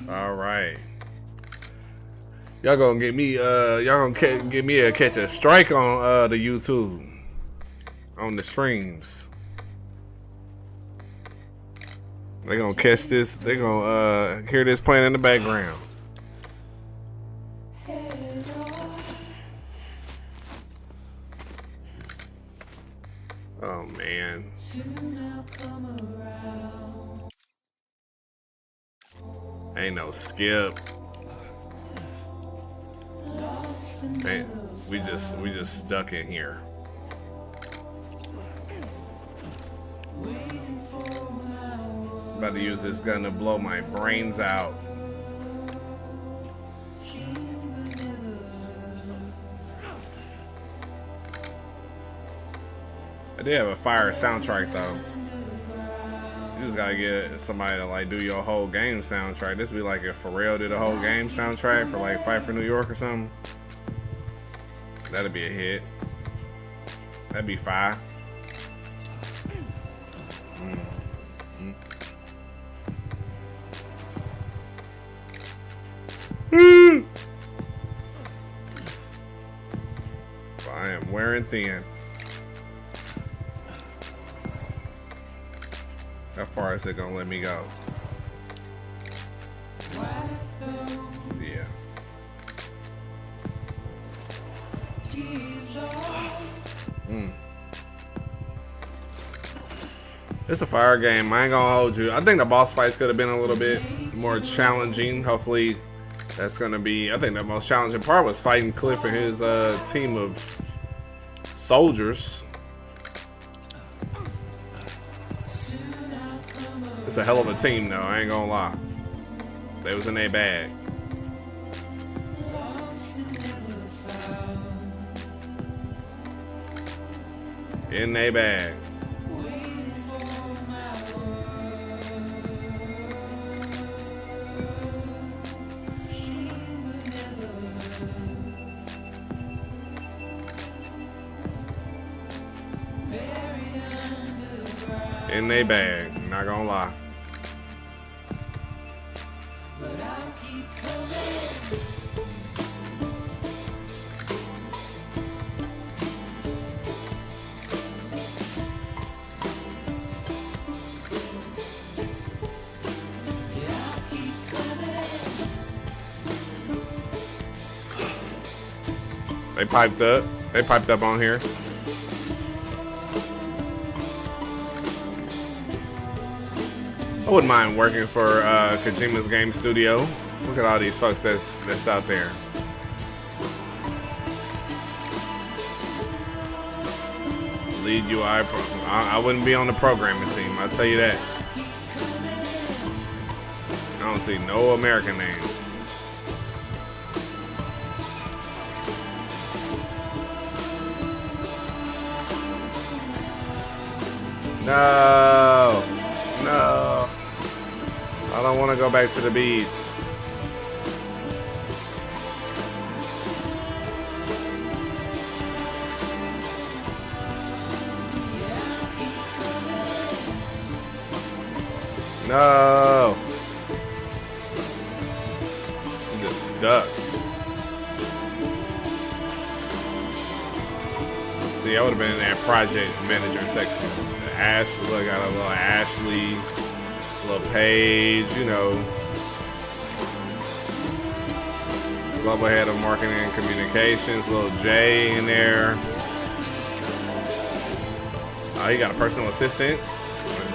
All right. Y'all gonna get me get me a catch a strike on the YouTube, on the streams. They gonna catch this, they gonna hear this playing in the background. Oh man. Ain't no skip. Hey, we just stuck in here. About to use this gun to blow my brains out. I did have a fire soundtrack though. You just gotta get somebody to like do your whole game soundtrack. This would be like if Pharrell did a whole game soundtrack for like Fight for New York or something. That'd be a hit. That'd be fire. I am wearing thin. How far is it gonna let me go? Yeah. It's a fire game. I ain't gonna hold you. I think the boss fights could have been a little bit more challenging. Hopefully that's gonna be, I think the most challenging part was fighting Cliff and his team of soldiers. It's a hell of a team though, I ain't gonna lie. They was in their bag. In their bag. In their bag, not gonna lie. They piped up. They piped up on here. I wouldn't mind working for Kojima's game studio. Look at all these folks that's out there. Lead UI. I wouldn't be on the programming team. I'll tell you that. I don't see no American names. No. No. I don't want to go back to the beach. No. I'm just stuck. See, I would have been in that project manager section. Ashley, look, got a little Ashley, a little Paige, you know. Global head of marketing and communications, little Jay in there. Oh, he got a personal assistant,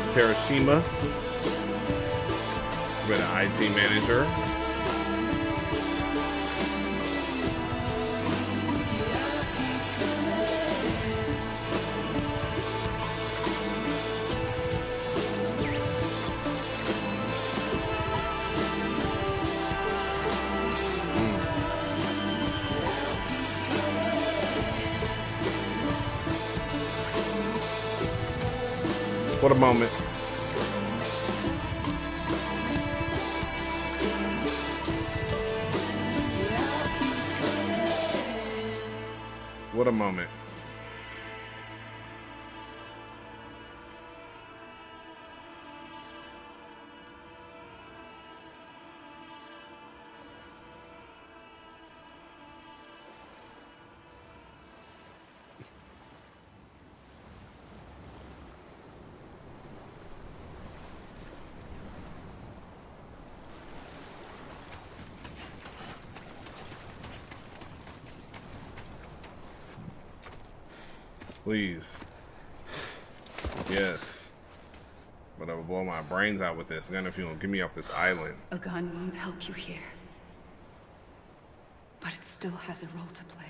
Terashima, with an IT manager. What a moment. What a moment. Please. Yes. But I will blow my brains out with this gun if you don't get me off this island. A gun won't help you here. But it still has a role to play.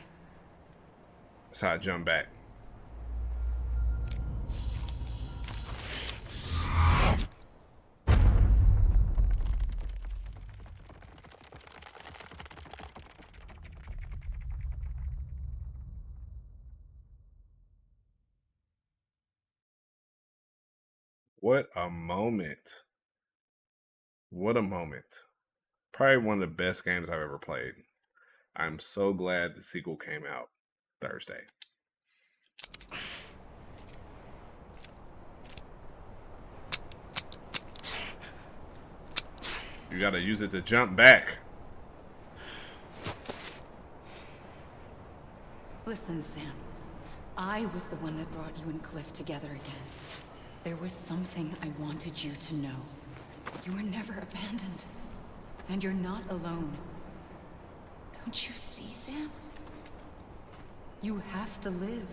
That's how I jump back. What a moment. What a moment. Probably one of the best games I've ever played. I'm so glad the sequel came out Thursday. You gotta use it to jump back. Listen, Sam. I was the one that brought you and Cliff together again. There was something I wanted you to know. You were never abandoned. And you're not alone. Don't you see, Sam? You have to live.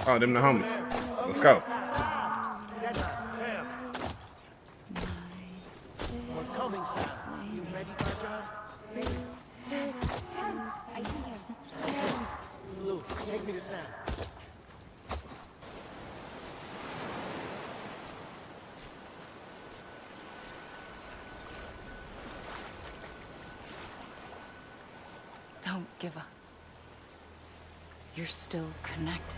Oh, them the homies. Let's go. We're coming, Sam. You ready, my job? I see him. Luke, take me to Sam. Don't give up. You're still connected.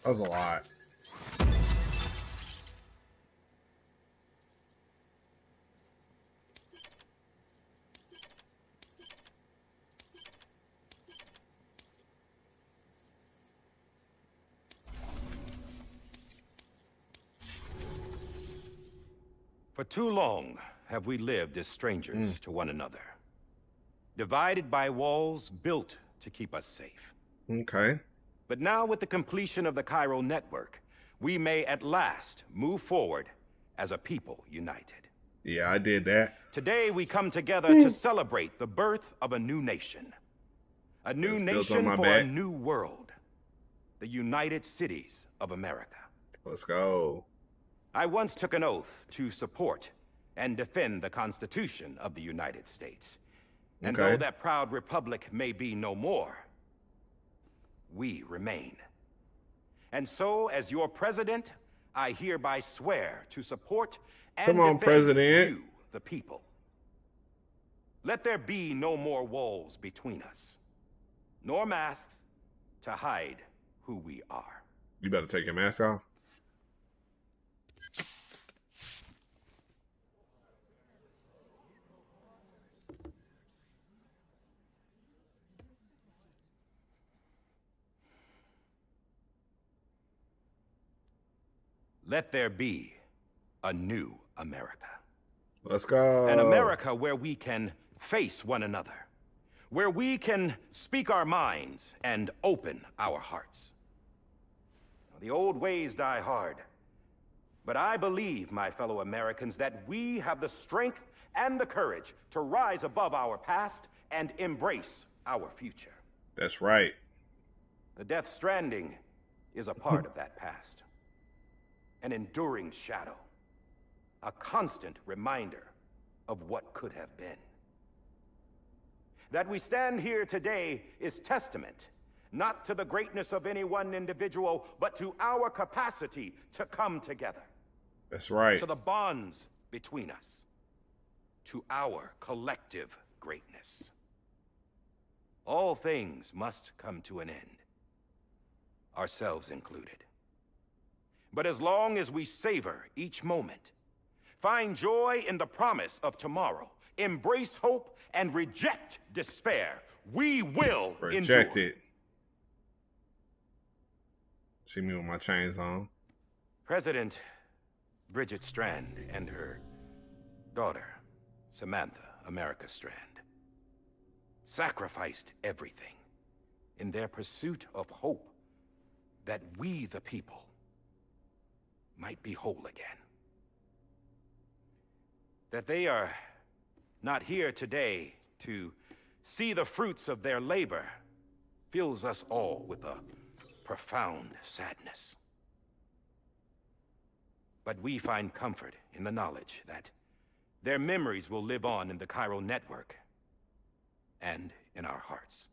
That was a lot. For too long have we lived as strangers to one another. Divided by walls built to keep us safe. Okay. But now with the completion of the Cairo network, we may at last move forward as a people united. Yeah, I did that. Today we come together to celebrate the birth of a new nation. A new nation for a new world. The United Cities of America. Let's go. I once took an oath to support and defend the Constitution of the United States. And though that proud republic may be no more, we remain. And so, as your president, I hereby swear to support and defend you, the people. Let there be no more walls between us, nor masks to hide who we are. You better take your mask off. Let there be a new America. Let's go. An America where we can face one another, where we can speak our minds and open our hearts. The old ways die hard, but I believe, my fellow Americans, that we have the strength and the courage to rise above our past and embrace our future. That's right. The Death Stranding is a part of that past. An enduring shadow. A constant reminder of what could have been. That we stand here today is testament, not to the greatness of any one individual, but to our capacity to come together. That's right. To the bonds between us. To our collective greatness. All things must come to an end. Ourselves included. But as long as we savor each moment, find joy in the promise of tomorrow, embrace hope, and reject despair, we will reject endure. it. See me with my chains on. President Bridget Strand and her daughter, Samantha America Strand, sacrificed everything in their pursuit of hope that we, the people, might be whole again. That they are not here today to see the fruits of their labor fills us all with a profound sadness. But we find comfort in the knowledge that their memories will live on in the chiral network and in our hearts.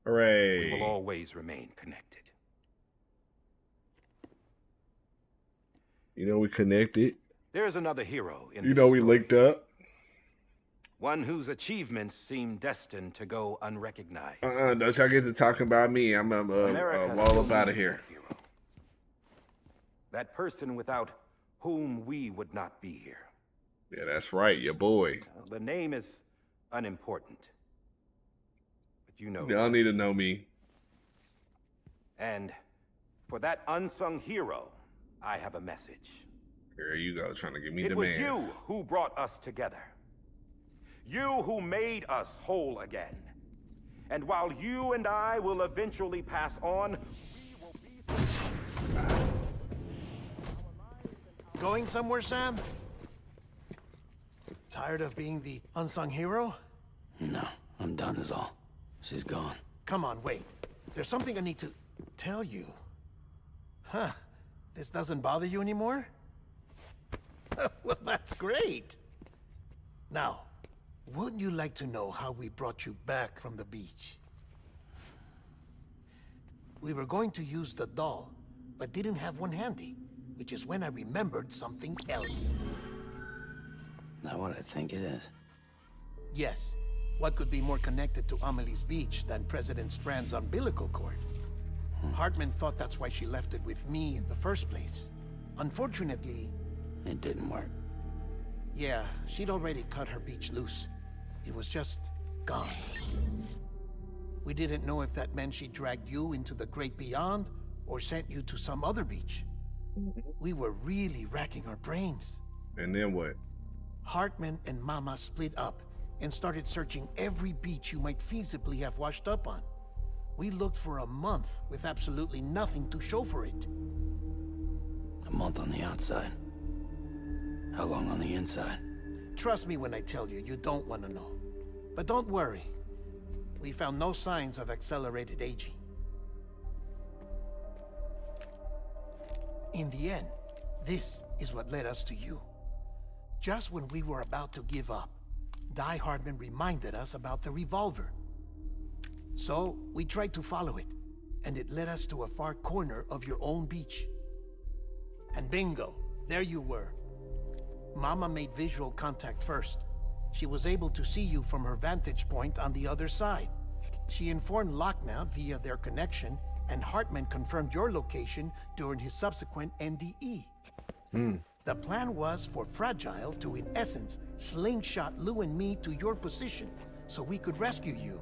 Hooray. We will always remain connected. You know we connected. There's another hero in You this know we story. linked up. One whose achievements seem destined to go unrecognized. Don't y'all get to talking about me. I'm America wall up out of here. hero. That person without whom we would not be here. Yeah, that's right, your boy. The name is unimportant. But you know. Y'all need to know me. And for that unsung hero, I have a message. Here you go, trying to give me It demands. was you who brought us together. You who made us whole again. And while you and I will eventually pass on, we will be... Going somewhere, Sam? Tired of being the unsung hero? No, I'm done is all. She's gone. Come on, wait. There's something I need to tell you. Huh. This doesn't bother you anymore? Well, that's great. Now, wouldn't you like to know how we brought you back from the beach? We were going to use the doll, but didn't have one handy, which is when I remembered something else. Not what I think it is. Yes. What could be more connected to Amelie's beach than President Strand's umbilical cord? Hartman thought that's why she left it with me in the first place. Unfortunately... It didn't work. Yeah, she'd already cut her beach loose. It was just gone. We didn't know if that meant she dragged you into the great beyond or sent you to some other beach. We were really racking our brains. And then what? Hartman and Mama split up and started searching every beach you might feasibly have washed up on. We looked for a month with absolutely nothing to show for it. A month on the outside. How long on the inside? Trust me when I tell you, you don't want to know. But don't worry. We found no signs of accelerated aging. In the end, this is what led us to you. Just when we were about to give up, Die Hardman reminded us about the revolver. So, we tried to follow it, and it led us to a far corner of your own beach. And bingo, there you were. Mama made visual contact first, She was able to see you from her vantage point on the other side. She informed Lochna via their connection, and Hartman confirmed your location during his subsequent NDE. The plan was for Fragile to, in essence, slingshot Lou and me to your position so we could rescue you.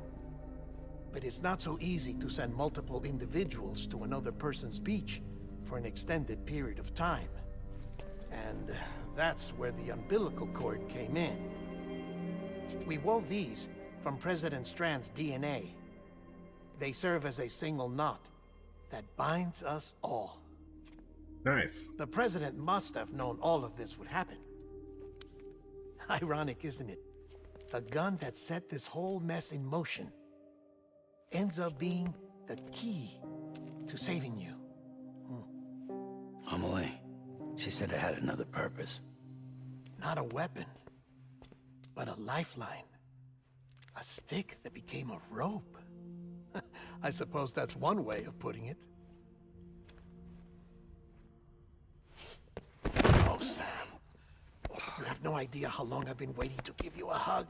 But it's not so easy to send multiple individuals to another person's beach for an extended period of time. And that's where the umbilical cord came in. We wove these from President Strand's DNA. They serve as a single knot that binds us all. Nice. The President must have known all of this would happen. Ironic, isn't it? The gun that set this whole mess in motion ends up being the key to saving you. Amelie, she said it had another purpose. Not a weapon, but a lifeline. A stick that became a rope. I suppose that's one way of putting it. Oh, Sam. You have no idea how long I've been waiting to give you a hug.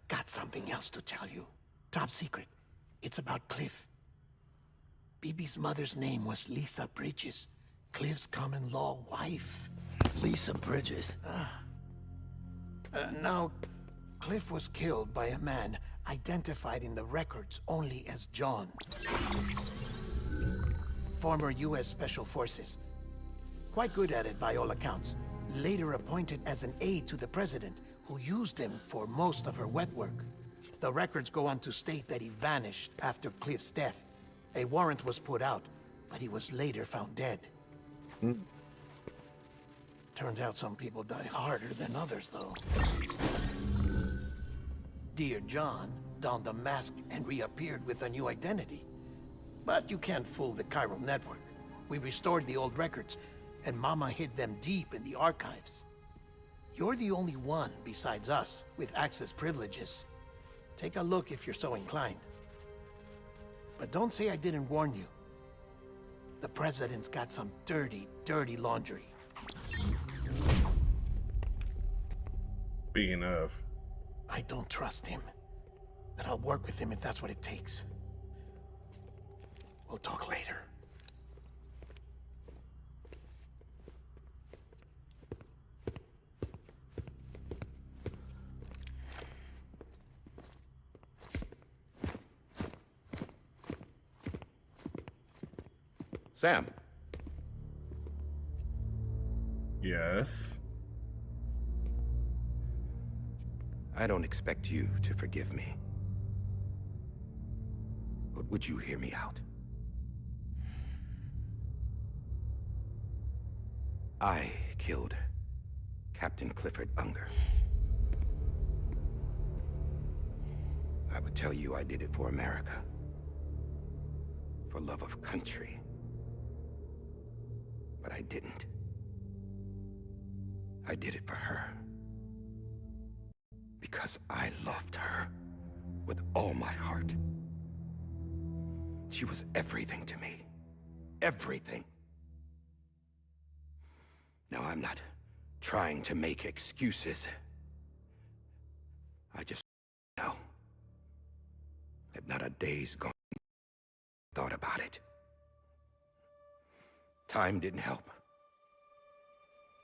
Got something else to tell you. Top secret. It's about Cliff. BB's mother's name was Lisa Bridges, Cliff's common-law wife. Lisa Bridges? Now, Cliff was killed by a man identified in the records only as John. Former U.S. Special Forces. Quite good at it by all accounts. Later appointed as an aide to the president, who used him for most of her wet work. The records go on to state that he vanished after Cliff's death. A warrant was put out, but he was later found dead. Turns out some people die harder than others, though. Dear John donned a mask and reappeared with a new identity. But you can't fool the chiral network. We restored the old records, and Mama hid them deep in the archives. You're the only one, besides us, with access privileges. Take a look if you're so inclined. But don't say I didn't warn you. The President's got some dirty, dirty laundry. Speaking of, I don't trust him, but I'll work with him if that's what it takes. We'll talk later. Sam. yes. I don't expect you to forgive me. But would you hear me out? I killed Captain Clifford Unger. I would tell you I did it for America. For love of country. But I didn't. I did it for her. Because I loved her with all my heart. She was everything to me. Everything. Now, I'm not trying to make excuses. I just know that not a day's gone thought about it. Time didn't help.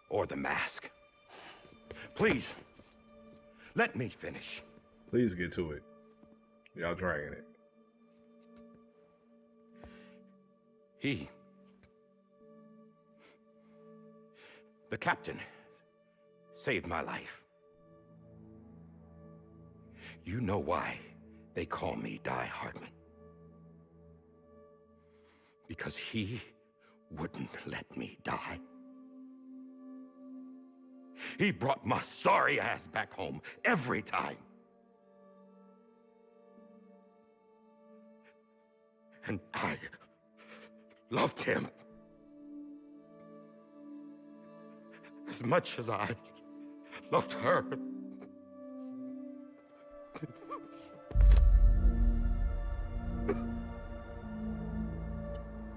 Or the mask. Please, let me finish. Please get to it. Y'all dragging it. The captain, saved my life. You know why they call me Die Hartman. Because he wouldn't let me die. He brought my sorry ass back home every time. And I loved him as much as I loved her.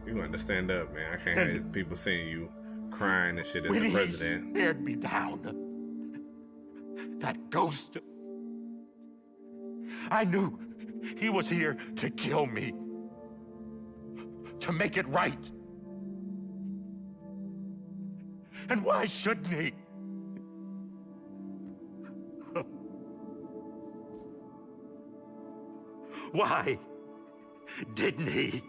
You gonna have to stand up, man. I can't have people seeing you crying and shit as When the he president. stared me down, That ghost. I knew he was here to kill me. To make it right. And why shouldn't he? Why didn't he?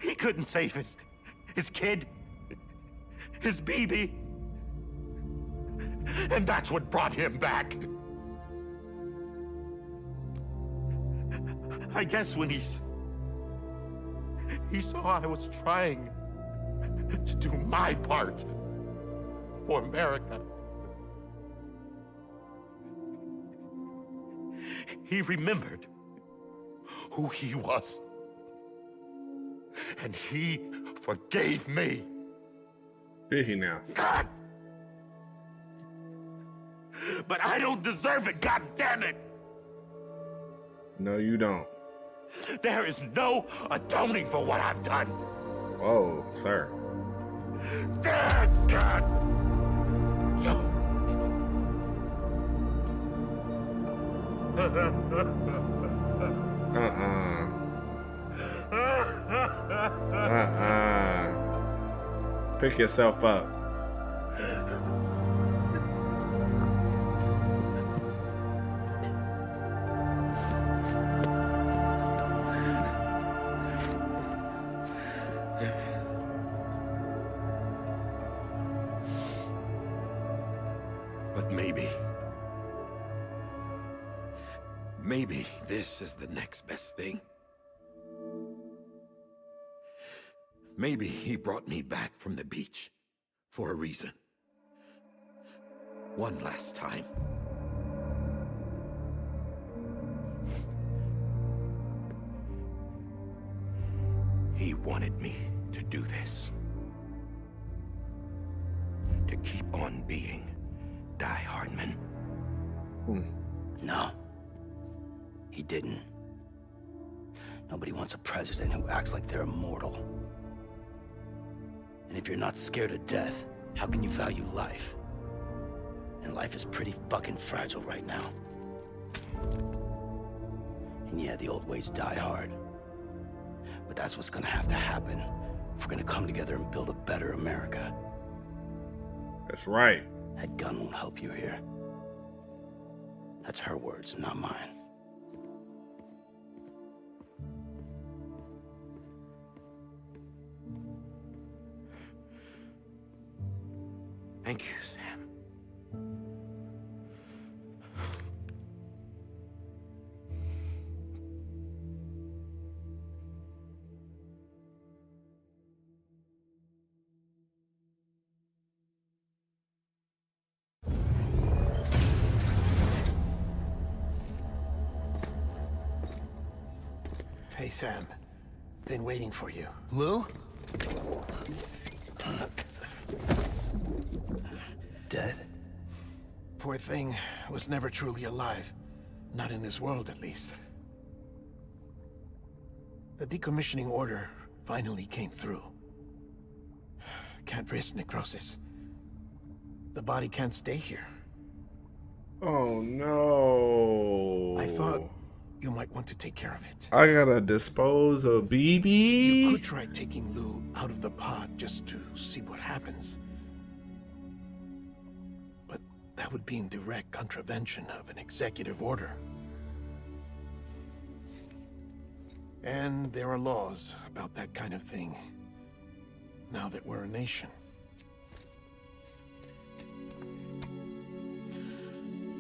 He couldn't save his kid, his baby. And that's what brought him back. I guess when he saw I was trying to do my part for America, he remembered who he was. And he forgave me. Did he now? God! But I don't deserve it, god damn it! No, you don't. There is no atoning for what I've done. Whoa, sir. God! God. Pick yourself up. But maybe this is the next best thing. Maybe he brought me back from the beach for a reason. One last time. He wanted me to do this. To keep on being Die Hardman. No. He didn't. Nobody wants a president who acts like they're immortal. And if you're not scared of death, how can you value life? And life is pretty fucking fragile right now. And yeah, the old ways die hard. But that's what's gonna have to happen if we're gonna come together and build a better America. That's right. That gun won't help you here. That's her words, not mine. Thank you, Sam. Hey, Sam. Been waiting for you. Lou? Dead? Poor thing was never truly alive. Not in this world, at least. The decommissioning order finally came through. Can't risk necrosis. The body can't stay here. Oh no. I thought you might want to take care of it. I gotta dispose of BB. You could try taking Lou out of the pod just to see what happens. But that would be in direct contravention of an executive order. And there are laws about that kind of thing, now that we're a nation.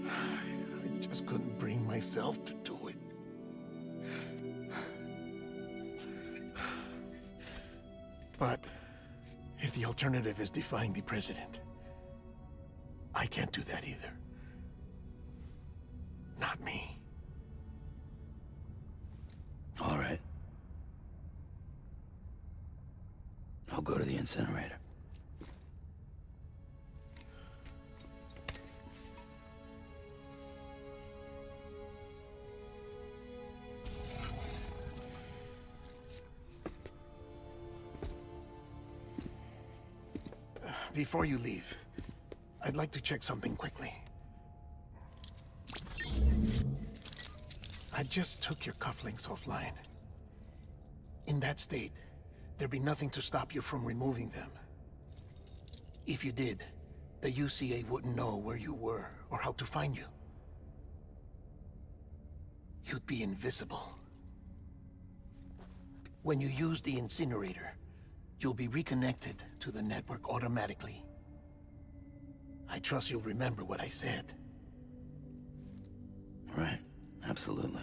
I just couldn't bring myself to do it. But if the alternative is defying the president, I can't do that either. Not me. All right. I'll go to the incinerator. Before you leave, I'd like to check something quickly. I just took your cufflinks offline. In that state, there'd be nothing to stop you from removing them. If you did, the UCA wouldn't know where you were or how to find you. You'd be invisible. When you use the incinerator, you'll be reconnected to the network automatically. I trust you'll remember what I said. Right. Absolutely.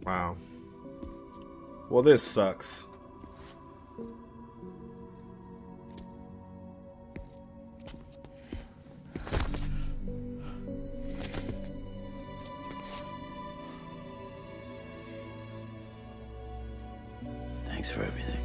Wow. Well, this sucks. Thanks for everything.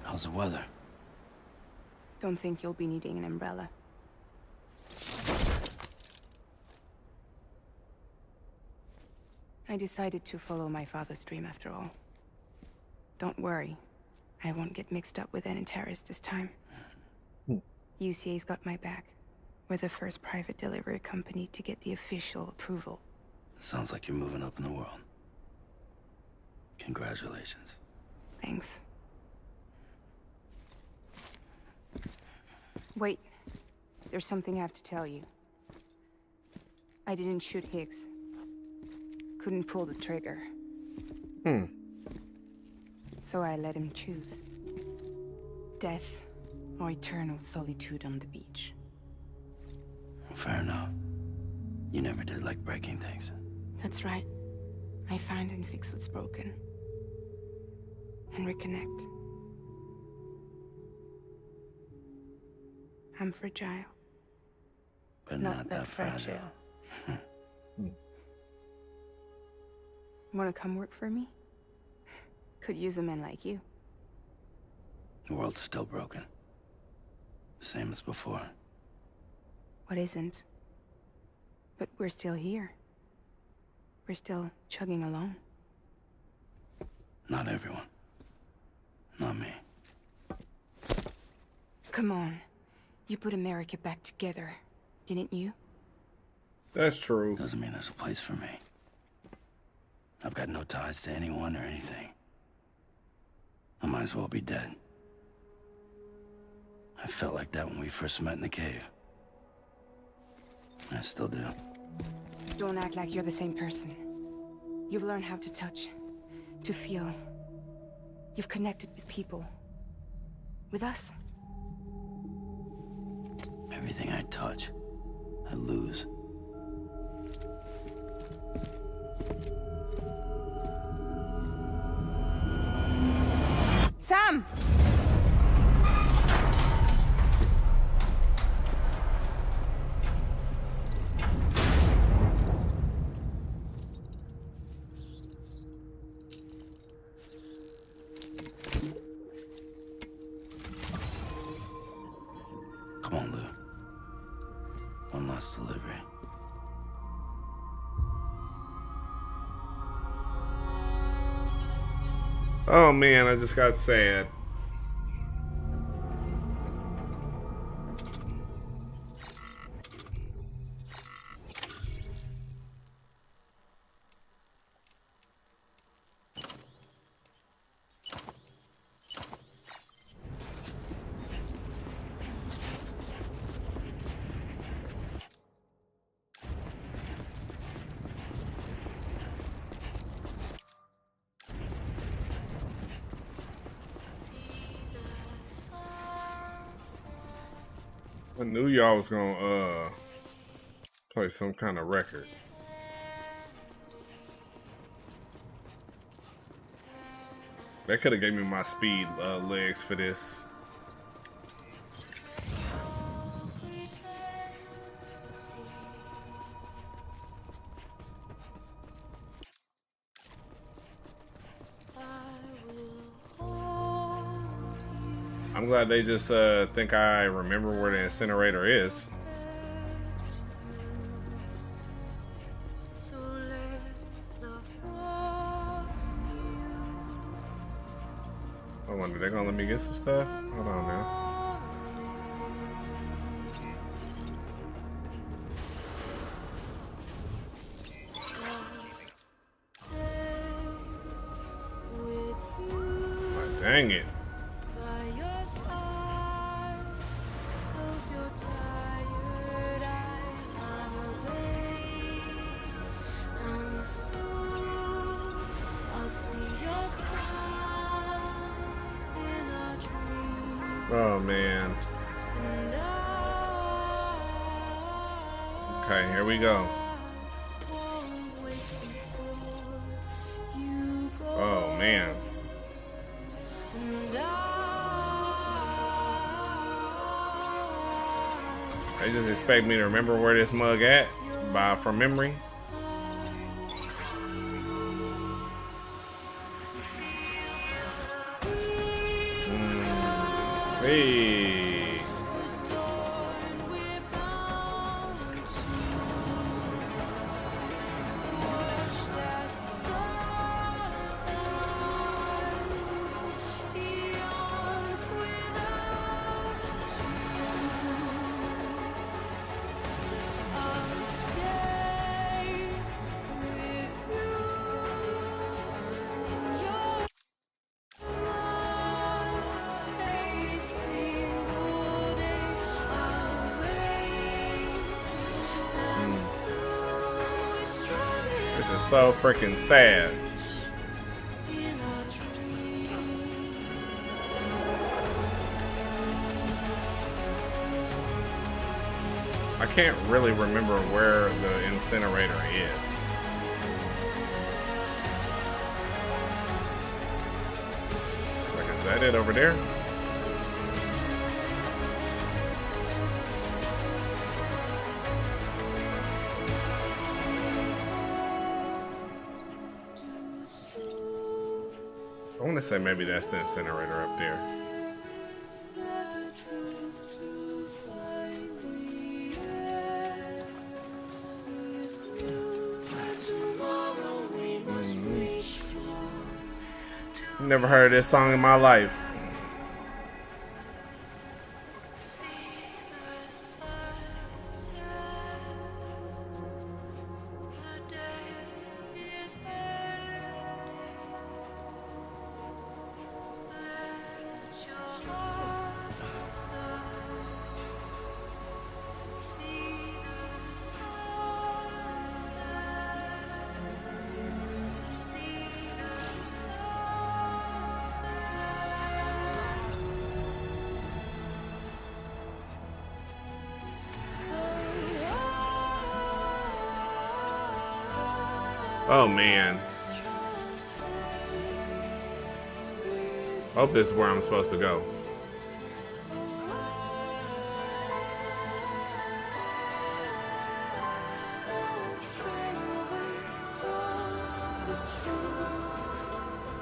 How's the weather? Don't think you'll be needing an umbrella. I decided to follow my father's dream after all. Don't worry. I won't get mixed up with any terrorists this time. UCA's got my back. We're the first private delivery company to get the official approval. Sounds like you're moving up in the world. Congratulations. Thanks. Wait. There's something I have to tell you. I didn't shoot Higgs. Couldn't pull the trigger. So I let him choose. Death or eternal solitude on the beach. Fair enough. You never did like breaking things. That's right. I find and fix what's broken. And reconnect. I'm fragile. But not that fragile. Wanna come work for me? Could use a man like you. The world's still broken. Same as before. What isn't? But we're still here. We're still chugging along. Not everyone. Not me. Come on. You put America back together, didn't you? That's true. Doesn't mean there's a place for me. I've got no ties to anyone or anything. I might as well be dead. I felt like that when we first met in the cave. I still do. Don't act like you're the same person. You've learned how to touch, to feel. You've connected with people. With us. Everything I touch, I lose. Sam! Come on, Lou. One last delivery. Oh man, I just got sad. I knew y'all was gonna play some kind of record. They could have gave me my speed legs for this. I'm glad they just think I remember where the incinerator is. I wonder, they're gonna let me get some stuff? Hold on now. Oh, dang it. Oh man. Okay, here we go. Oh man. They just expect me to remember where this mug at from memory. Hey. This is so freaking sad. I can't really remember where the incinerator is. Like, is that it over there? I want to say maybe that's the incinerator up there. Never heard this song in my life. Oh man. Hope this is where I'm supposed to go.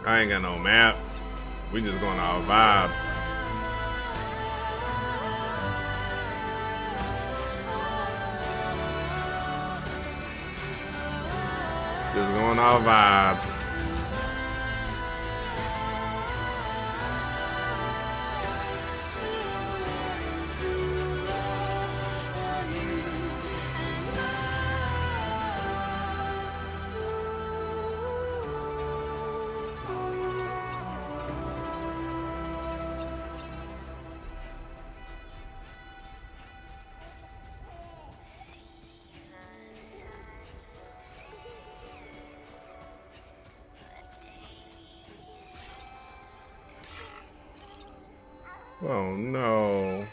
I ain't got no map. We just going off vibes. Just going off vibes. Oh no.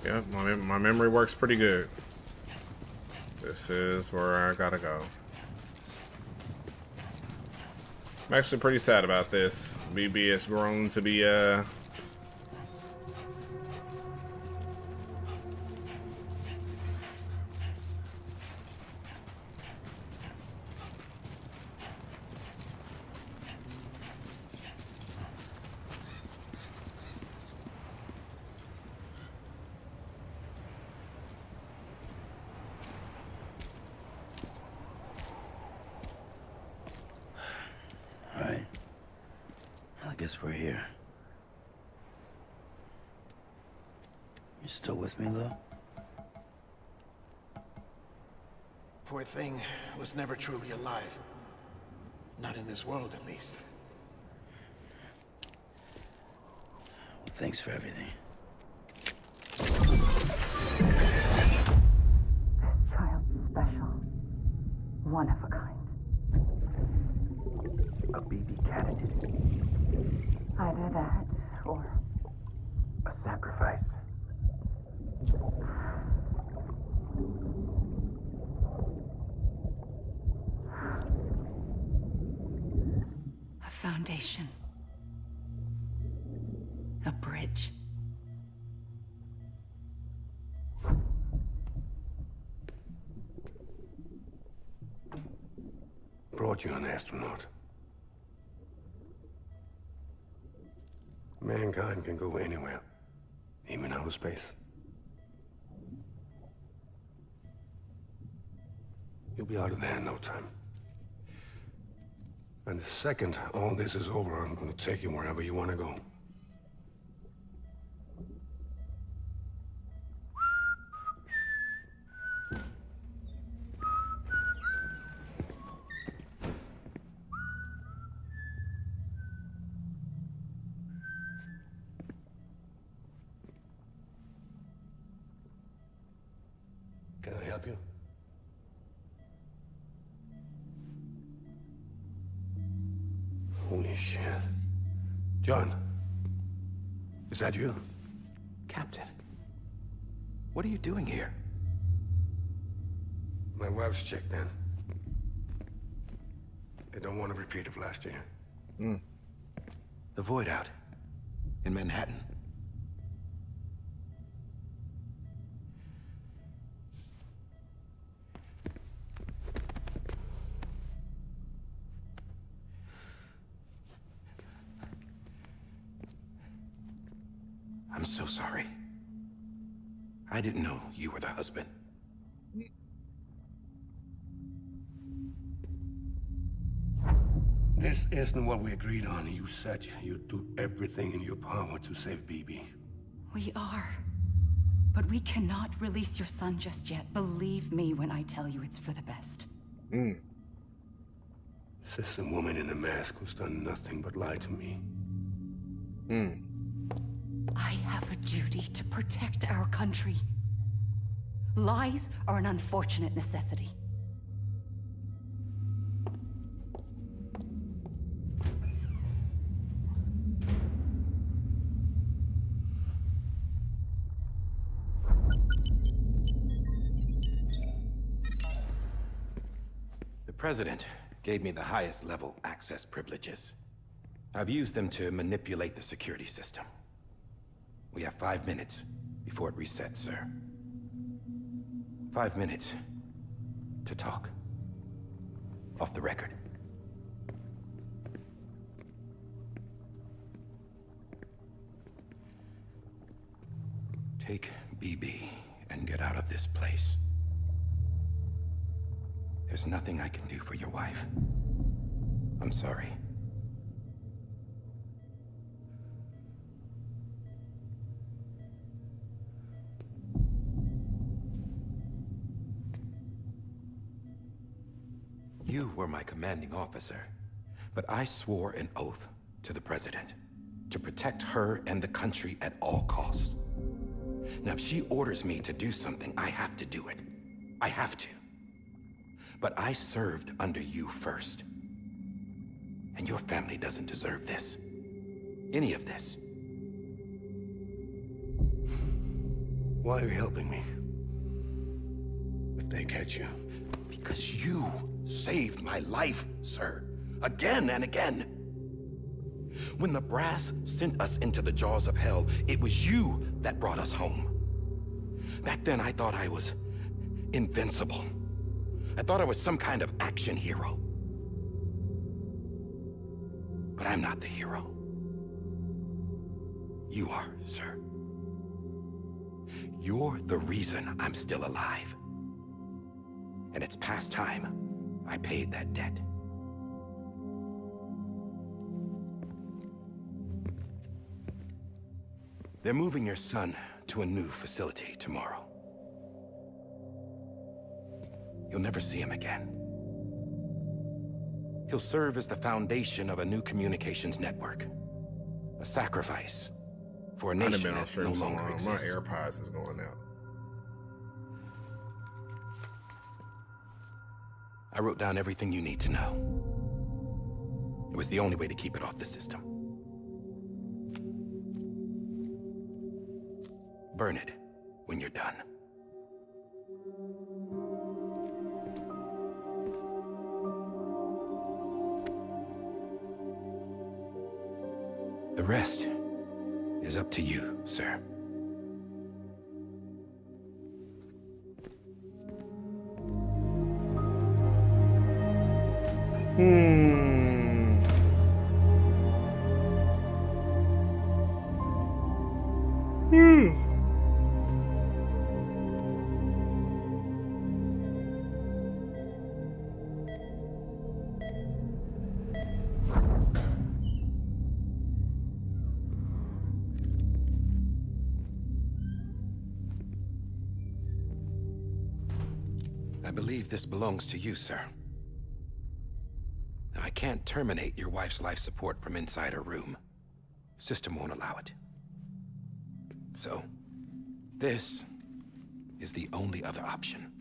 Yeah, my memory works pretty good. This is where I gotta go. I'm actually pretty sad about this. BB has grown to be Alright. I guess we're here. You still with me, Lou? Poor thing was never truly alive. Not in this world, at least. Well, thanks for everything. Child special. One of a kind. A BB candidate. Either that, or A sacrifice. a foundation. A bridge. Brought you an astronaut. Mankind can go anywhere, even outer space. You'll be out of there in no time. And the second all this is over, I'm gonna take you wherever you want to go. Can I help you? Holy shit. John, is that you? Captain, what are you doing here? My wife's checked in. They don't want a repeat of last year. The Void out in Manhattan. I'm so sorry. I didn't know you were the husband. This isn't what we agreed on. You said you'd do everything in your power to save BB. We are. But we cannot release your son just yet. Believe me when I tell you it's for the best. This is a woman in a mask who's done nothing but lie to me. I have a duty to protect our country. Lies are an unfortunate necessity. The President gave me the highest level access privileges. I've used them to manipulate the security system. We have 5 minutes before it resets, sir. 5 minutes to talk. Off the record. Take BB and get out of this place. There's nothing I can do for your wife. I'm sorry. You were my commanding officer, but I swore an oath to the President to protect her and the country at all costs. Now, if she orders me to do something, I have to do it. I have to. But I served under you first. And your family doesn't deserve this. Any of this. Why are you helping me? If they catch you. Because you saved my life, sir. Again and again. When the brass sent us into the jaws of hell, it was you that brought us home. Back then, I thought I was invincible. I thought I was some kind of action hero. But I'm not the hero. You are, sir. You're the reason I'm still alive. And it's past time I paid that debt. They're moving your son to a new facility tomorrow. You'll never see him again. He'll serve as the foundation of a new communications network. A sacrifice for a I've nation been on that no stream so longer long. My exists. AirPods is going out. I wrote down everything you need to know. It was the only way to keep it off the system. Burn it when you're done. The rest is up to you, sir. I believe this belongs to you, sir. I can't terminate your wife's life support from inside her room. System won't allow it. So, this is the only other option.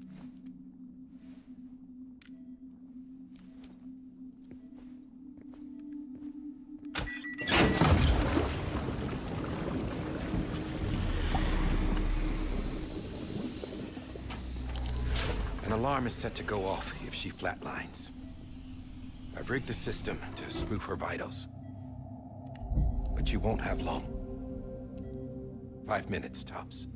An alarm is set to go off if she flatlines. I've rigged the system to spoof her vitals. But you won't have long. 5 minutes, tops.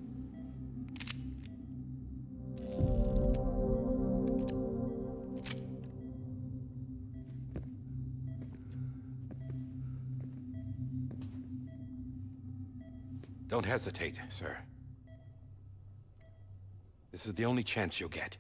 Don't hesitate, sir. This is the only chance you'll get.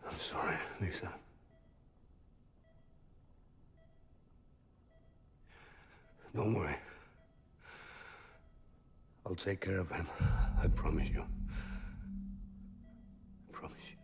I'm sorry, Lisa. Don't worry. I'll take care of him. I promise you. I promise you.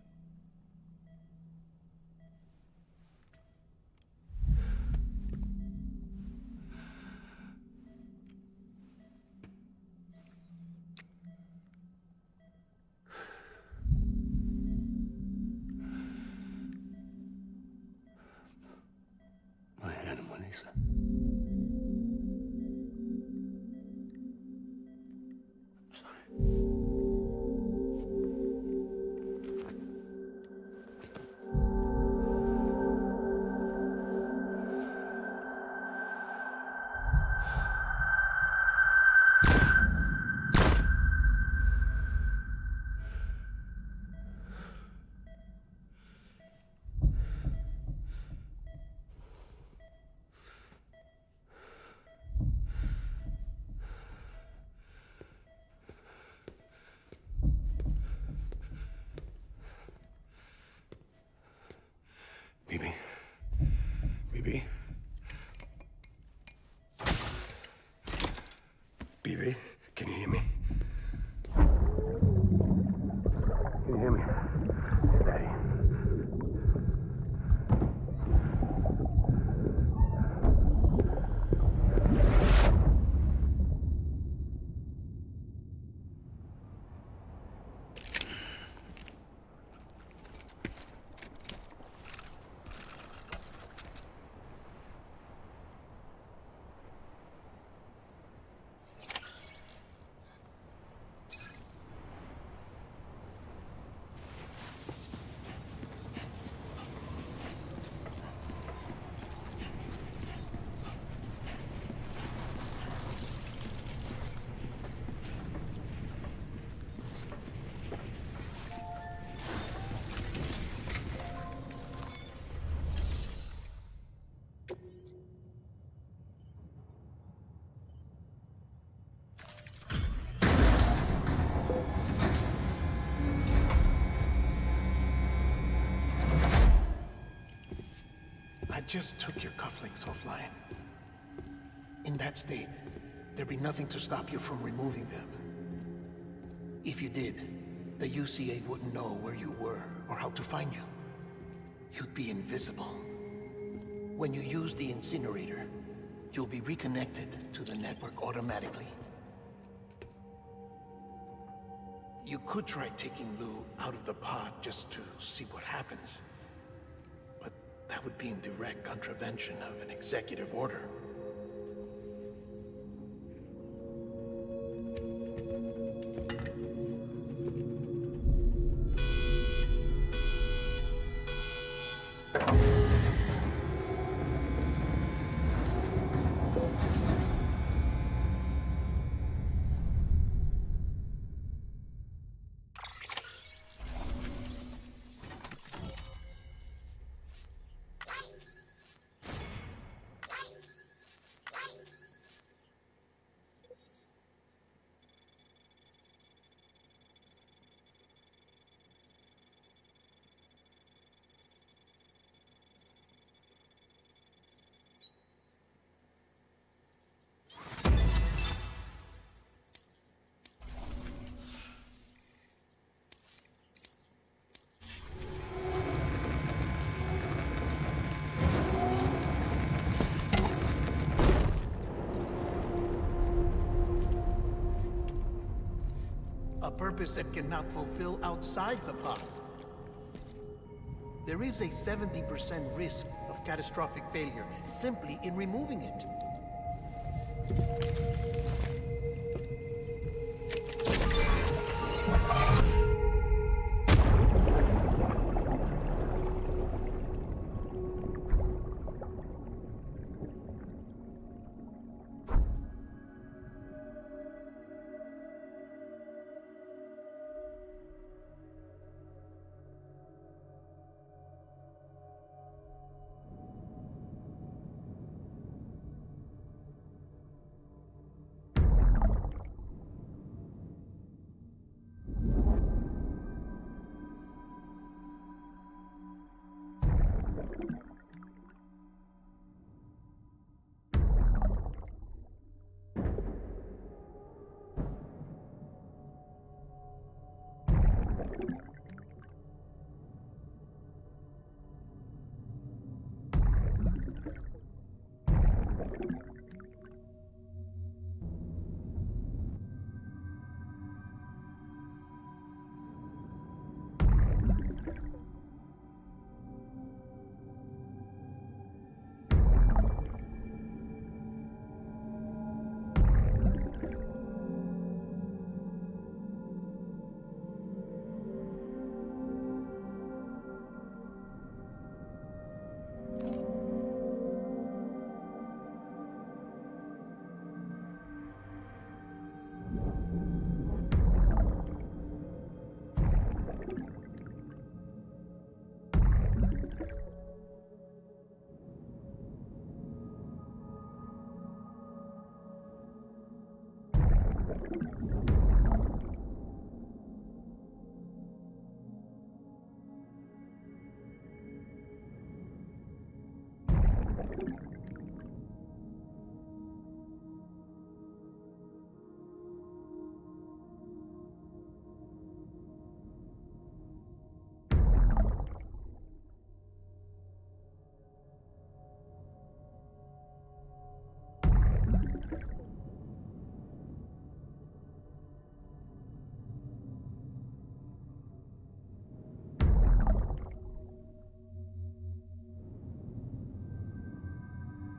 My animal, Lisa. I'm sorry. I just took your cufflinks offline. In that state, there'd be nothing to stop you from removing them. If you did, the UCA wouldn't know where you were or how to find you. You'd be invisible. When you use the incinerator, you'll be reconnected to the network automatically. You could try taking Lou out of the pod just to see what happens. But that would be in direct contravention of an executive order. A purpose that cannot fulfill outside the pod. There is a 70% risk of catastrophic failure simply in removing it.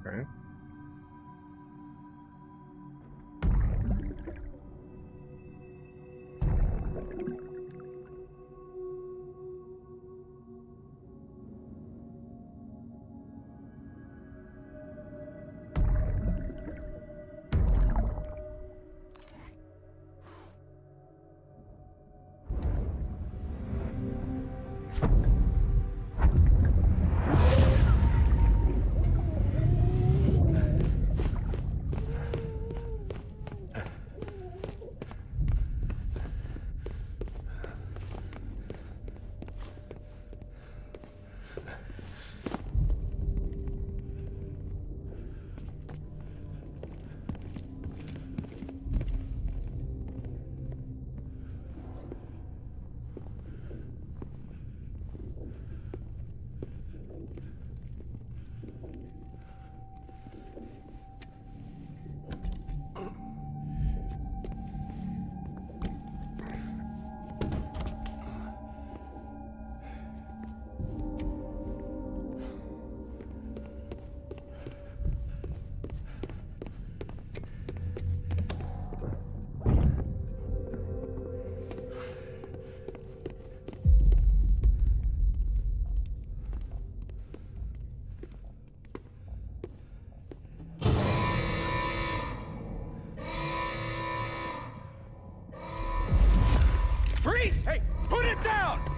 Okay.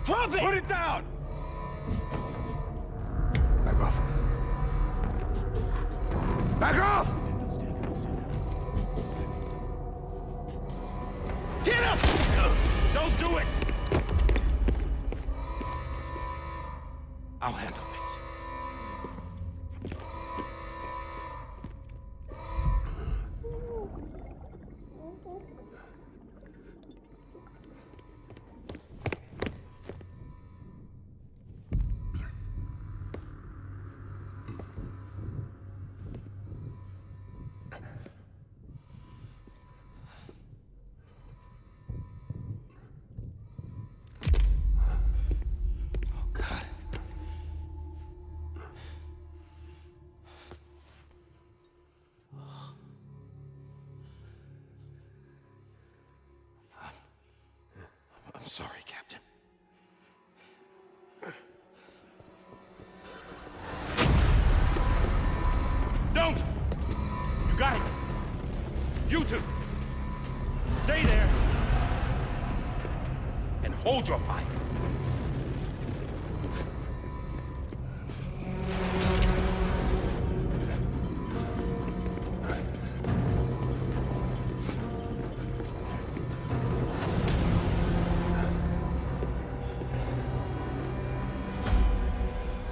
Drop it! Put it down! Back off. Back off! Get him! Don't do it! I'll handle this. I'm sorry, Captain. Don't! You got it! You two! Stay there! And hold your fire!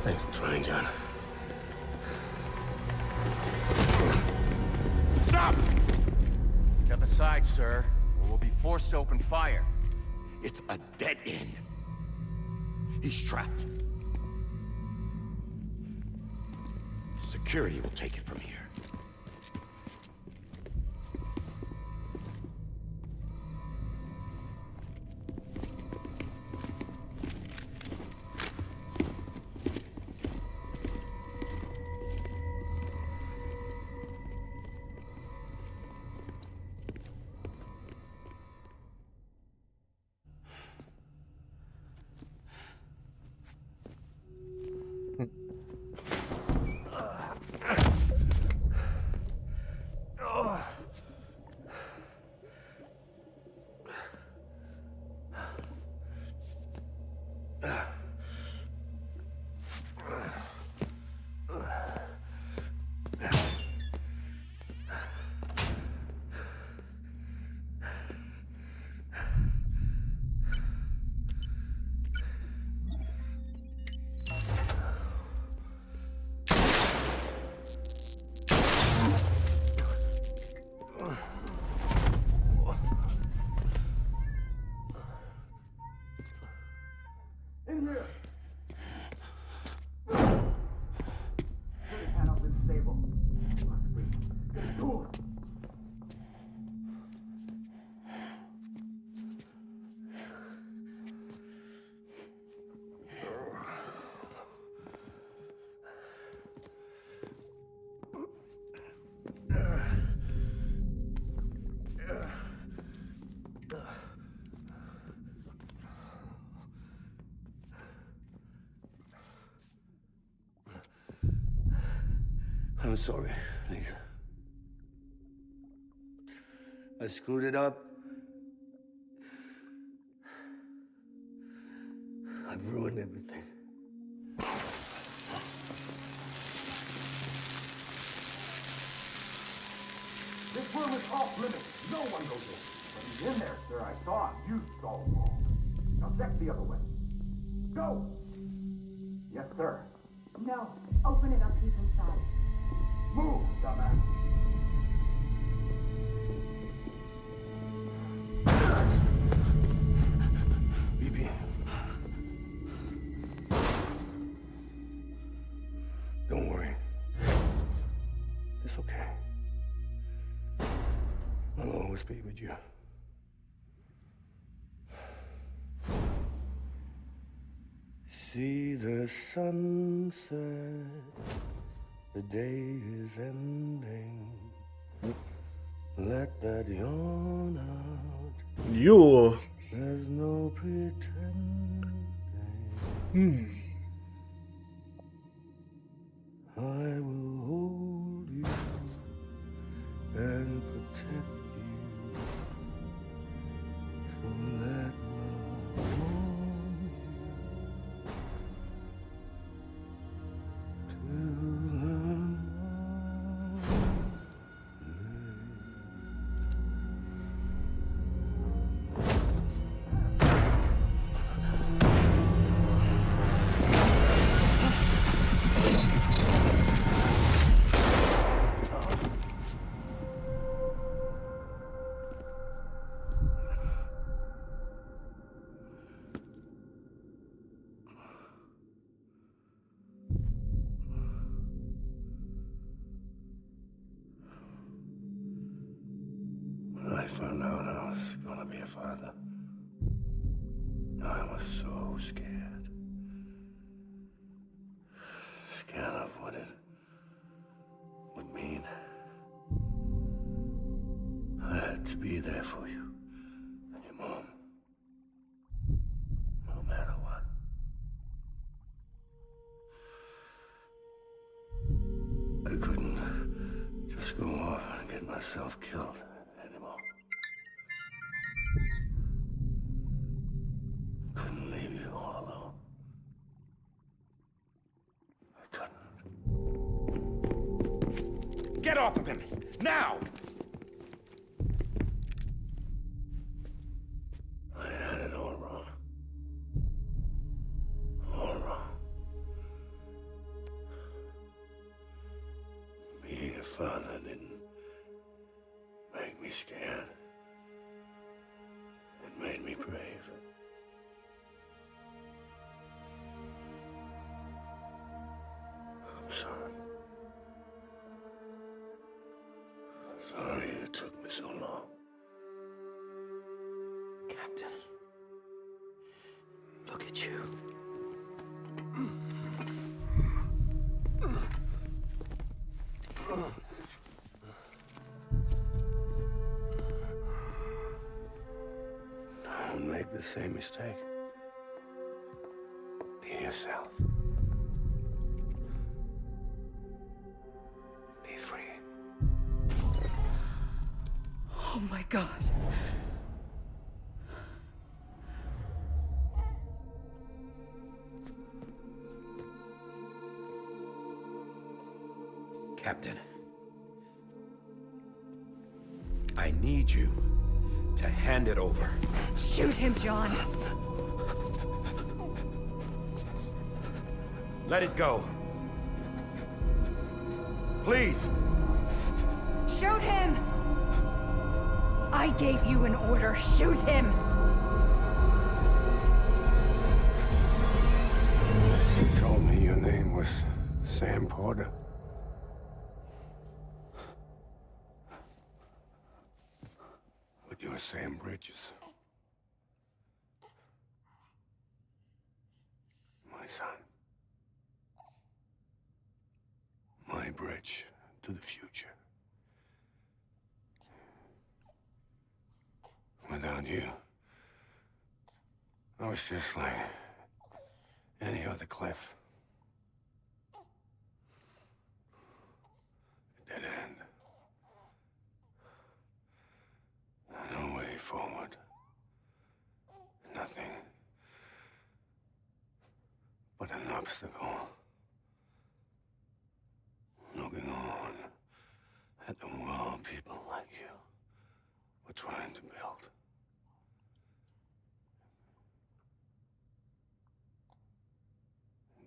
Thanks for trying, John. Stop! Step aside, sir, or we'll be forced to open fire. It's a dead end. He's trapped. Security will take it from here. I'm sorry, Lisa. I screwed it up. I've ruined everything. This room is off limits. No one goes in. But he's in there, sir. I saw him. You saw him all. Now check the other way. Go! Yes, sir. No. Open it up. He's inside. Move, dumbass. BB. Don't worry. It's okay. I'll always be with you. See the sunset, the day is ending. Let that yawn out. You're. There's no pretending. I will hold you and protect you. So let love warm you. was gonna be a father. I was so scared. Scared of what it would mean. I had to be there for you and your mom. No matter what. I couldn't just go off and get myself killed anymore. Couldn't leave you all alone. I couldn't. Get off of him! Now! I had it all wrong. All wrong. Being a father didn't make me scared. It made me brave. I'm sorry. Sorry it took me so long. Captain, look at you. Don't make the same mistake. Be yourself. Be free. Oh my God. Captain, I need you to hand it over. Shoot him, John. Let it go. Please! Shoot him! I gave you an order. Shoot him! You told me your name was Sam Porter. But you're Sam Bridges. My son. My bridge to the future. Without you, I was just like any other Cliff. A dead end. No way forward. Nothing but an obstacle. Looking on at the world people like you were trying to build.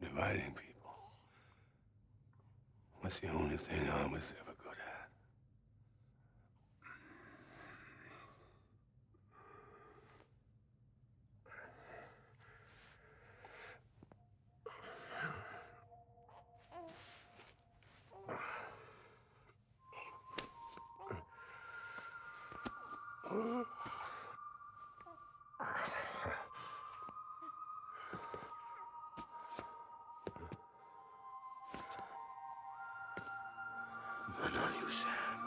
Dividing people was the only thing I was ever good at. But not you, Sam.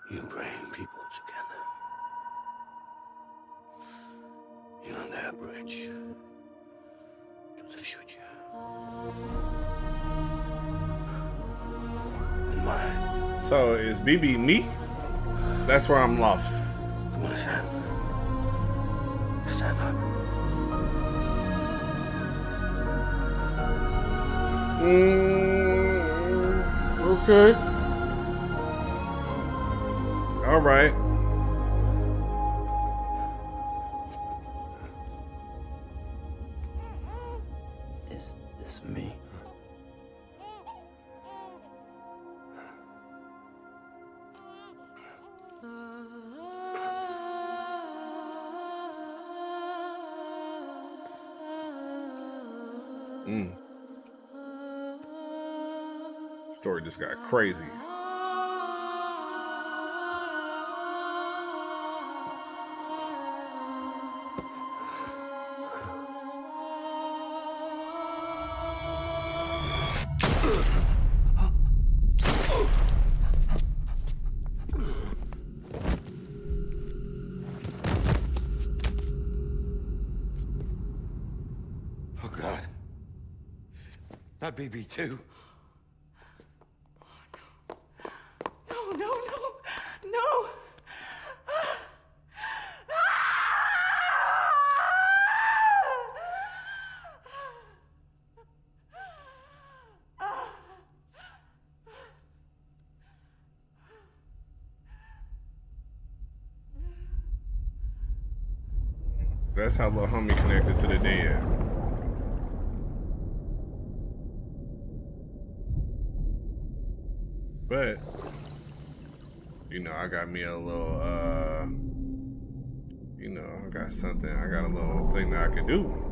You bring people together. You're their bridge to the future. And mine. So is BB me? That's where I'm lost. Come on, Sam. Stand up. Okay. All right. Is this me? Story just got crazy. Not BB too. No, no, no, no! That's how little homie connected to the dead. But you know, I got me a little you know, I got something, I got a little thing that I could do.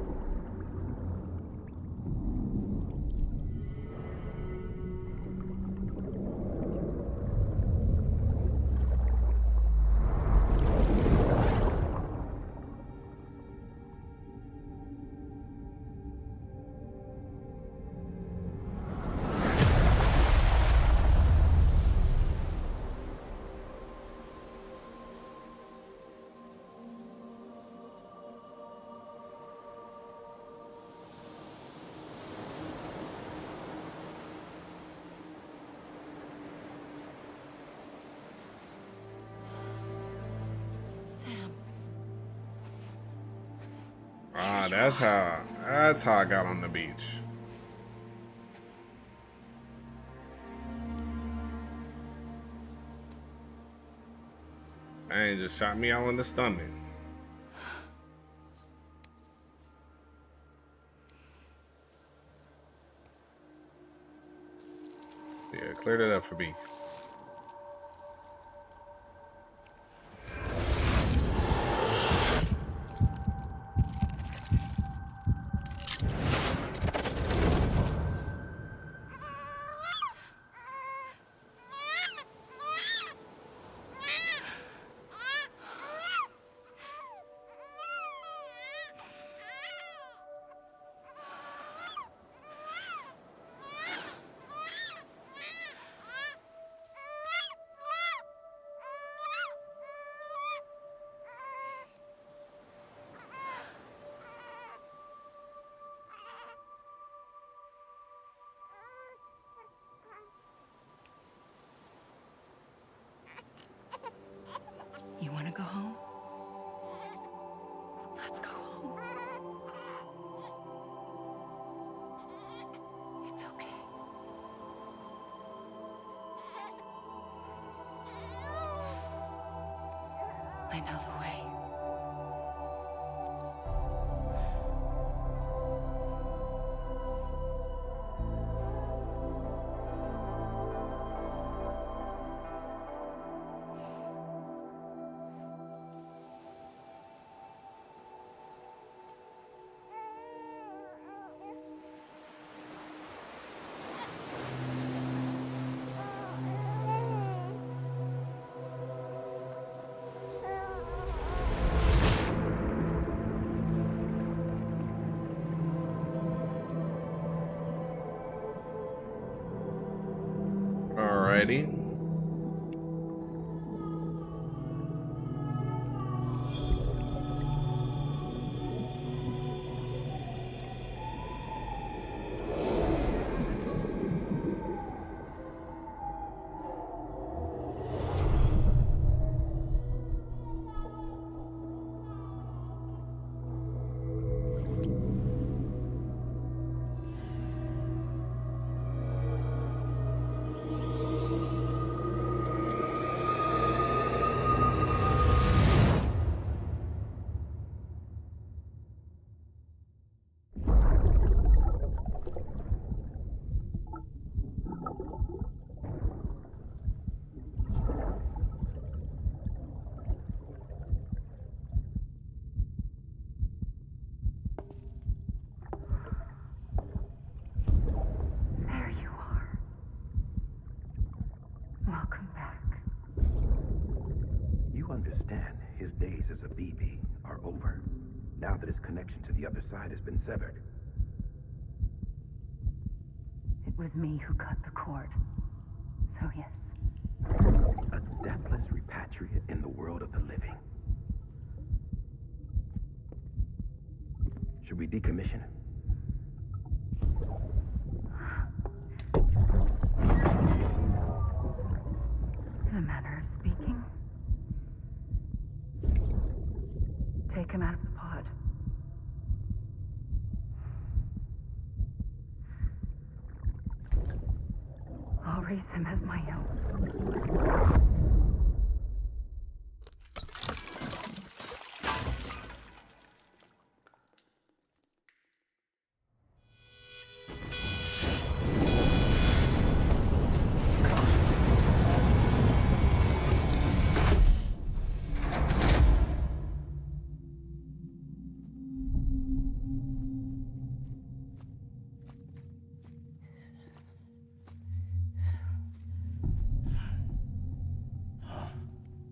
Ah, that's how I got on the beach. And just shot me all in the stomach. Yeah, cleared it up for me. You want to go home? Let's go home. It's okay. I know the way. Alrighty. There you are. Welcome back. You understand his days as a BB are over, now that his connection to the other side has been severed. It was me who cut the cord. So yes. A deathless repatriate in the world of the living. Should we decommission him? embrace him as my own.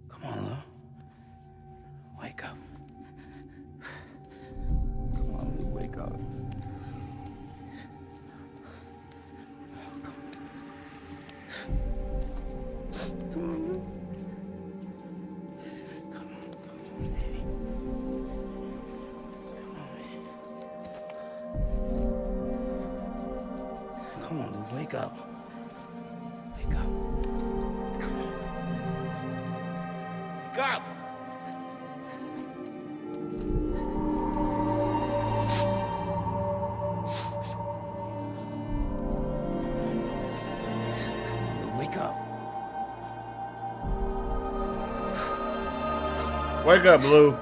Come on, Lou. Wake up. Come on, Lou, wake up. Come on, Lou. Come on, Lou, wake up. Wake up. Come on. Wake up! Wake up. Wake up, Blue.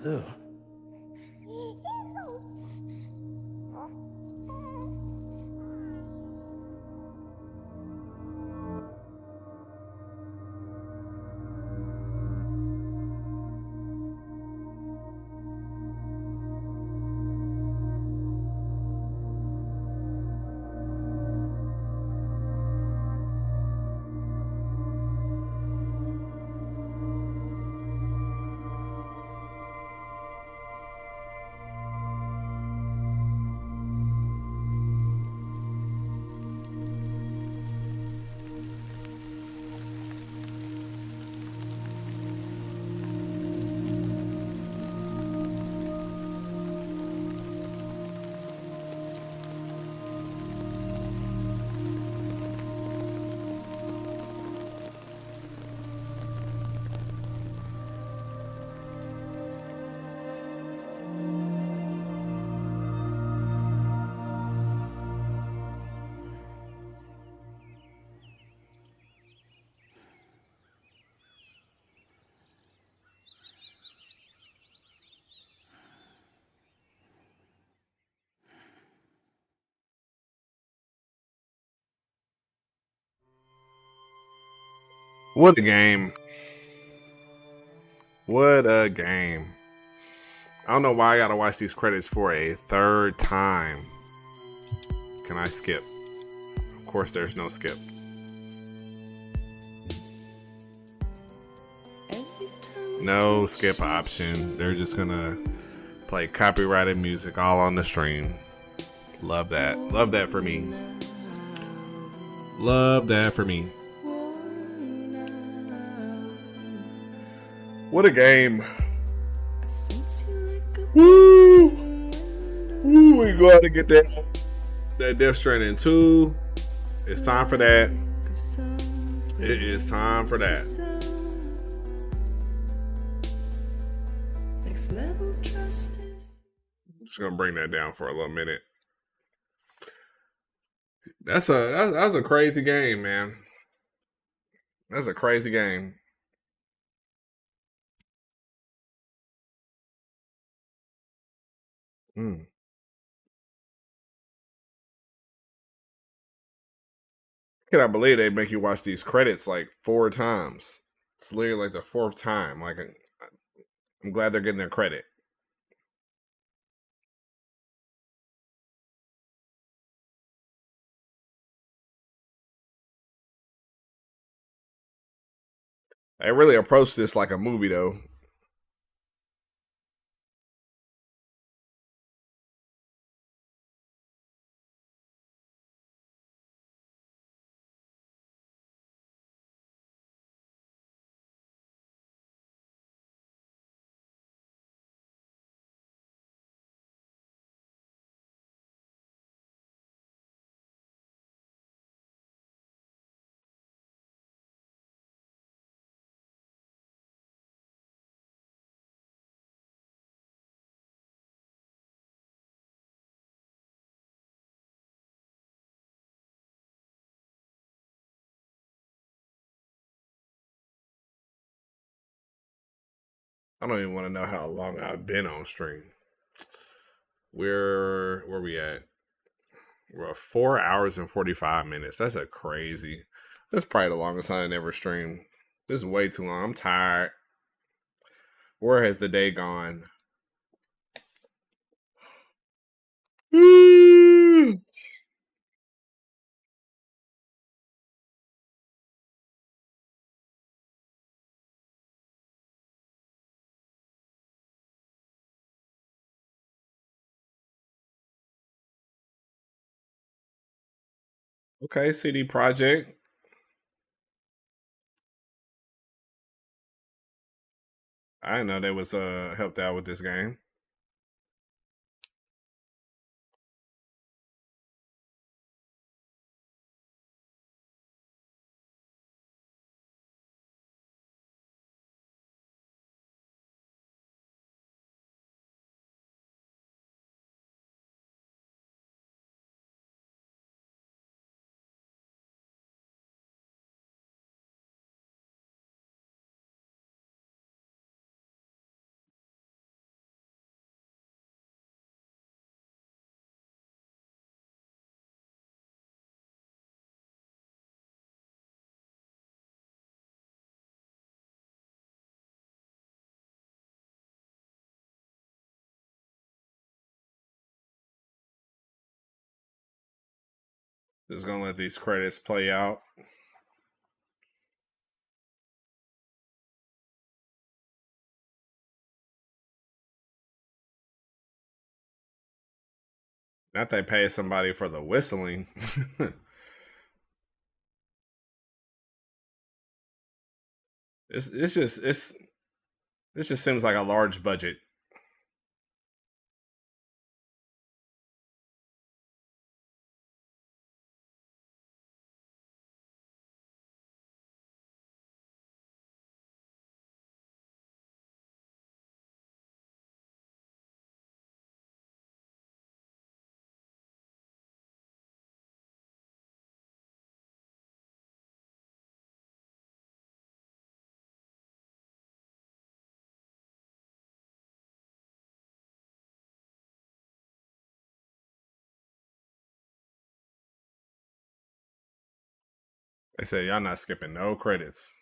Lou. What a game. What a game. I don't know why I gotta watch these credits for a third time. Can I skip? Of course, there's no skip. No skip option. They're just gonna play copyrighted music all on the stream. Love that. Love that for me. Love that for me. What a game. Woo! Woo! We go out to get that Death Stranding 2. It's time for that. It is time for that. I'm just gonna bring that down for a little minute. That's a crazy game, man. That's a crazy game. Mm. Can I believe they make you watch these credits like 4 times? It's literally like the 4th time. Like, I'm glad they're getting their credit. They really approached this like a movie, though. I don't even want to know how long I've been on stream. Where we at? We're 4 hours and 45 minutes. That's a crazy. That's probably the longest I ever streamed. This is way too long. I'm tired. Where has the day gone? Okay, CD Project. I didn't know they was helped out with this game. Just gonna let these credits play out. Not they pay somebody for the whistling. it's just this just seems like a large budget. They said y'all not skipping no credits.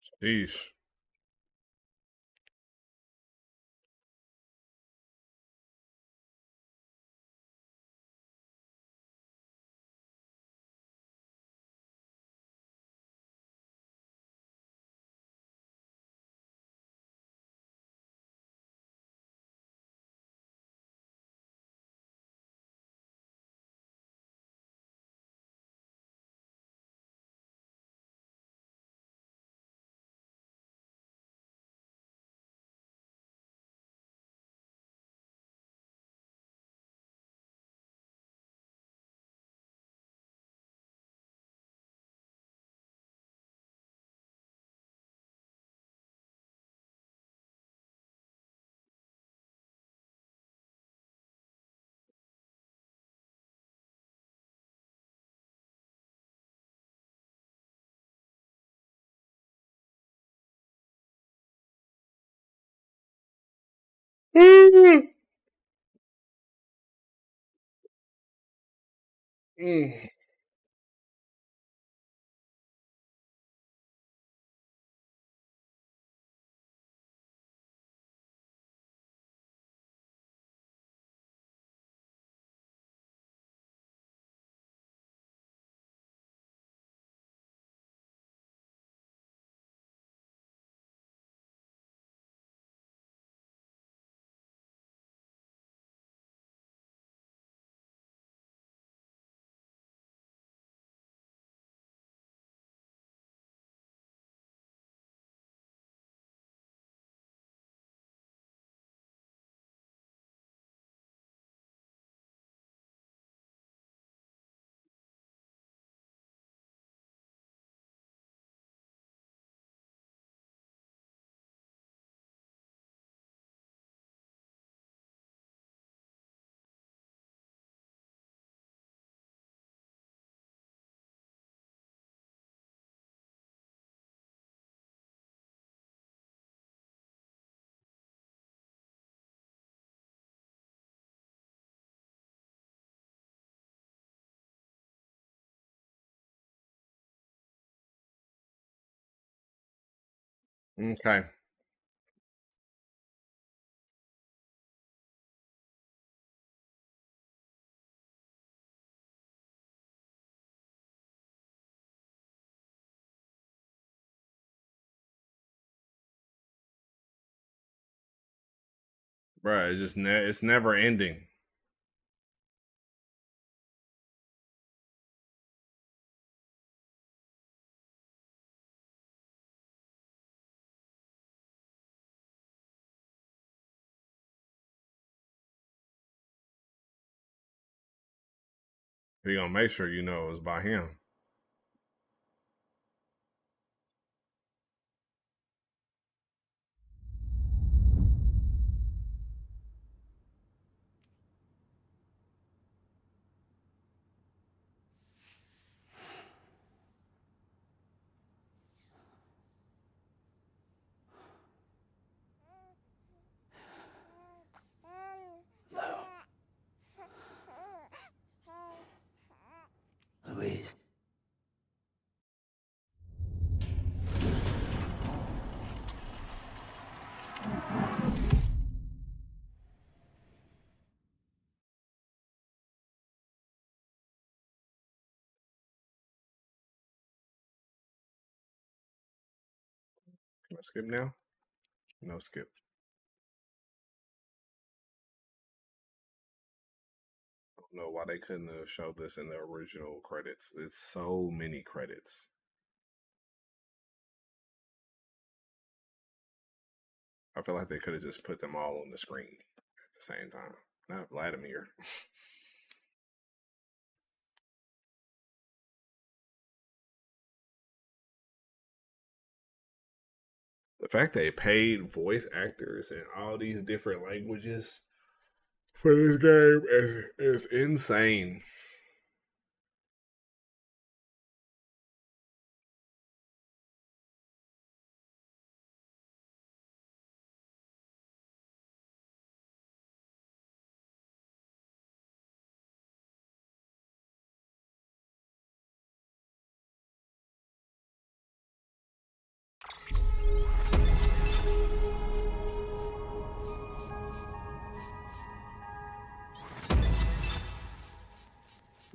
Sheesh. Mm. Okay. Bruh, it's never ending. He gonna make sure you know it was by him. Louise. Can I skip now? No skip. I don't know why they couldn't have showed this in the original credits. It's so many credits. I feel like they could have just put them all on the screen at the same time. Not Vladimir. The fact they paid voice actors in all these different languages for this game is insane.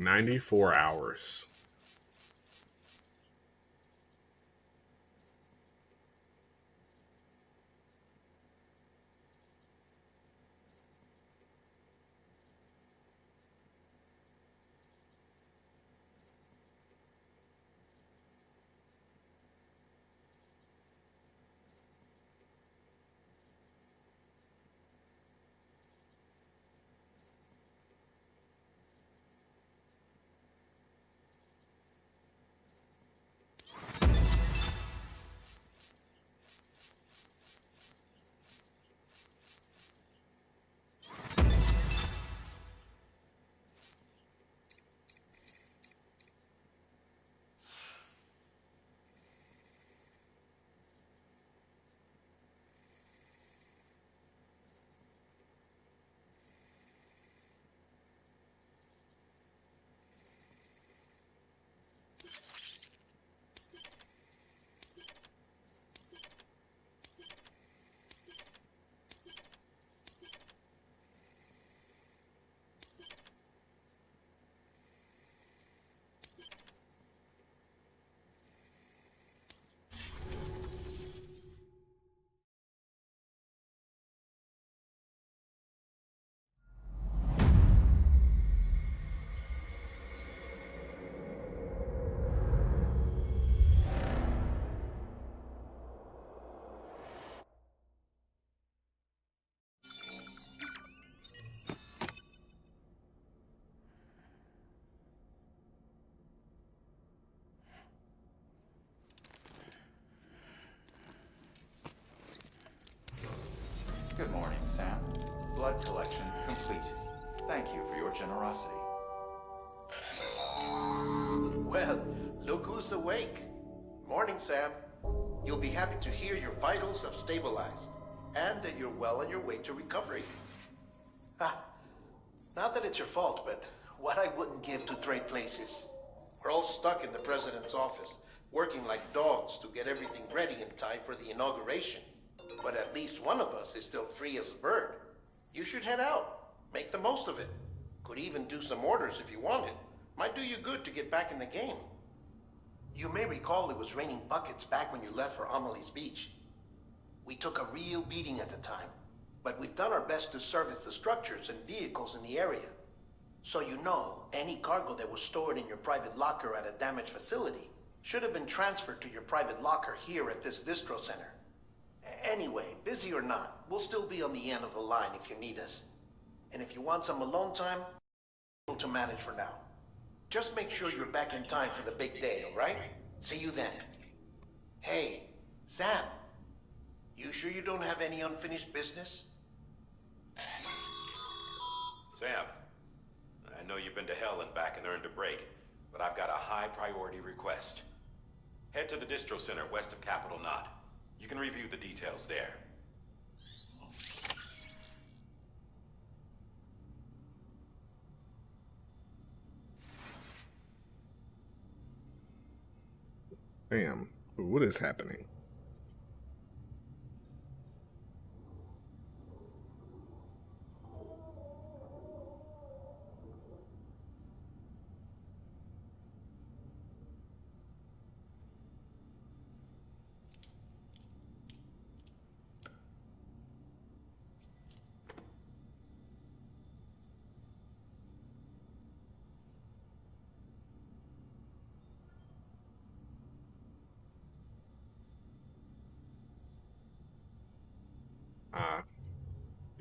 94 hours. Good morning, Sam. Blood collection complete. Thank you for your generosity. Well, look who's awake. Morning, Sam. You'll be happy to hear your vitals have stabilized, and that you're well on your way to recovery. Ah, not that it's your fault, but what I wouldn't give to trade places. We're all stuck in the president's office, working like dogs to get everything ready in time for the inauguration. But at least one of us is still free as a bird. You should head out. Make the most of it. Could even do some orders if you wanted. Might do you good to get back in the game. You may recall it was raining buckets back when you left for Amelie's Beach. We took a real beating at the time, but we've done our best to service the structures and vehicles in the area. So you know, any cargo that was stored in your private locker at a damaged facility should have been transferred to your private locker here at this distro center. Anyway, busy or not, we'll still be on the end of the line if you need us. And if you want some alone time, we'll be able to manage for now. Just make sure you're back in time for the big day, all right? See you then. Hey, Sam, you sure you don't have any unfinished business? Sam, I know you've been to hell and back and earned a break, but I've got a high priority request. Head to the distro center west of Capitol Knot. You can review the details there. Damn, what is happening?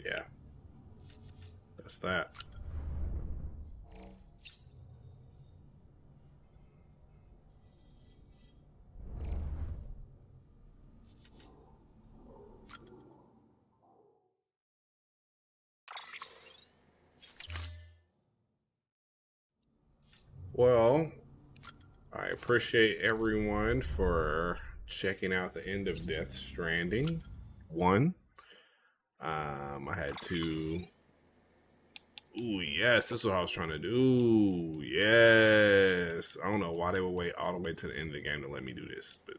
Yeah, that's that. Well, I appreciate everyone for checking out the end of Death Stranding 1. I had to. Ooh, yes, that's what I was trying to do. Yes. I don't know why they would wait all the way to the end of the game to let me do this, but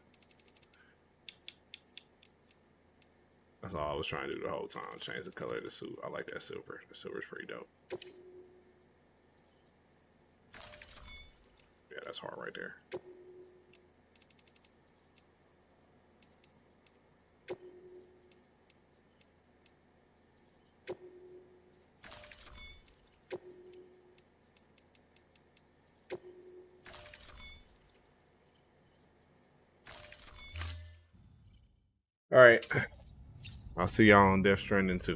that's all I was trying to do the whole time. Change the color of the suit. I like that silver. The silver's pretty dope. That's hard right there. All right. I'll see y'all on Death Stranding 2.